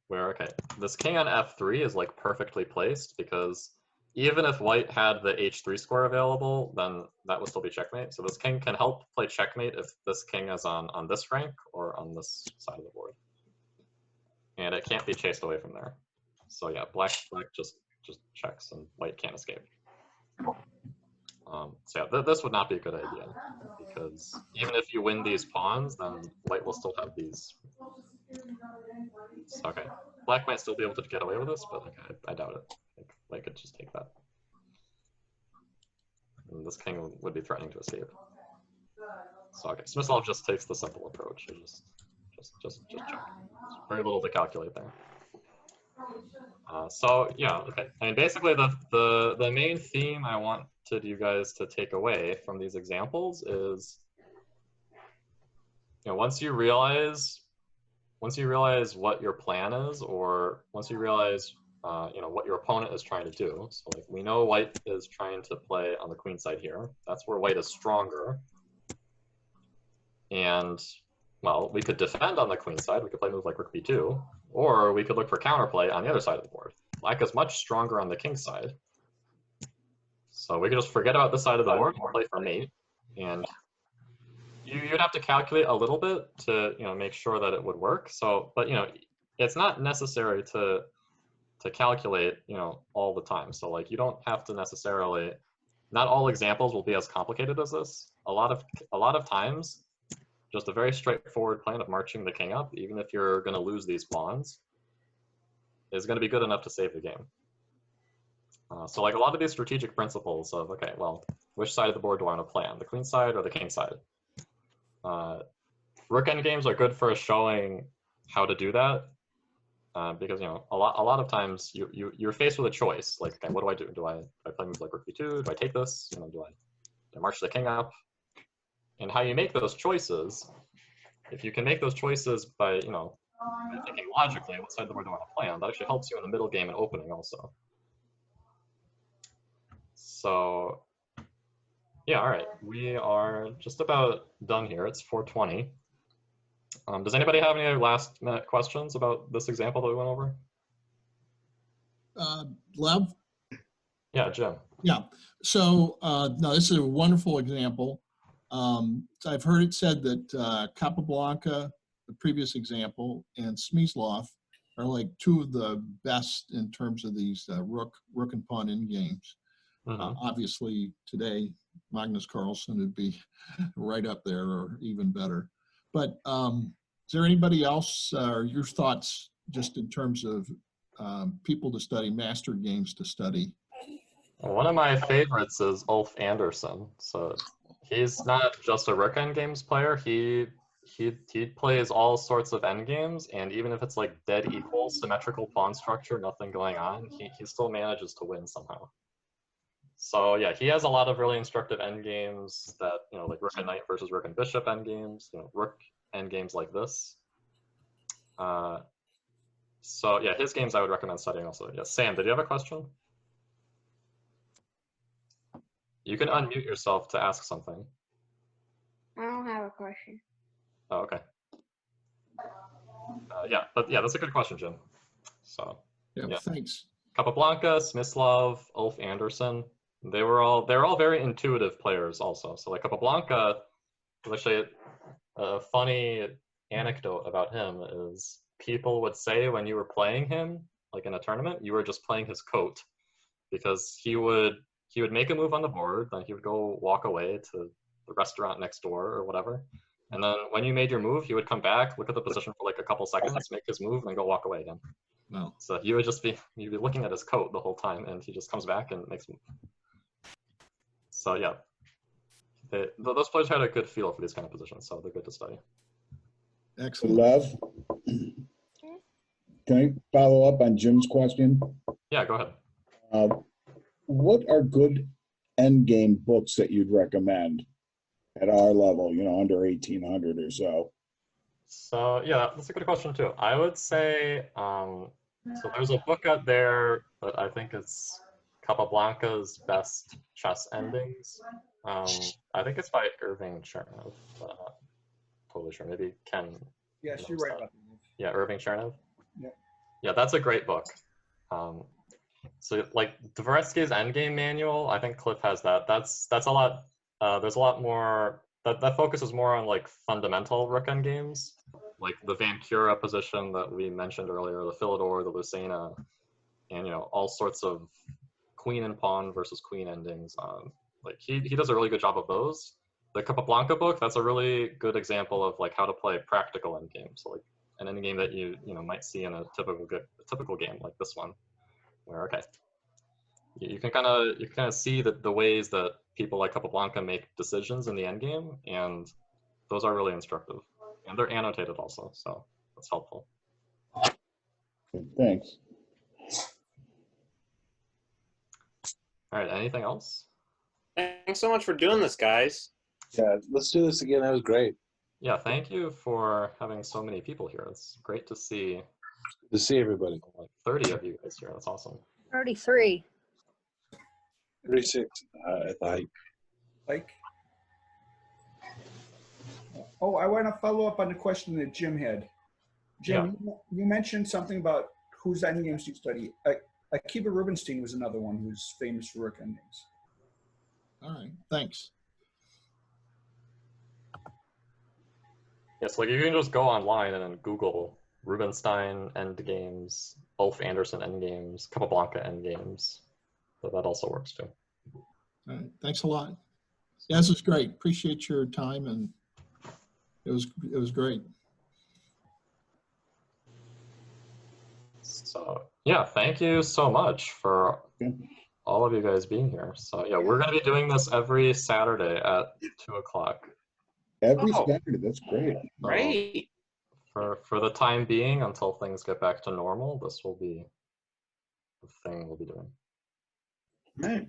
S1: Where okay, this king on f3 is like perfectly placed because even if white had the h3 square available, then that would still be checkmate. So this king can help play checkmate if this king is on this rank or on this side of the board. And it can't be chased away from there. So yeah, black just checks and white can't escape. So yeah, this would not be a good idea because even if you win these pawns, then white will still have these. So, okay, black might still be able to get away with this, but like, I doubt it. Like, white could just take that. And this king would be threatening to escape. So okay, Smyslov just takes the simple approach. Just check. There's very little to calculate there. So yeah, okay. I mean, basically the main theme I wanted you guys to take away from these examples is, you know, once you realize what your plan is, or once you realize you know, what your opponent is trying to do. So like we know white is trying to play on the queen side here. That's where white is stronger. And well, we could defend on the queen side. We could play moves like rook b2, or we could look for counterplay on the other side of the board. Black is much stronger on the king side. So we could just forget about this side of the board and play for mate. And you'd have to calculate a little bit to make sure that it would work. So, but it's not necessary to calculate all the time. So like you don't have to necessarily. Not all examples will be as complicated as this. A lot of times, just a very straightforward plan of marching the king up, even if you're going to lose these pawns, is going to be good enough to save the game. So like a lot of these strategic principles of, okay, well, which side of the board do I want to play on, the queen side or the king side? Rook endgames are good for showing how to do that, because a lot of times you're faced with a choice. Like, okay, what do I do? Do I play moves like rook b2? Do I take this? Do I march the king up? And how you make those choices, if you can make those choices by thinking logically, what side of the board do I want to play on, that actually helps you in the middle game and opening also. So yeah, all right, we are just about done here. It's 4:20. Does anybody have any last minute questions about this example that we went over?
S5: Lev?
S1: Yeah, Jim.
S5: Yeah, so no, this is a wonderful example. I've heard it said that Capablanca, the previous example, and Smyslov are like two of the best in terms of these rook and pawn in games. Obviously today, Magnus Carlsen would be right up there or even better. But is there anybody else or your thoughts just in terms of people to study, master games to study?
S1: One of my favorites is Ulf Andersson. So he's not just a Rook Endgames player. He plays all sorts of endgames, and even if it's like dead equal, symmetrical pawn structure, nothing going on, he still manages to win somehow. So yeah, he has a lot of really instructive endgames that, like Rook and Knight versus Rook and Bishop endgames, Rook endgames like this. So yeah, his games I would recommend studying also. Yeah, Sam, did you have a question? You can unmute yourself to ask something.
S9: I don't have a question.
S1: Oh, okay. Yeah, but yeah, that's a good question, Jim. So
S5: yeah. Thanks.
S1: Capablanca, Smyslov, Ulf Andersson, they're all very intuitive players also. So like Capablanca, actually a funny anecdote about him is people would say when you were playing him, like in a tournament, you were just playing his coat, because he would make a move on the board, then he would go walk away to the restaurant next door or whatever. And then when you made your move, he would come back, look at the position for like a couple seconds, make his move, and then go walk away again.
S5: Wow.
S1: So you'd be looking at his coat the whole time, and he just comes back and makes a move. So yeah, those players had a good feel for these kind of positions, so they're good to study.
S5: Excellent.
S11: Lev, can I follow up on Jim's question?
S1: Yeah, go ahead.
S11: What are good endgame books that you'd recommend at our level, under 1,800 or so?
S1: So yeah, that's a good question too. I would say, so there's a book out there that I think is Capablanca's Best Chess Endings. I think it's by Irving Chernev. Not totally sure. Maybe Ken.
S3: Yes, you're right about that.
S1: Yeah, Irving Chernev.
S3: Yeah.
S1: Yeah, that's a great book. So like Dvoretsky's Endgame Manual, I think Clif has that. That's a lot. There's a lot more that focuses more on like fundamental Rook endgames, like the Van Cura position that we mentioned earlier, the Philidor, the Lucena, and all sorts of queen and pawn versus queen endings. Like he does a really good job of those. The Capablanca book, that's a really good example of like how to play practical endgames. So like an endgame that you might see in a typical game like this one, where okay, you can kind of see the ways that people like Capablanca make decisions in the endgame, and those are really instructive, and they're annotated also, so that's helpful.
S11: Thanks.
S1: All right, anything else?
S6: Thanks so much for doing this, guys.
S13: Yeah, let's do this again. That was great.
S1: Yeah, thank you for having so many people here. It's great to see.
S13: Good to see everybody.
S1: Like 30 of you guys here. That's awesome.
S10: 33.
S13: 36 at the height.
S3: Like, oh, I want to follow up on the question that Jim had. Jim, you mentioned something about whose endgames you study. Akiva Rubinstein was another one who's famous for Rook endgames.
S5: All right, thanks.
S1: Yes, like you can just go online and then Google Rubinstein Endgames, Ulf Anderson Endgames, Capablanca Endgames. So that also works too.
S5: All right, thanks a lot. Yeah, this is great. Appreciate your time, and it was great.
S1: So yeah, thank you so much for all of you guys being here. So yeah, we're gonna be doing this every Saturday at 2 o'clock.
S11: Every Saturday, that's great.
S6: Great.
S1: For the time being, until things get back to normal, this will be the thing we'll be doing.
S2: Right.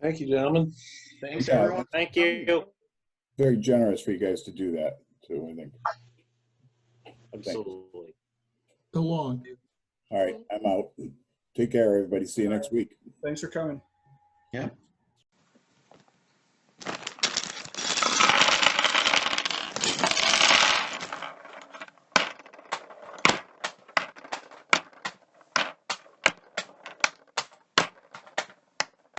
S13: Thank you, gentlemen.
S2: Thanks,
S11: Yeah.
S2: everyone.
S6: Thank you.
S11: Very generous for you guys to do that too, I think.
S6: Absolutely.
S5: So long.
S11: All right, I'm out. Take care, everybody. See you next week.
S3: Thanks for coming.
S2: Yeah.